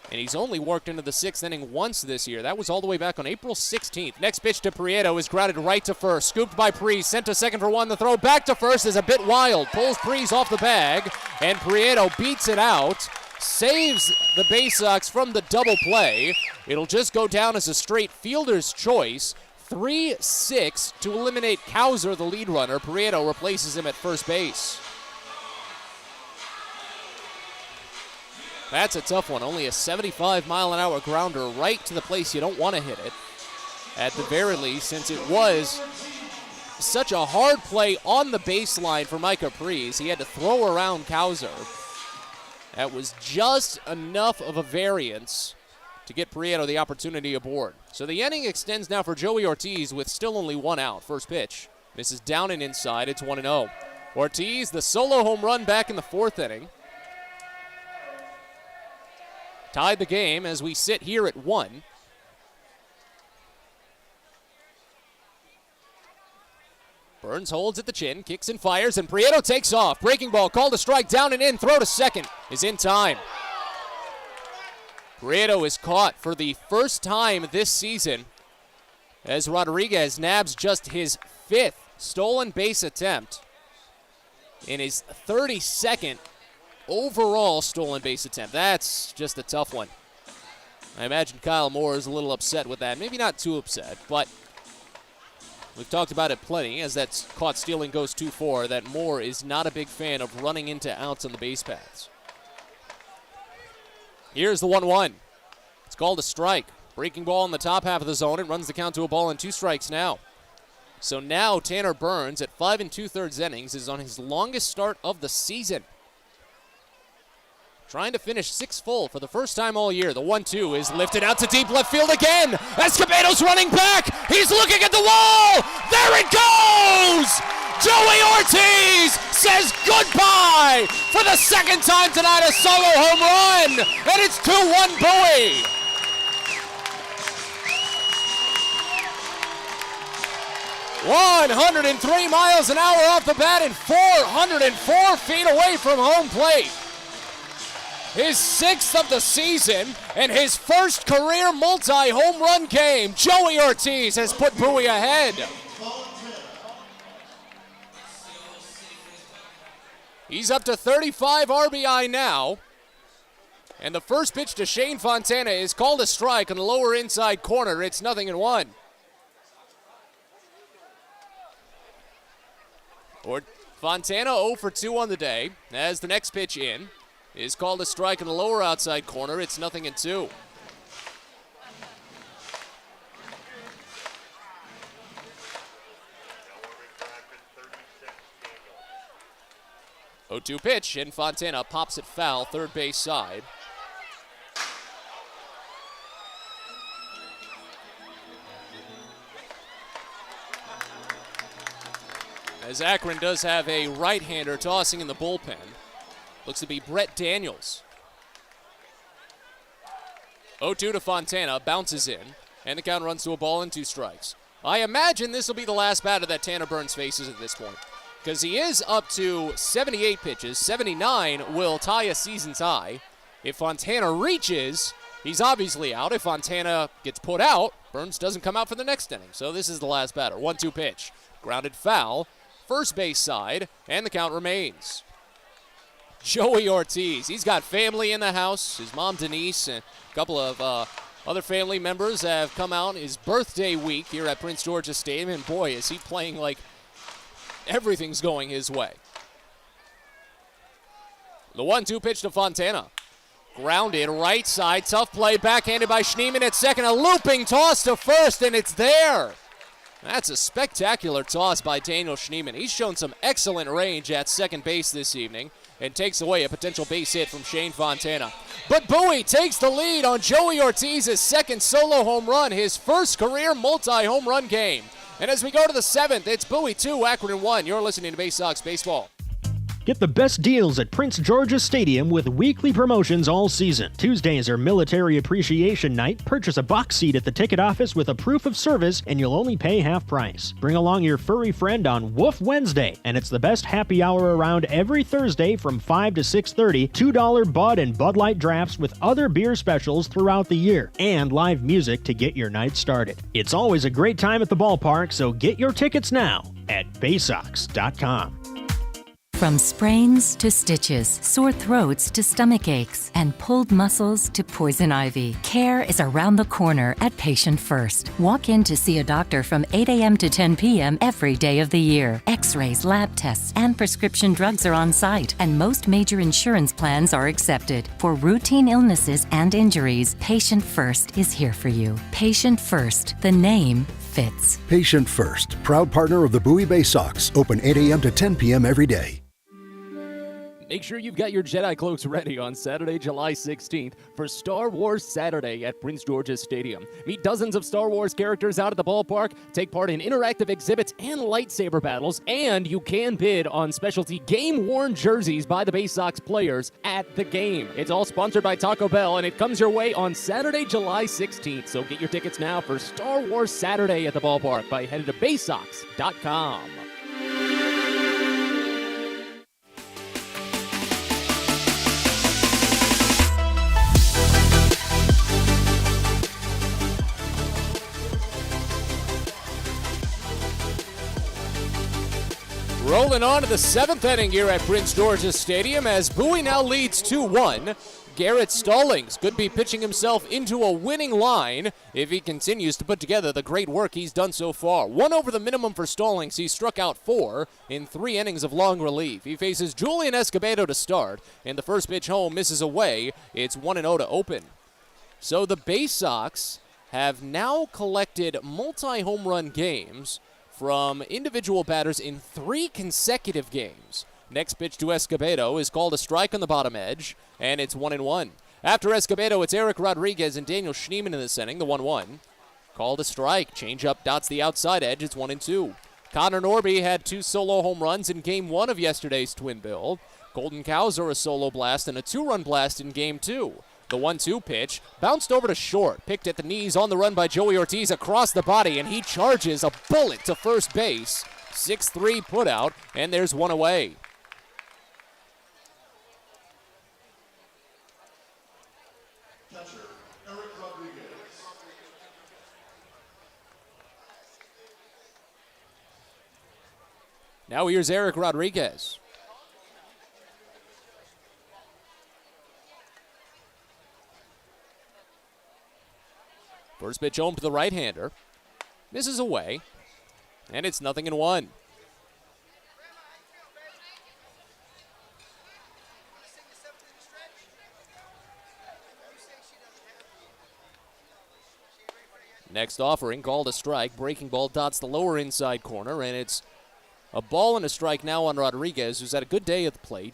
And he's only worked into the 6th inning once this year. That was all the way back on April 16th. Next pitch to Prieto is grounded right to first. Scooped by Prees, sent to second for 1. The throw back to first is a bit wild. Pulls Prees off the bag, and Prieto beats it out. Saves the Baysox from the double play. It'll just go down as a straight fielder's choice. 3-6 to eliminate Cowser, the lead runner. Prieto replaces him at first base. That's a tough one. Only a 75-mile-an-hour grounder right to the place you don't want to hit it. At the very least, since it was such a hard play on the baseline for Micah Prees, he had to throw around Cowser. That was just enough of a variance to get Prieto the opportunity aboard. So the inning extends now for Joey Ortiz with still only 1 out. First pitch. Misses down and inside. It's 1-0. Ortiz, the solo home run back in the 4th inning. Tied the game as we sit here at 1. Burns holds at the chin, kicks and fires, and Prieto takes off. Breaking ball, called a strike, down and in, throw to second is in time. Prieto is caught for the first time this season as Rodriguez nabs just his 5th stolen base attempt in his 32nd overall stolen base attempt. That's just a tough one. I imagine Kyle Moore is a little upset with that. Maybe not too upset, but we've talked about it plenty as that caught stealing goes 2-4, that Moore is not a big fan of running into outs on the base paths. Here's the 1-1. It's called a strike. Breaking ball in the top half of the zone. It runs the count to a ball and 2 strikes now. So now Tanner Burns at 5 2/3 innings is on his longest start of the season. Trying to finish 6 full for the first time all year. The 1-2 is lifted out to deep left field again. Escobedo's running back. He's looking at the wall. There it goes! Joey Ortiz says goodbye for the 2nd time tonight, a solo home run. And it's 2-1 Bowie. .103 miles an hour off the bat and 404 feet away from home plate. His 6th of the season and his first career multi-home run game. Joey Ortiz has put Bowie ahead. He's up to 35 RBI now. And the first pitch to Shane Fontana is called a strike on the lower inside corner. It's 0-1. Or Fontana 0 for 2 on the day as the next pitch in is called a strike in the lower outside corner. It's 0-2. Oh, 0-2 pitch, and Fontana pops it foul, third base side. As Akron does have a right-hander tossing in the bullpen. Looks to be Brett Daniels. 0-2 to Fontana, bounces in, and the count runs to a ball and 2 strikes. I imagine this will be the last batter that Tanner Burns faces at this point. because he is up to 78 pitches. 79 will tie a season tie. If Fontana reaches, he's obviously out. If Fontana gets put out, Burns doesn't come out for the next inning. So this is the last batter. 1-2 pitch. Grounded foul. First base side, and the count remains. Joey Ortiz, he's got family in the house. His mom, Denise, and a couple of other family members have come out his birthday week here at Prince George's Stadium, and boy, is he playing like everything's going his way. The 1-2 pitch to Fontana. Grounded right side, tough play, backhanded by Schneemann at second. A looping toss to first, and it's there. That's a spectacular toss by Daniel Schneemann. He's shown some excellent range at second base this evening and takes away a potential base hit from Shane Fontana. But Bowie takes the lead on Joey Ortiz's second solo home run, his first career multi-home run game. And as we go to the seventh, it's Bowie 2, Akron 1. You're listening to Baysox Baseball. Get the best deals at Prince George's Stadium with weekly promotions all season. Tuesdays are Military Appreciation Night. Purchase a box seat at the ticket office with a proof of service, and you'll only pay half price. Bring along your furry friend on Woof Wednesday, and it's the best happy hour around every Thursday from 5 to 6:30. $2 Bud and Bud Light drafts with other beer specials throughout the year, and live music to get your night started. It's always a great time at the ballpark, so get your tickets now at Baysox.com. From sprains to stitches, sore throats to stomach aches, and pulled muscles to poison ivy, care is around the corner at Patient First. Walk in to see a doctor from 8 a.m. to 10 p.m. every day of the year. X-rays, lab tests, and prescription drugs are on site, and most major insurance plans are accepted. For routine illnesses and injuries, Patient First is here for you. Patient First, the name fits. Patient First, proud partner of the Bowie Baysox, open 8 a.m. to 10 p.m. every day. Make sure you've got your Jedi cloaks ready on Saturday, July 16th for Star Wars Saturday at Prince George's Stadium. Meet dozens of Star Wars characters out at the ballpark, take part in interactive exhibits and lightsaber battles, and you can bid on specialty game-worn jerseys by the Baysox players at the game. It's all sponsored by Taco Bell, and it comes your way on Saturday, July 16th. So get your tickets now for Star Wars Saturday at the ballpark by heading to Baysox.com. Rolling on to the seventh inning here at Prince George's Stadium as Bowie now leads 2-1. Garrett Stallings could be pitching himself into a winning line if he continues to put together the great work he's done so far. 1 over the minimum for Stallings. He struck out 4 in 3 innings of long relief. He faces Julian Escobedo to start, and the first pitch home misses away. It's 1-0 to open. So the Baysox have now collected multi-home run games from individual batters in 3 consecutive games. Next pitch to Escobedo is called a strike on the bottom edge, and it's 1-1. After Escobedo, it's Eric Rodriguez and Daniel Schneemann in this inning, the 1-1. Called a strike. Changeup dots the outside edge. It's 1-2. Connor Norby had 2 solo home runs in Game 1 of yesterday's twin bill. Colton Cowser a solo blast and a 2-run blast in Game 2. The 1-2 pitch bounced over to short, picked at the knees on the run by Joey Ortiz across the body, and he charges a bullet to first base. 6-3 put out, and there's 1 away. Catcher, Eric Rodriguez. Now here's Eric Rodriguez. First pitch home to the right-hander. Misses away, and it's 0-1. Next offering, called a strike. Breaking ball dots the lower inside corner, and it's a ball and a strike now on Rodriguez, who's had a good day at the plate.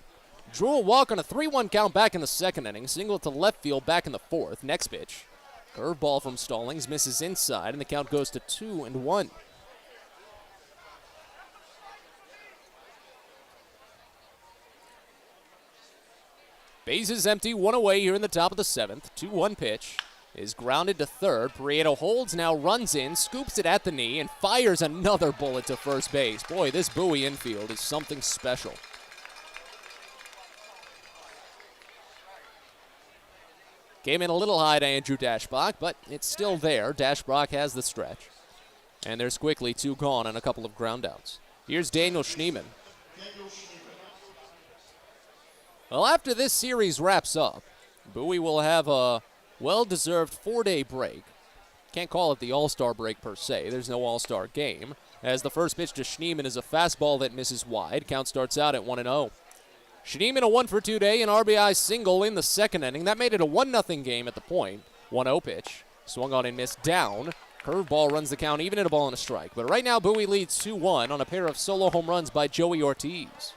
Drew a walk on a 3-1 count back in the second inning. Single to left field back in the fourth. Next pitch. Curveball from Stallings misses inside, and the count goes to 2-1. Bases empty, 1 away here in the top of the seventh. 2-1 pitch. is grounded to third. Prieto holds, now runs in, scoops it at the knee, and fires another bullet to first base. Boy, this Bowie infield is something special. Came in a little high to Andrew Dashbach, but it's still there. Dashbach has the stretch. And there's quickly 2 gone on a couple of groundouts. Here's Daniel Schneemann. Well, after this series wraps up, Bowie will have a well-deserved 4-day break. Can't call it the All-Star break per se. There's no All-Star game. As the first pitch to Schneemann is a fastball that misses wide. Count starts out at 1-0. Schneemann a 1-for-2 day, an RBI single in the second inning. That made it a 1-0 game at the point. 1-0 pitch. Swung on and missed down. Curveball runs the count even at a ball and a strike. But right now, Bowie leads 2-1 on a pair of solo home runs by Joey Ortiz.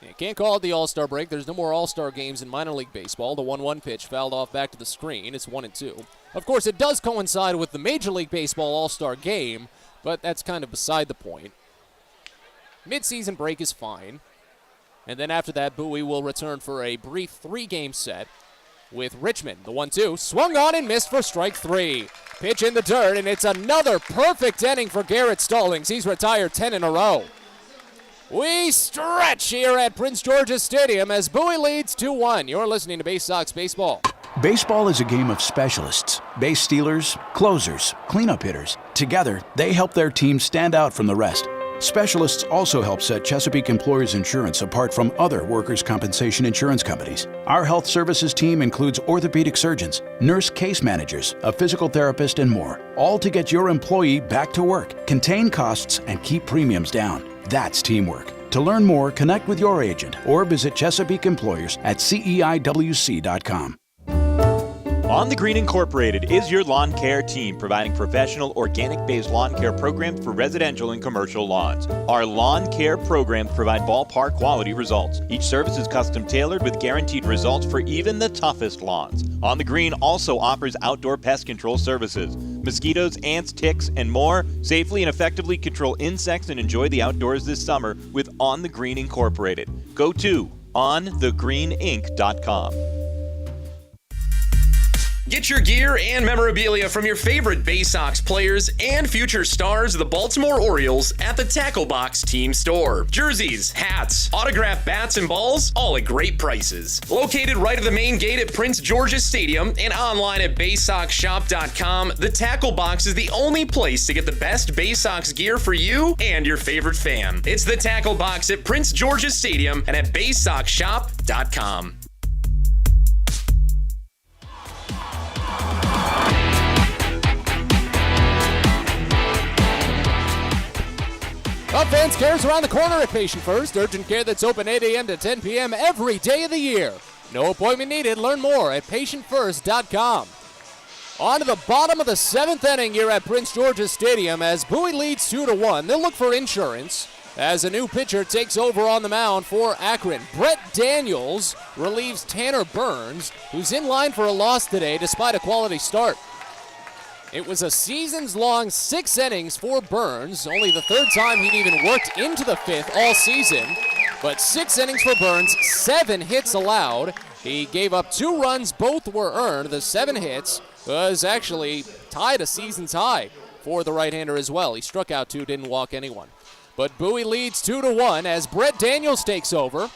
You can't call it the All-Star break. There's no more All-Star games in minor league baseball. The 1-1 pitch fouled off back to the screen. It's 1-2. Of course, it does coincide with the Major League Baseball All-Star game, but that's kind of beside the point. Mid-season break is fine. And then after that, Bowie will return for a brief 3-game set with Richmond. The 1-2, swung on and missed for strike 3. Pitch in the dirt, and it's another perfect inning for Garrett Stallings. He's retired 10 in a row. We stretch here at Prince George's Stadium as Bowie leads 2-1. You're listening to Baysox Baseball. Baseball is a game of specialists. Base stealers, closers, cleanup hitters. Together, they help their team stand out from the rest. Specialists also help set Chesapeake Employers Insurance apart from other workers' compensation insurance companies. Our health services team includes orthopedic surgeons, nurse case managers, a physical therapist, and more, all to get your employee back to work, contain costs, and keep premiums down. That's teamwork. To learn more, connect with your agent or visit Chesapeake Employers at CEIWC.com. On the Green Incorporated is your lawn care team, providing professional organic-based lawn care programs for residential and commercial lawns. Our lawn care programs provide ballpark quality results. Each service is custom tailored with guaranteed results for even the toughest lawns. On the Green also offers outdoor pest control services. Mosquitoes, ants, ticks, and more. Safely and effectively control insects and enjoy the outdoors this summer with On the Green Incorporated. Go to onthegreeninc.com. Get your gear and memorabilia from your favorite Baysox players and future stars of the Baltimore Orioles at the Tackle Box Team Store. Jerseys, hats, autographed bats and balls, all at great prices. Located right at the main gate at Prince George's Stadium and online at BaysoxShop.com, the Tackle Box is the only place to get the best Baysox gear for you and your favorite fan. It's the Tackle Box at Prince George's Stadium and at BaysoxShop.com. Well, fans, care's around the corner at Patient First. Urgent care that's open 8 a.m. to 10 p.m. every day of the year. No appointment needed. Learn more at PatientFirst.com. On to the bottom of the 7th inning here at Prince George's Stadium as Bowie leads 2-1. They'll look for insurance as a new pitcher takes over on the mound for Akron. Brett Daniels relieves Tanner Burns, who's in line for a loss today despite a quality start. It was a seasons-long 6 innings for Burns, only the 3rd time he'd even worked into the 5th all season. But 6 innings for Burns, 7 hits allowed. He gave up 2 runs, both were earned. The 7 hits was actually tied a season's high for the right-hander as well. He struck out 2, didn't walk anyone. But Bowie leads 2-1 as Brett Daniels takes over.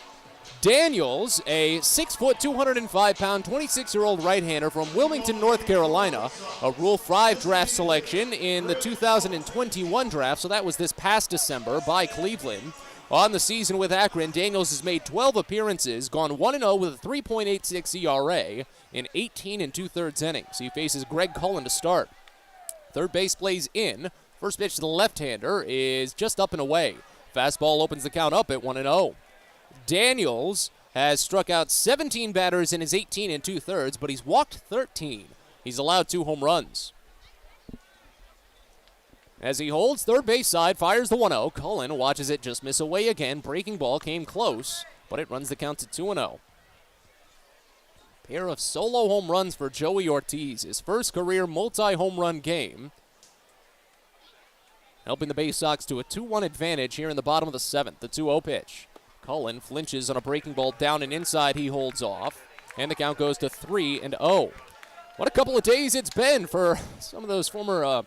Daniels, a 6-foot, 205-pound, 26-year-old right-hander from Wilmington, North Carolina, a Rule 5 draft selection in the 2021 draft, so that was this past December by Cleveland. On the season with Akron, Daniels has made 12 appearances, gone 1-0 with a 3.86 ERA in 18 2/3 innings. He faces Greg Cullen to start. Third base plays in. First pitch to the left-hander is just up and away. Fastball opens the count up at 1-0. Daniels has struck out 17 batters in his 18 2/3, but he's walked 13. He's allowed 2 home runs. As he holds third base side, fires the 1-0. Cullen watches it just miss away again. Breaking ball came close, but it runs the count to 2-0. Pair of solo home runs for Joey Ortiz, his first career multi-home run game, helping the Baysox to a 2-1 advantage here in the bottom of the 7th. The 2-0 pitch. Cullen flinches on a breaking ball down and inside. He holds off. and the count goes to 3-0. What a couple of days it's been for some of those former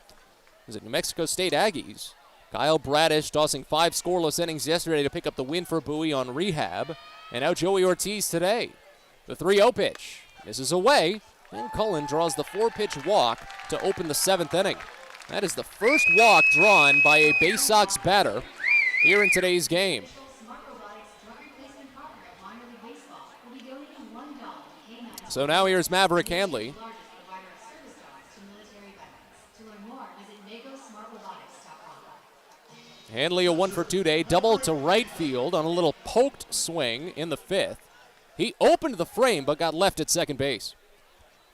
New Mexico State Aggies. Kyle Bradish tossing 5 scoreless innings yesterday to pick up the win for Bowie on rehab. And now Joey Ortiz today. The 3-0 pitch misses away, and Cullen draws the 4-pitch walk to open the 7th inning. That is the first walk drawn by a Baysox batter here in today's game. So now here's Maverick Handley. Handley a 1-for-2 day, double to right field on a little poked swing in the 5th. He opened the frame but got left at second base.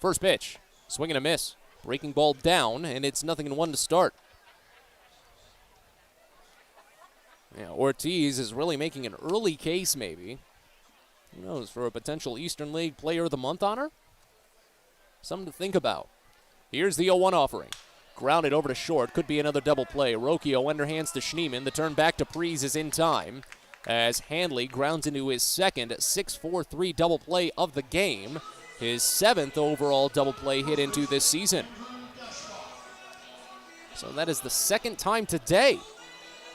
First pitch, swing and a miss. Breaking ball down, and it's 0-1 to start. Yeah, Ortiz is really making an early case maybe. Who knows, for a potential Eastern League Player of the Month honor? Something to think about. Here's the 0-1 offering. Grounded over to short. Could be another double play. Rocchio underhands to Schneemann. The turn back to Prees is in time as Handley grounds into his second 6-4-3 double play of the game. His 7th overall double play hit into this season. So that is the second time today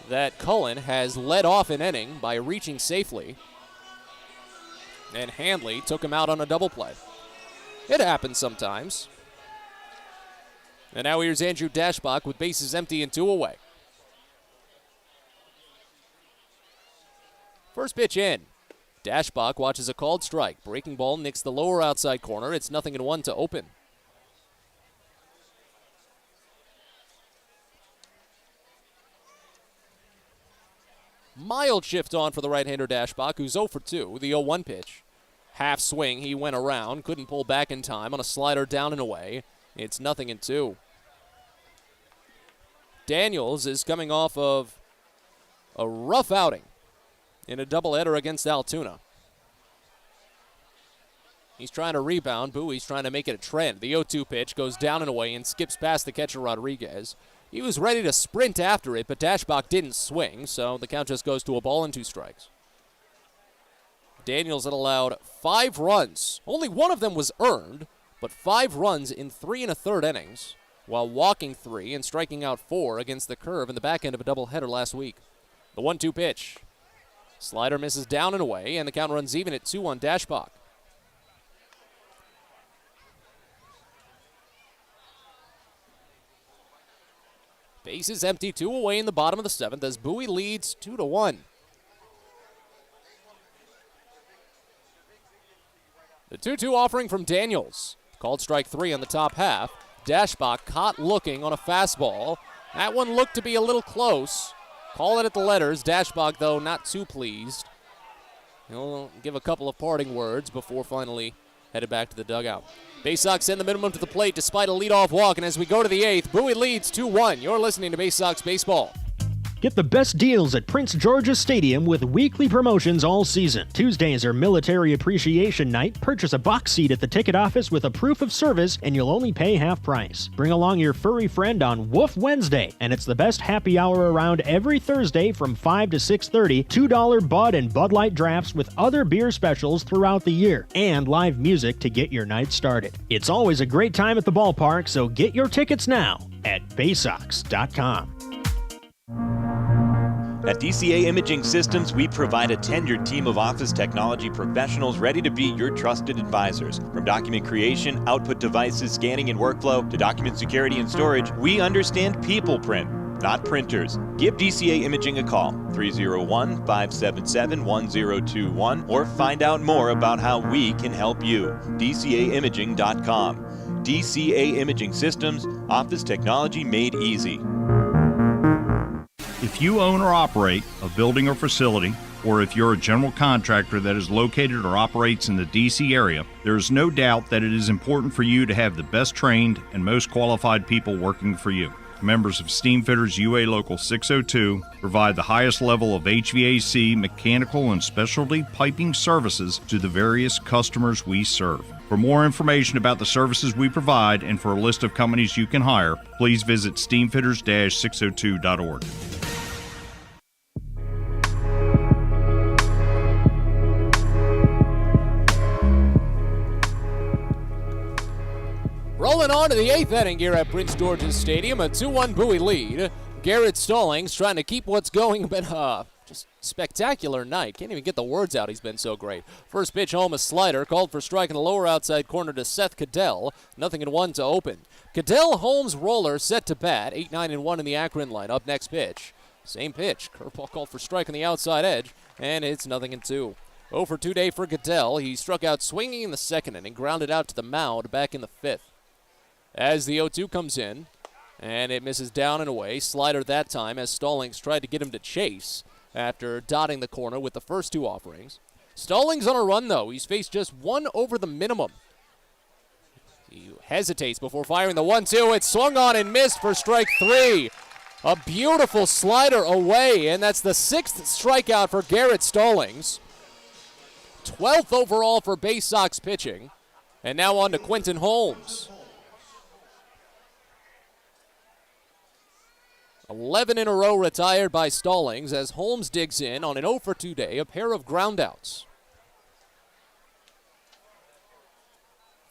that Cullen has led off an inning by reaching safely. And Handley took him out on a double play. It happens sometimes. And now here's Andrew Dashbach with bases empty and 2 away. First pitch in. Dashbach watches a called strike. Breaking ball nicks the lower outside corner. It's 0-1 to open. Mild shift on for the right-hander Dashbach, who's 0-for-2. The 0-1 pitch. Half swing, he went around. Couldn't pull back in time on a slider down and away. It's 0-2. Daniels is coming off of a rough outing in a doubleheader against Altoona. He's trying to rebound. Bowie's trying to make it a trend. The 0-2 pitch goes down and away and skips past the catcher Rodriguez. He was ready to sprint after it, but Dashbach didn't swing, so the count just goes to a ball and 2 strikes. Daniels had allowed 5 runs. Only one of them was earned, but 5 runs in 3 1/3 innings, while walking 3 and striking out 4 against the curve in the back end of a doubleheader last week. The 1-2 pitch. Slider misses down and away, and the count runs even at 2 on Dashbach. Bases empty, 2 away in the bottom of the 7th as Bowie leads 2-1. The 2-2 offering from Daniels. Called strike 3 on the top half. Dashbach caught looking on a fastball. That one looked to be a little close. Call it at the letters. Dashbach, though, not too pleased. He'll give a couple of parting words before finally headed back to the dugout. Baysox send the minimum to the plate despite a leadoff walk, and as we go to the 8th, Bowie leads 2-1. You're listening to Baysox Baseball. Get the best deals at Prince George's Stadium with weekly promotions all season. Tuesdays are Military Appreciation Night. Purchase a box seat at the ticket office with a proof of service, and you'll only pay half price. Bring along your furry friend on Woof Wednesday, and it's the best happy hour around every Thursday from 5 to 6:30. $2 Bud and Bud Light drafts with other beer specials throughout the year, and live music to get your night started. It's always a great time at the ballpark, so get your tickets now at Baysox.com. At DCA Imaging Systems, we provide a tenured team of office technology professionals ready to be your trusted advisors. From document creation, output devices, scanning and workflow, to document security and storage, we understand people print, not printers. Give DCA Imaging a call, 301-577-1021, or find out more about how we can help you. DCAimaging.com. DCA Imaging Systems, office technology made easy. If you own or operate a building or facility, or if you're a general contractor that is located or operates in the D.C. area, there is no doubt that it is important for you to have the best trained and most qualified people working for you. Members of Steamfitters UA Local 602 provide the highest level of HVAC, mechanical, and specialty piping services to the various customers we serve. For more information about the services we provide and for a list of companies you can hire, please visit steamfitters-602.org. on to the 8th inning here at Prince George's Stadium, a 2-1 Bowie lead. Garrett Stallings trying to keep what's going, but just spectacular night. Can't even get the words out. He's been so great. First pitch home, a slider, called for strike in the lower outside corner to Seth Cadell. 0-1 to open. Cadell, Holmes, Roller set to bat. 8-9-1 in the Akron lineup. Next pitch. Same pitch. Curveball called for strike on the outside edge, and it's 0-2. 0 for 2 day for Cadell. He struck out swinging in the second inning, grounded out to the mound back in the 5th. As the 0-2 comes in, and it misses down and away. Slider that time as Stallings tried to get him to chase after dotting the corner with the first 2 offerings. Stallings on a run, though. He's faced just 1 over the minimum. He hesitates before firing the 1-2. It's swung on and missed for strike 3. A beautiful slider away, and that's the 6th strikeout for Garrett Stallings. 12th overall for Baysox pitching. And now on to Quentin Holmes. 11 in a row retired by Stallings as Holmes digs in on an 0 for 2 day, a pair of groundouts.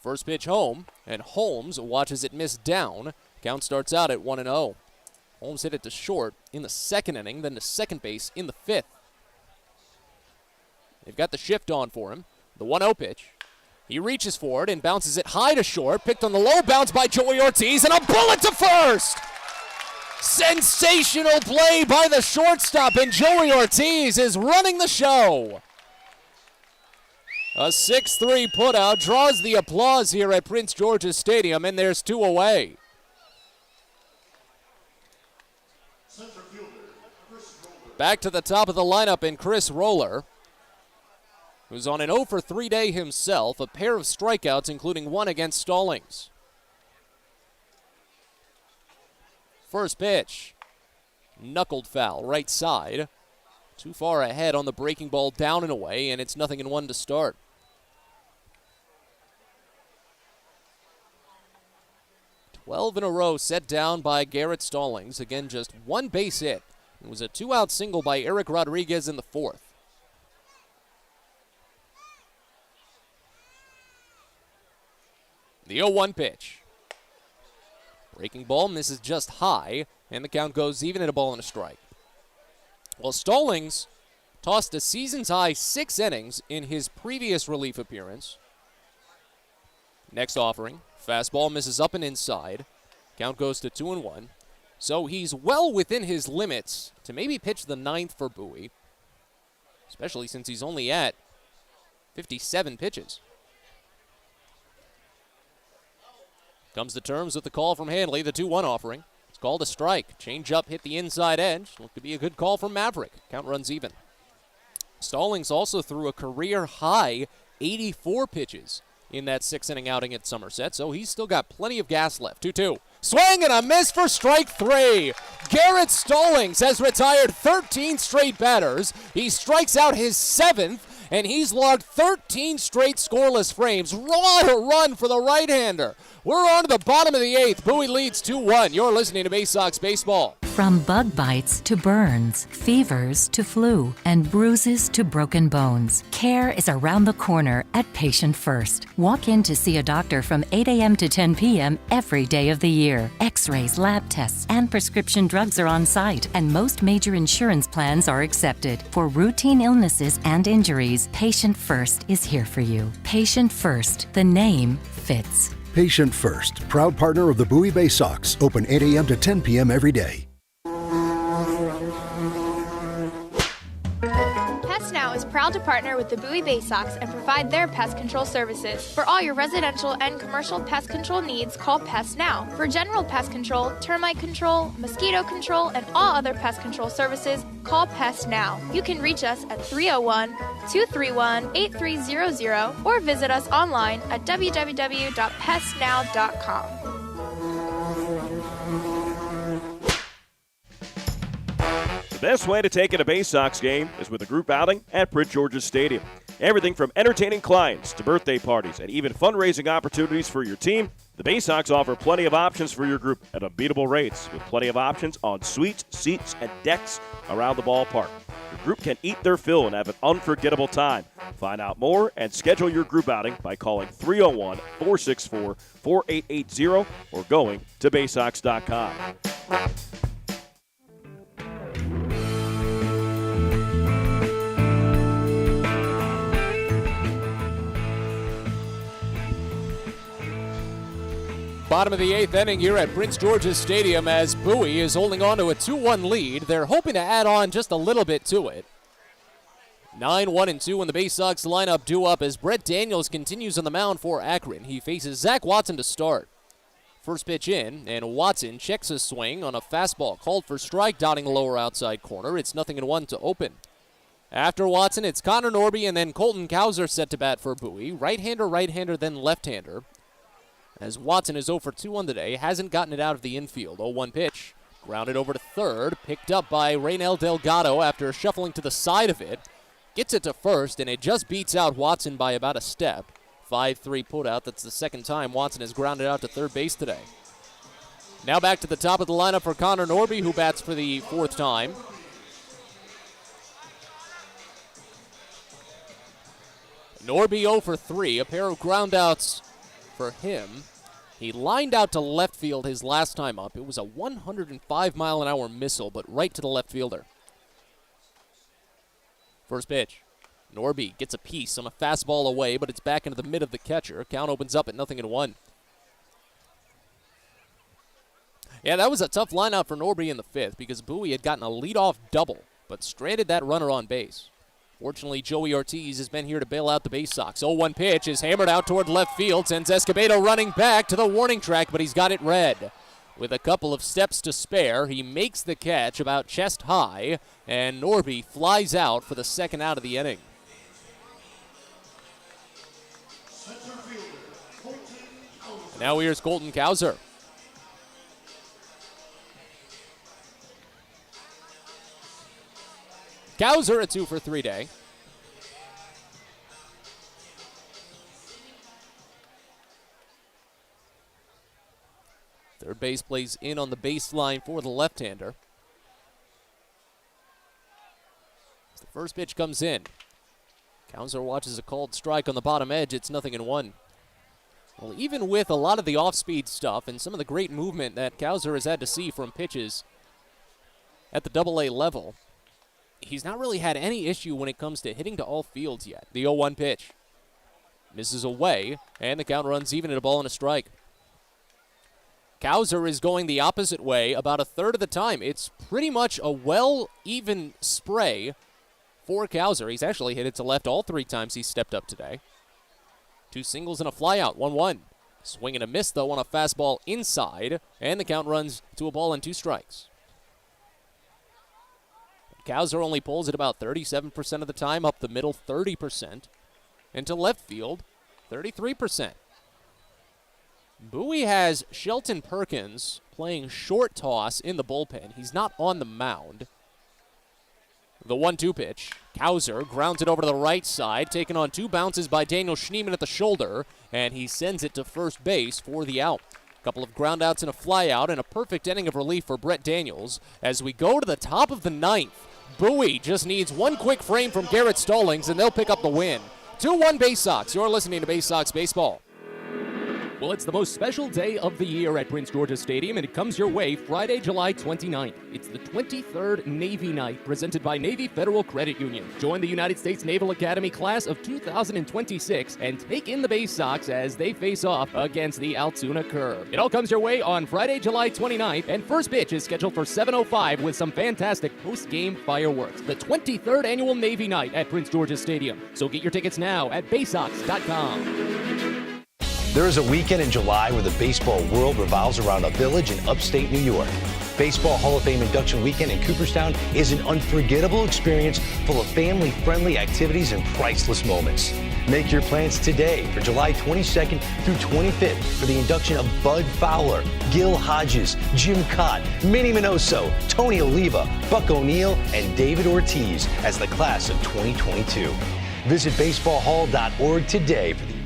First pitch home, and Holmes watches it miss down. Count starts out at 1-0. Holmes hit it to short in the second inning, then to second base in the 5th. They've got the shift on for him. The 1-0 pitch. He reaches for it and bounces it high to short, picked on the low bounce by Joey Ortiz, and a bullet to first! Sensational play by the shortstop, and Joey Ortiz is running the show. A 6-3 putout draws the applause here at Prince George's Stadium, and there's 2 away. Back to the top of the lineup in Chris Roller, who's on an 0 for 3 day himself, a pair of strikeouts, including 1 against Stallings. First pitch, knuckled foul, right side. Too far ahead on the breaking ball, down and away, and it's 0-1 to start. Twelve in a row set down by Garrett Stallings. Again, just 1 base hit. It was a 2-out single by Eric Rodriguez in the 4th. The 0-1 pitch. Breaking ball misses just high, and the count goes even at a ball and a strike. Well, Stallings tossed a season's high 6 innings in his previous relief appearance. Next offering, fastball misses up and inside. Count goes to 2-1. So he's well within his limits to maybe pitch the 9th for Bowie, especially since he's only at 57 pitches. Comes to terms with the call from Hanley, the 2-1 offering. It's called a strike. Change up hit the inside edge. Looked to be a good call from Maverick. Count runs even. Stallings also threw a career high 84 pitches in that 6-inning outing at Somerset, so he's still got plenty of gas left. 2-2. Swing and a miss for strike 3. Garrett Stallings has retired 13 straight batters. He strikes out his 7th, and he's logged 13 straight scoreless frames. What a run for the right-hander. We're on to the bottom of the 8th. Bowie leads 2-1. You're listening to Baysox Baseball. From bug bites to burns, fevers to flu, and bruises to broken bones, care is around the corner at Patient First. Walk in to see a doctor from 8 a.m. to 10 p.m. every day of the year. X-rays, lab tests, and prescription drugs are on site, and most major insurance plans are accepted. For routine illnesses and injuries, Patient First is here for you. Patient First, the name fits. Patient First, proud partner of the Bowie Baysox, open 8 a.m. to 10 p.m. every day. Pest Now is proud to partner with the Bowie Baysox and provide their pest control services. For all your residential and commercial pest control needs, call Pest Now. For general pest control, termite control, mosquito control, and all other pest control services, call Pest Now. You can reach us at 301-231-8300 or visit us online at www.pestnow.com. The best way to take in a Baysox game is with a group outing at Prince George's Stadium. Everything from entertaining clients to birthday parties and even fundraising opportunities for your team, The Baysox offer plenty of options for your group at unbeatable rates, with plenty of options on suites, seats, and decks around the ballpark. Your group can eat their fill and have an unforgettable time. Find out more and schedule your group outing by calling 301-464-4880 or going to Baysox.com. Bottom of the 8th inning here at Prince George's Stadium as Bowie is holding on to a 2-1 lead. They're hoping to add on just a little bit to it. 9-1-2 in the Baysox lineup due up as Brett Daniels continues on the mound for Akron. He faces Zach Watson to start. First pitch in, and Watson checks his swing on a fastball called for strike, dotting the lower outside corner. It's 0-1 to open. After Watson, it's Connor Norby and then Colton Kauser set to bat for Bowie. Right-hander, then left-hander. As Watson is 0 for 2 on the day, hasn't gotten it out of the infield. 0-1 pitch, grounded over to third, picked up by Reynel Delgado after shuffling to the side of it. Gets it to first, and it just beats out Watson by about a step. 5-3 putout. That's the second time Watson has grounded out to third base today. Now back to the top of the lineup for Connor Norby, who bats for the fourth time. Norby 0 for 3, a pair of groundouts for him. He lined out to left field his last time up. It was a 105-mile-an-hour missile, but right to the left fielder. First pitch. Norby gets a piece on a fastball away, but it's back into the mid of the catcher. Count opens up at 0-1. Yeah, that was a tough lineup for Norby in the fifth because Bowie had gotten a leadoff double, but stranded that runner on base. Fortunately, Joey Ortiz has been here to bail out the Baysox. 0-1 pitch is hammered out toward left field, sends Escobedo running back to the warning track, but he's got it red. With a couple of steps to spare, he makes the catch about chest high, and Norby flies out for the second out of the inning. Now here's Colton Kauser. Kauser, a 2 for 3 day. Third base plays in on the baseline for the left-hander. As the first pitch comes in, Kauser watches a called strike on the bottom edge. It's 0-1. Well, even with a lot of the off-speed stuff and some of the great movement that Kauser has had to see from pitches at the AA level, he's not really had any issue when it comes to hitting to all fields yet. The 0-1 pitch misses away, and the count runs even at a ball and a strike. Kauser is going the opposite way about a third of the time. It's pretty much a well-even spray for Kauser. He's actually hit it to left all 3 times he's stepped up today. 2 singles and a flyout, 1-1. Swing and a miss, though, on a fastball inside, and the count runs to a ball and 2 strikes. Kauser only pulls it about 37% of the time, up the middle 30%, and to left field 33%. Bowie has Shelton Perkins playing short toss in the bullpen. He's not on the mound. The 1-2 pitch. Kauser grounds it over to the right side, taken on 2 bounces by Daniel Schneemann at the shoulder, and he sends it to first base for the out. A couple of groundouts and a flyout, and a perfect inning of relief for Brett Daniels. As we go to the top of the 9th, Bowie just needs one quick frame from Garrett Stallings, and they'll pick up the win. 2-1 Baysox. You're listening to Baysox Baseball. Well, it's the most special day of the year at Prince George's Stadium, and it comes your way Friday, July 29th. It's the 23rd Navy Night, presented by Navy Federal Credit Union. Join the United States Naval Academy class of 2026 and take in the Baysox as they face off against the Altoona Curve. It all comes your way on Friday, July 29th, and first pitch is scheduled for 7:05 with some fantastic post-game fireworks. The 23rd Annual Navy Night at Prince George's Stadium. So get your tickets now at Baysox.com. There is a weekend in July where the baseball world revolves around a village in upstate New York. Baseball Hall of Fame induction weekend in Cooperstown is an unforgettable experience full of family-friendly activities and priceless moments. Make your plans today for July 22nd through 25th for the induction of Bud Fowler, Gil Hodges, Jim Cott, Minnie Minoso, Tony Oliva, Buck O'Neill, and David Ortiz as the class of 2022. Visit baseballhall.org today for the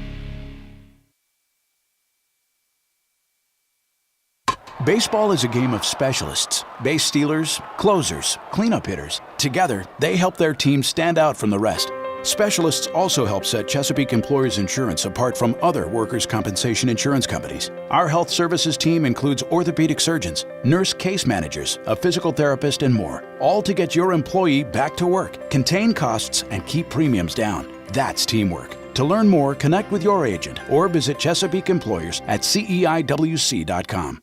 Baseball is a game of specialists. Base stealers, closers, cleanup hitters. Together, they help their team stand out from the rest. Specialists also help set Chesapeake Employers Insurance apart from other workers' compensation insurance companies. Our health services team includes orthopedic surgeons, nurse case managers, a physical therapist, and more, all to get your employee back to work, contain costs, and keep premiums down. That's teamwork. To learn more, connect with your agent or visit Chesapeake Employers at CEIWC.com.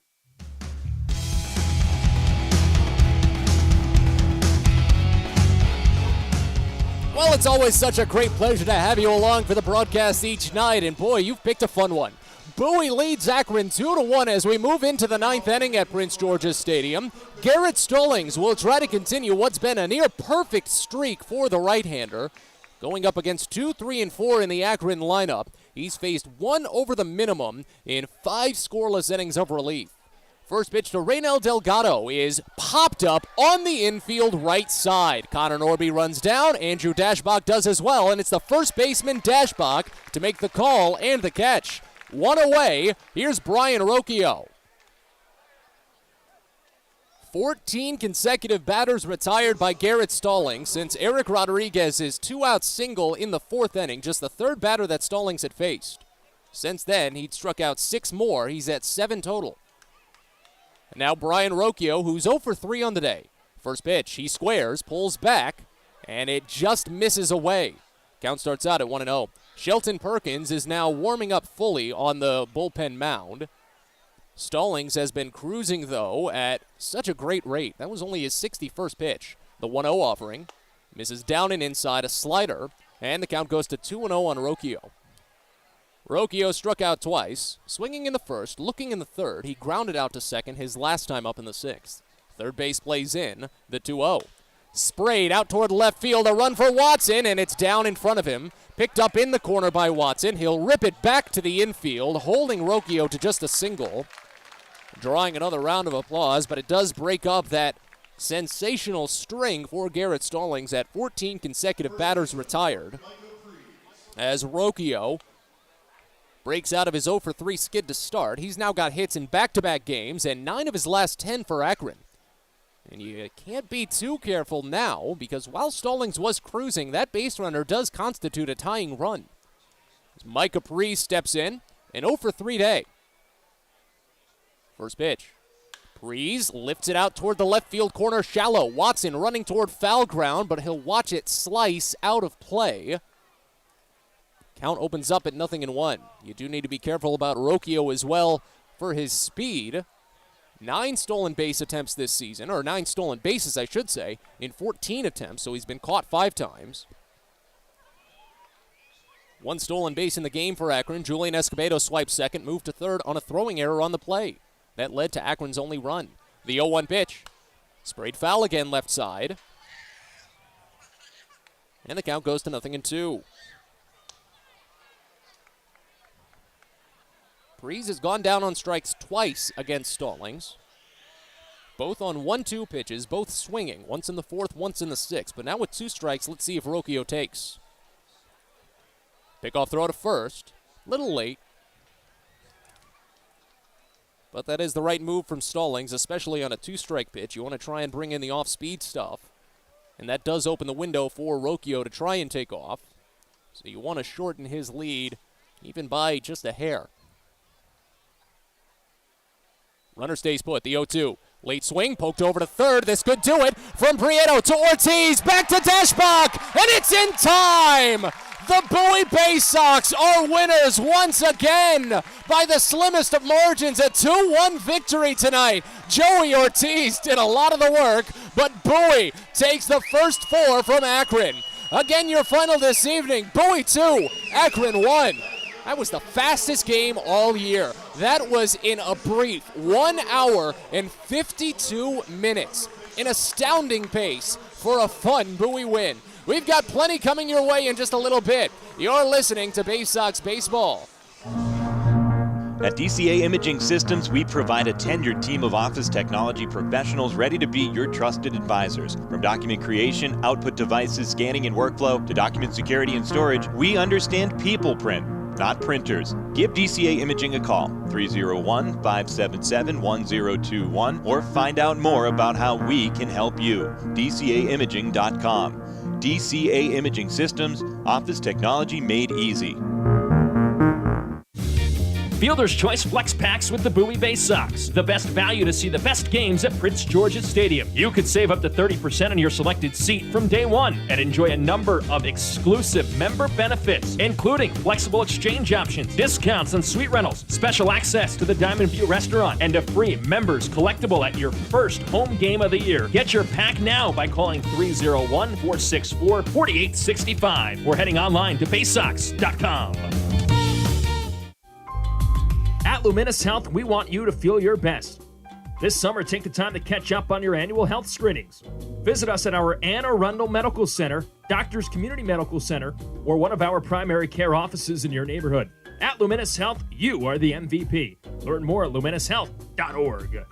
Well, it's always such a great pleasure to have you along for the broadcast each night, and boy, you've picked a fun one. Bowie leads Akron 2-1 as we move into the ninth inning at Prince George's Stadium. Garrett Stallings will try to continue what's been a near-perfect streak for the right-hander. Going up against 2, 3, and 4 in the Akron lineup, he's faced 1 over the minimum in 5 scoreless innings of relief. First pitch to Reynel Delgado is popped up on the infield right side. Connor Norby runs down, Andrew Dashbach does as well, and it's the first baseman Dashbach to make the call and the catch. 1 away, here's Brian Rocchio. 14 consecutive batters retired by Garrett Stallings since Eric Rodriguez's 2-out single in the 4th inning, just the 3rd batter that Stallings had faced. Since then, he'd struck out 6 more. He's at 7 total. And now Brian Rocchio, who's 0 for 3 on the day. First pitch, he squares, pulls back, and it just misses away. Count starts out at 1-0. Shelton Perkins is now warming up fully on the bullpen mound. Stallings has been cruising, though, at such a great rate. That was only his 61st pitch. The 1-0 offering misses down and inside, a slider, and the count goes to 2-0 on Rocchio. Rocchio struck out twice, swinging in the first, looking in the third. He grounded out to second his last time up in the 6th. Third base plays in, the 2-0. Sprayed out toward left field, a run for Watson, and it's down in front of him. Picked up in the corner by Watson. He'll rip it back to the infield, holding Rocchio to just a single. Drawing another round of applause, but it does break up that sensational string for Garrett Stallings at 14 consecutive batters retired. As Rocchio breaks out of his 0 for 3 skid to start. He's now got hits in back-to-back games and 9 of his last 10 for Akron. And you can't be too careful now because while Stallings was cruising, that base runner does constitute a tying run. As Mike Capri steps in, an 0 for 3 day. First pitch. Capri lifts it out toward the left field corner, shallow. Watson running toward foul ground, but he'll watch it slice out of play. Count opens up at 0-1. You do need to be careful about Rocchio as well for his speed. 9 stolen base attempts this season, or 9 stolen bases, I should say, in 14 attempts, so he's been caught 5 times. 1 stolen base in the game for Akron. Julian Escobedo swipes second, moved to third on a throwing error on the play. That led to Akron's only run. The 0-1 pitch. Sprayed foul again left side. And the count goes to 0-2. Breeze has gone down on strikes twice against Stallings. Both on 1-2 pitches, both swinging. Once in the 4th, once in the 6th. But now with 2 strikes, let's see if Rocchio takes. Pickoff throw to first. Little late. But that is the right move from Stallings, especially on a 2-strike pitch. You want to try and bring in the off-speed stuff. And that does open the window for Rocchio to try and take off. So you want to shorten his lead, even by just a hair. Runner stays put, the 0-2. Late swing, poked over to third. This could do it. From Prieto to Ortiz, back to Dashbach, and it's in time! The Bowie Baysox are winners once again by the slimmest of margins. A 2-1 victory tonight. Joey Ortiz did a lot of the work, but Bowie takes the first 4 from Akron. Again, your final this evening, Bowie 2, Akron 1. That was the fastest game all year. That was in a brief 1 hour and 52 minutes. An astounding pace for a fun Bowie win. We've got plenty coming your way in just a little bit. You're listening to Baysox Baseball. At DCA Imaging Systems, we provide a tenured team of office technology professionals ready to be your trusted advisors. From document creation, output devices, scanning and workflow, to document security and storage, we understand people print. not printers. Give DCA Imaging a call, 301-577-1021, or find out more about how we can help you. DCAimaging.com. DCA Imaging Systems, office technology made easy. Fielder's Choice Flex Packs with the Bowie Baysox. The best value to see the best games at Prince George's Stadium. You could save up to 30% on your selected seat from day one and enjoy a number of exclusive member benefits, including flexible exchange options, discounts on suite rentals, special access to the Diamond View restaurant, and a free members collectible at your first home game of the year. Get your pack now by calling 301-464-4865 or heading online to baysox.com. At Luminous Health, we want you to feel your best. This summer, take the time to catch up on your annual health screenings. Visit us at our Anne Arundel Medical Center, Doctors Community Medical Center, or one of our primary care offices in your neighborhood. At Luminous Health, you are the MVP. Learn more at luminoushealth.org.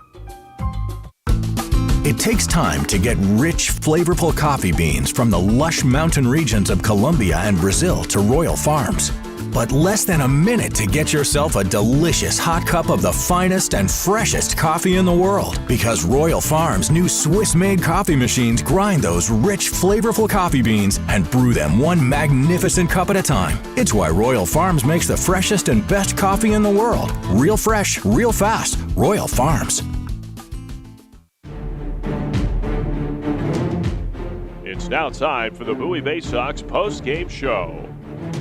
It takes time to get rich, flavorful coffee beans from the lush mountain regions of Colombia and Brazil to Royal Farms. But less than a minute to get yourself a delicious hot cup of the finest and freshest coffee in the world. Because Royal Farms' new Swiss-made coffee machines grind those rich, flavorful coffee beans and brew them one magnificent cup at a time. It's why Royal Farms makes the freshest and best coffee in the world. Real fresh, real fast. Royal Farms. It's now time for the Bowie Baysox post-game show.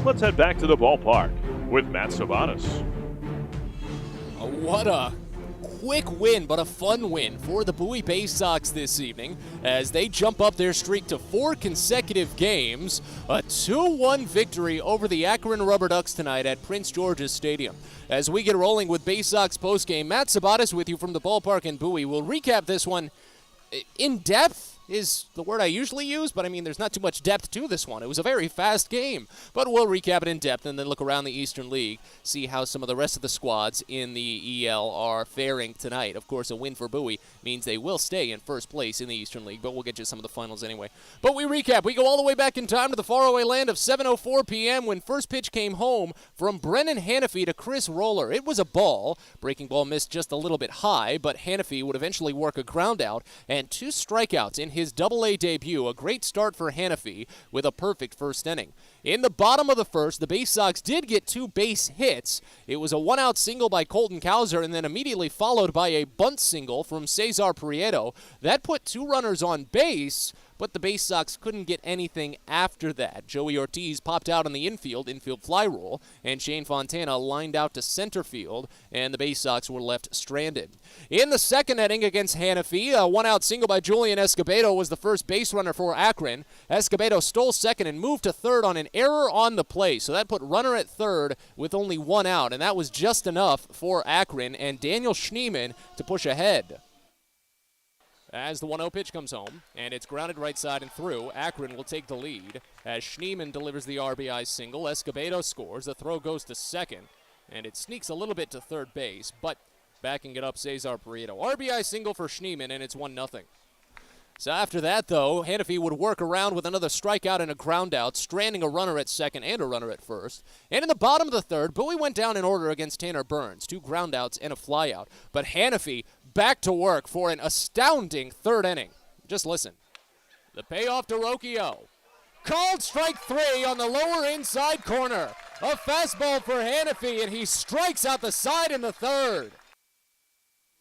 Let's head back to the ballpark with Matt Sabanas. What a quick win, but a fun win for the Bowie Baysox this evening as they jump up their streak to 4 consecutive games. A 2-1 victory over the Akron Rubber Ducks tonight at Prince George's Stadium. As we get rolling with Baysox postgame, Matt Sabatas with you from the ballpark in Bowie. We'll recap this one in depth. Is the word I usually use, but I mean there's not too much depth to this one. It was a very fast game, but we'll recap it in depth and then look around the Eastern League, see how some of the rest of the squads in the EL are faring tonight. Of course, a win for Bowie means they will stay in first place in the Eastern League, but we'll get you some of the finals anyway. But we recap. We go all the way back in time to the faraway land of 7:04 p.m. when first pitch came home from Brennan Hanafy to Chris Roller. It was a ball. Breaking ball missed just a little bit high, but Hanafy would eventually work a ground out and 2 strikeouts in his Double-A debut. A great start for Hanafy with a perfect first inning. In the bottom of the first, the Baysox did get 2 base hits. It was a 1-out single by Colton Kauser and then immediately followed by a bunt single from Cesar Prieto. That put 2 runners on base, but the Baysox couldn't get anything after that. Joey Ortiz popped out on the infield fly rule, and Shane Fontana lined out to center field, and the Baysox were left stranded. In the second inning against Hanafy, a 1-out single by Julian Escobedo was the first base runner for Akron. Escobedo stole second and moved to third on an error on the play, so that put runner at third with only 1 out, and that was just enough for Akron and Daniel Schneemann to push ahead. As the 1-0 pitch comes home, and it's grounded right side and through, Akron will take the lead. As Schneemann delivers the RBI single, Escobedo scores. The throw goes to second, and it sneaks a little bit to third base, but backing it up, Cesar Prieto. RBI single for Schneemann, and it's 1-0. So after that, though, Hanafy would work around with another strikeout and a groundout, stranding a runner at second and a runner at first. And in the bottom of the third, Bowie went down in order against Tanner Burns, 2 groundouts and a flyout. But Hanafy back to work for an astounding third inning. Just listen. The payoff to Rocchio. Called strike 3 on the lower inside corner. A fastball for Hanafy, and he strikes out the side in the third.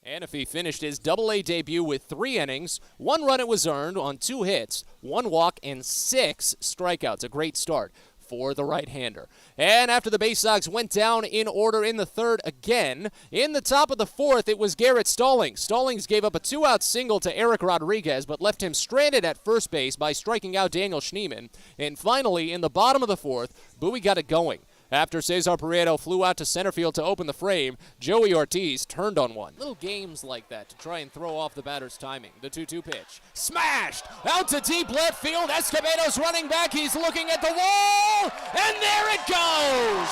Hanafy finished his Double-A debut with 3 innings, 1 run it was earned on 2 hits, 1 walk, and 6 strikeouts. A great start for the right-hander. And after the Baysox went down in order in the third again, in the top of the fourth, it was Garrett Stallings. Stallings gave up a 2-out single to Eric Rodriguez, but left him stranded at first base by striking out Daniel Schneemann. And finally, in the bottom of the fourth, Bowie got it going. After Cesar Prieto flew out to center field to open the frame, Joey Ortiz turned on one. Little games like that to try and throw off the batter's timing. The 2-2 pitch. Smashed! Out to deep left field. Escobedo's running back. He's looking at the wall. And there it goes!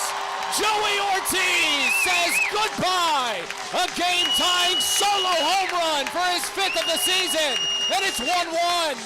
Joey Ortiz says goodbye! A game-tying solo home run for his 5th of the season. And it's 1-1.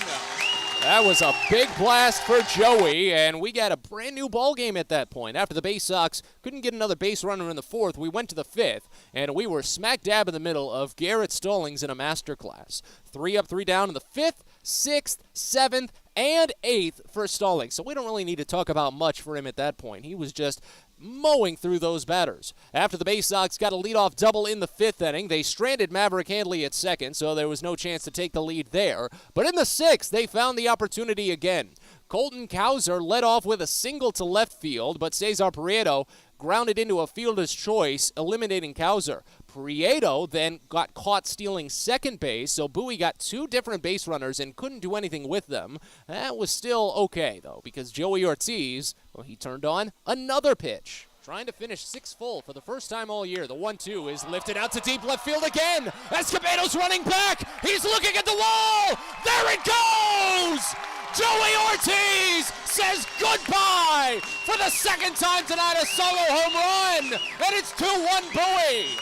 That was a big blast for Joey, and we got a brand new ball game at that point. After the Baysox couldn't get another base runner in the fourth, we went to the fifth, and we were smack dab in the middle of Garrett Stallings in a masterclass. 3 up, 3 down in the fifth, sixth, seventh, and eighth for Stallings. So we don't really need to talk about much for him at that point. He was just mowing through those batters. After the Baysox got a leadoff double in the fifth inning, they stranded Maverick Handley at second, so there was no chance to take the lead there. But in the sixth, they found the opportunity again. Colton Cowser led off with a single to left field, but Cesar Prieto grounded into a fielder's choice, eliminating Cowser. Prieto then got caught stealing second base, so Bowie got 2 different base runners and couldn't do anything with them. That was still okay, though, because Joey Ortiz, well, he turned on another pitch. Trying to finish 6 full for the first time all year. The 1-2 is lifted out to deep left field again. Escobedo's running back. He's looking at the wall. There it goes! Joey Ortiz says goodbye for the second time tonight, a solo home run, and it's 2-1 Bowie.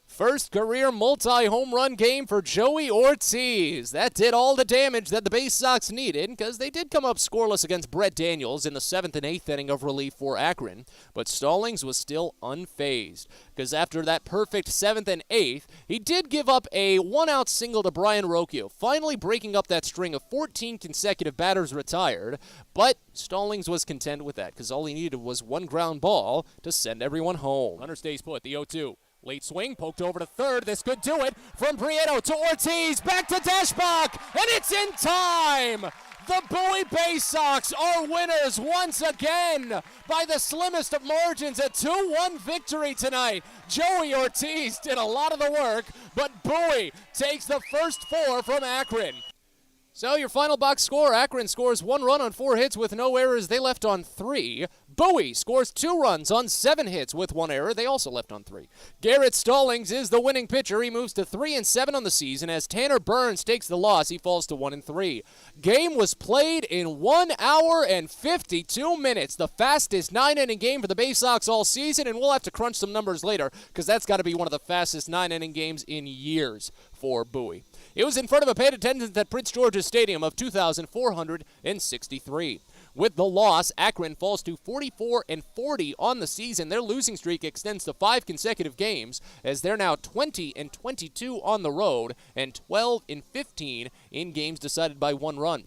First career multi-home run game for Joey Ortiz. That did all the damage that the Baysox needed, because they did come up scoreless against Brett Daniels in the 7th and 8th inning of relief for Akron. But Stallings was still unfazed, because after that perfect 7th and 8th, he did give up a 1-out single to Brian Rocchio, finally breaking up that string of 14 consecutive batters retired. But Stallings was content with that, because all he needed was 1 ground ball to send everyone home. Runner stays put, the 0-2. Late swing, poked over to third. This could do it. From Prieto to Ortiz, back to Deschbach, and it's in time! The Bowie Baysox are winners once again by the slimmest of margins. A 2-1 victory tonight. Joey Ortiz did a lot of the work, but Bowie takes the first 4 from Akron. So your final box score, Akron scores 1 run on 4 hits with no errors. They left on 3. Bowie scores 2 runs on 7 hits with 1 error. They also left on 3. Garrett Stallings is the winning pitcher. He moves to 3-7 on the season. As Tanner Burns takes the loss, he falls to 1-3. Game was played in 1 hour and 52 minutes. The fastest 9-inning game for the Baysox all season, and we'll have to crunch some numbers later, because that's got to be one of the fastest 9-inning games in years for Bowie. It was in front of a paid attendance at Prince George's Stadium of 2,463. With the loss, Akron falls to 44-40 on the season. Their losing streak extends to 5 consecutive games, as they're now 20-22 on the road and 12-15 in games decided by 1 run.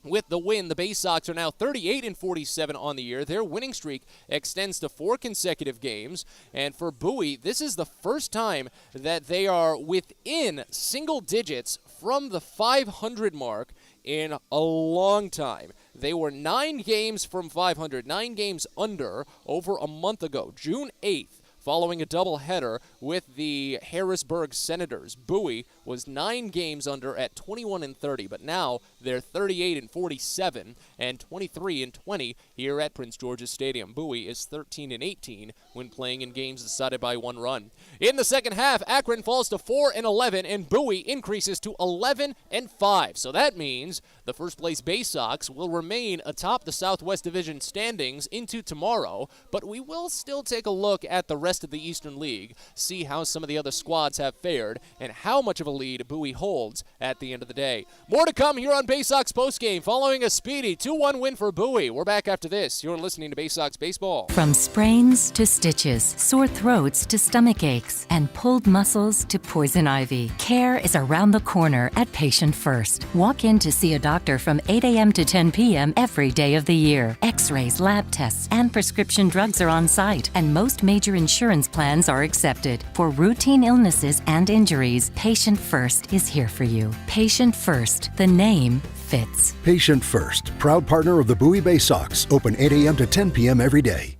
With the win, the Baysox are now 38-47 on the year. Their winning streak extends to 4 consecutive games. And for Bowie, this is the first time that they are within single digits from the 500 mark in a long time. They were 9 games from 500, 9 games under over a month ago, June 8th. Following a doubleheader with the Harrisburg Senators. Bowie was 9 games under at 21-30, but now they're 38-47 and 23-20 here at Prince George's Stadium. Bowie is 13-18 when playing in games decided by 1 run. In the second half, Akron falls to 4-11 and Bowie increases to 11-5. So that means the first place Baysox will remain atop the Southwest Division standings into tomorrow, but we will still take a look at the rest of the Eastern League, see how some of the other squads have fared, and how much of a lead Bowie holds at the end of the day. More to come here on Baysox Postgame following a speedy 2-1 win for Bowie. We're back after this. You're listening to Baysox Baseball. From sprains to stitches, sore throats to stomach aches, and pulled muscles to poison ivy, care is around the corner at Patient First. Walk in to see a doctor from 8 a.m. to 10 p.m. every day of the year. X-rays, lab tests, and prescription drugs are on site, and most major insurance plans are accepted. For routine illnesses and injuries, Patient First is here for you. Patient First, the name fits. Patient First, proud partner of the Bowie Baysox, open 8 a.m. to 10 p.m. every day.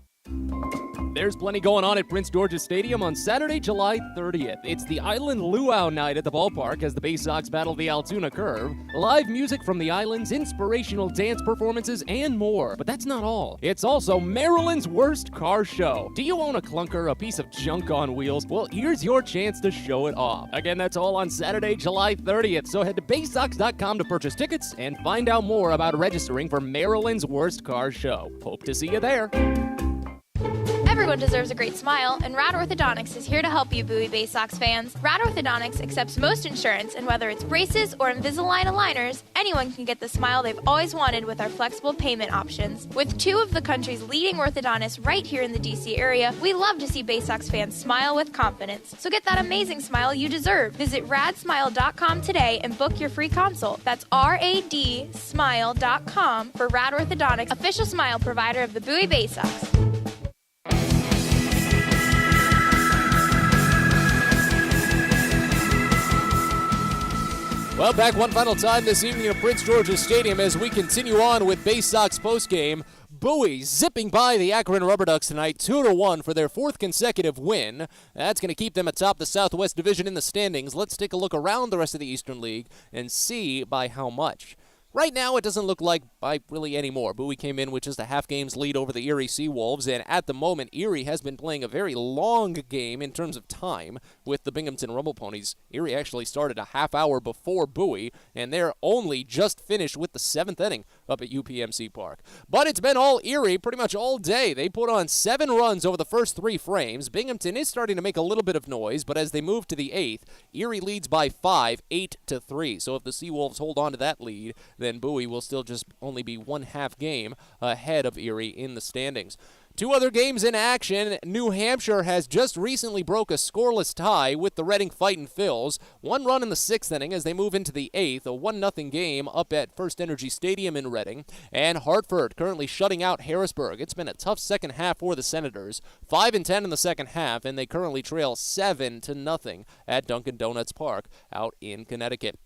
There's plenty going on at Prince George's Stadium on Saturday, July 30th. It's the Island Luau night at the ballpark as the Baysox battle the Altoona Curve. Live music from the islands, inspirational dance performances, and more. But that's not all. It's also Maryland's worst car show. Do you own a clunker, a piece of junk on wheels? Well, here's your chance to show it off. Again, that's all on Saturday, July 30th. So head to Baysox.com to purchase tickets and find out more about registering for Maryland's worst car show. Hope to see you there. Everyone deserves a great smile, and Rad Orthodontics is here to help you, Bowie Baysox fans. Rad Orthodontics accepts most insurance, and whether it's braces or Invisalign aligners, anyone can get the smile they've always wanted with our flexible payment options. With two of the country's leading orthodontists right here in the DC area, we love to see Baysox fans smile with confidence. So get that amazing smile you deserve. Visit radsmile.com today and book your free consult. That's radsmile.com for Rad Orthodontics, official smile provider of the Bowie Baysox. Well, back one final time this evening at Prince George's Stadium as we continue on with Baysox postgame. Bowie zipping by the Akron Rubber Ducks tonight 2-1 for their fourth consecutive win. That's going to keep them atop the Southwest Division in the standings. Let's take a look around the rest of the Eastern League and see by how much. Right now, it doesn't look like by really any more. Bowie came in with just a half game's lead over the Erie Seawolves, and at the moment, Erie has been playing a very long game in terms of time with the Binghamton Rumble Ponies. Erie actually started a half hour before Bowie, and they're only just finished with the 7th inning up at UPMC Park. But it's been all Erie pretty much all day. They put on 7 runs over the first 3 frames. Binghamton is starting to make a little bit of noise, but as they move to the 8th, Erie leads by 5, 8-3. So if the Seawolves hold on to that lead, then Bowie will still just only be 1/2 game ahead of Erie in the standings. 2 other games in action. New Hampshire has just recently broke a scoreless tie with the Reading Fightin' Phils. 1 run in the 6th inning as they move into the 8th, a 1-0 game up at First Energy Stadium in Reading. And Hartford currently shutting out Harrisburg. It's been a tough second half for the Senators. 5-10 in the second half, and they currently trail 7-0 at Dunkin' Donuts Park out in Connecticut.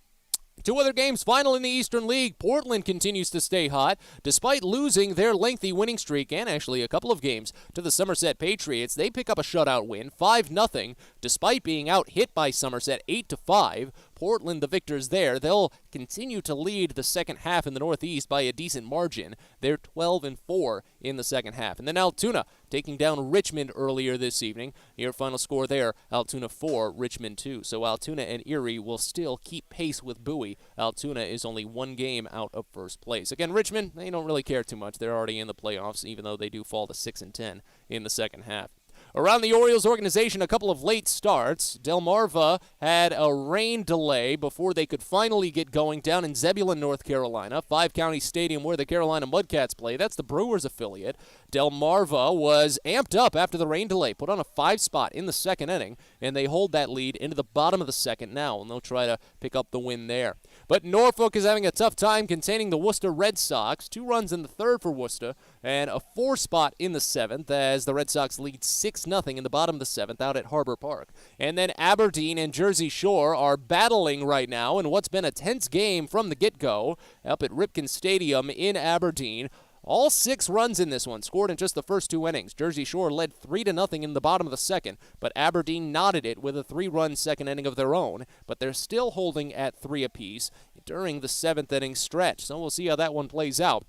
2 other games final in the Eastern League. Portland continues to stay hot despite losing their lengthy winning streak and actually a couple of games to the Somerset Patriots. They pick up a shutout win, 5-0, despite being out hit by Somerset 8-5. Portland, the victors there. They'll continue to lead the second half in the Northeast by a decent margin. They're 12-4 in the second half. And then Altoona taking down Richmond earlier this evening. Your final score there, Altoona 4, Richmond 2. So Altoona and Erie will still keep pace with Bowie. Altoona is only 1 game out of first place. Again, Richmond, they don't really care too much. They're already in the playoffs, even though they do fall to 6-10 in the second half. Around the Orioles organization, a couple of late starts. Delmarva had a rain delay before they could finally get going down in Zebulon, North Carolina, 5-County Stadium where the Carolina Mudcats play. That's the Brewers affiliate. Delmarva was amped up after the rain delay, put on a 5 spot in the 2nd inning, and they hold that lead into the bottom of the 2nd now, and they'll try to pick up the win there. But Norfolk is having a tough time containing the Worcester Red Sox. 2 runs in the 3rd for Worcester, and a 4 spot in the 7th as the Red Sox lead 6-0 in the bottom of the 7th out at Harbor Park. And then Aberdeen and Jersey Shore are battling right now in what's been a tense game from the get-go up at Ripken Stadium in Aberdeen. All 6 runs in this one, scored in just the first 2 innings. Jersey Shore led 3-0 in the bottom of the 2nd, but Aberdeen knotted it with a 3-run 2nd inning of their own, but they're still holding at 3 apiece during the 7th inning stretch. So we'll see how that one plays out.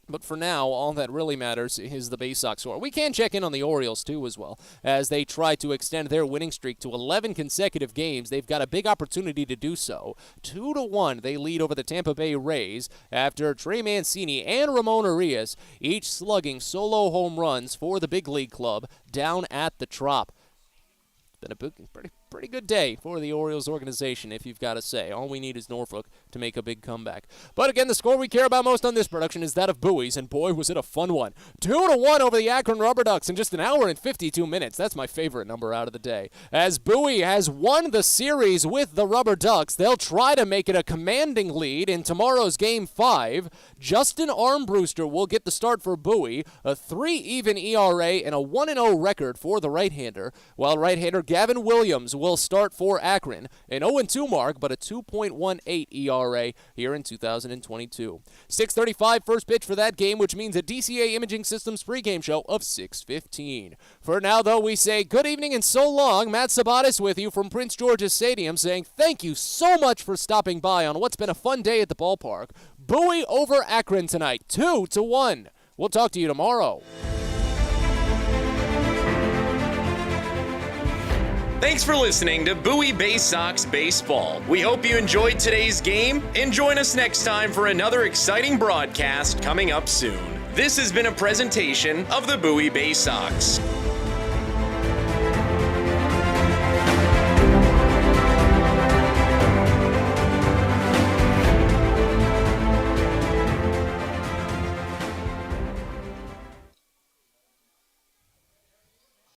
But for now, all that really matters is the Baysox score. We can check in on the Orioles, too, as well, as they try to extend their winning streak to 11 consecutive games. They've got a big opportunity to do so. 2-1, they lead over the Tampa Bay Rays after Trey Mancini and Ramon Arias each slugging solo home runs for the big league club down at the Trop. Been a pretty good day for the Orioles organization, if you've got to say. All we need is Norfolk to make a big comeback. But again, the score we care about most on this production is that of Bowie's, and boy, was it a fun one. 2-1 over the Akron Rubber Ducks in just an hour and 52 minutes. That's my favorite number out of the day. As Bowie has won the series with the Rubber Ducks, they'll try to make it a commanding lead in tomorrow's Game 5. Justin Armbruster will get the start for Bowie, a 3-even ERA and a 1-0 record for the right-hander, while right-hander Gavin Williams will start for Akron, an 0-2 mark, but a 2.18 ERA here in 2022. 6:35 first pitch for that game, which means a DCA Imaging Systems pregame show of 6:15. For now, though, we say good evening and so long. Matt Sabatis with you from Prince George's Stadium saying thank you so much for stopping by on what's been a fun day at the ballpark. Bowie over Akron tonight, 2-1. We'll talk to you tomorrow. Thanks for listening to Bowie Baysox Baseball. We hope you enjoyed today's game and join us next time for another exciting broadcast coming up soon. This has been a presentation of the Bowie Baysox.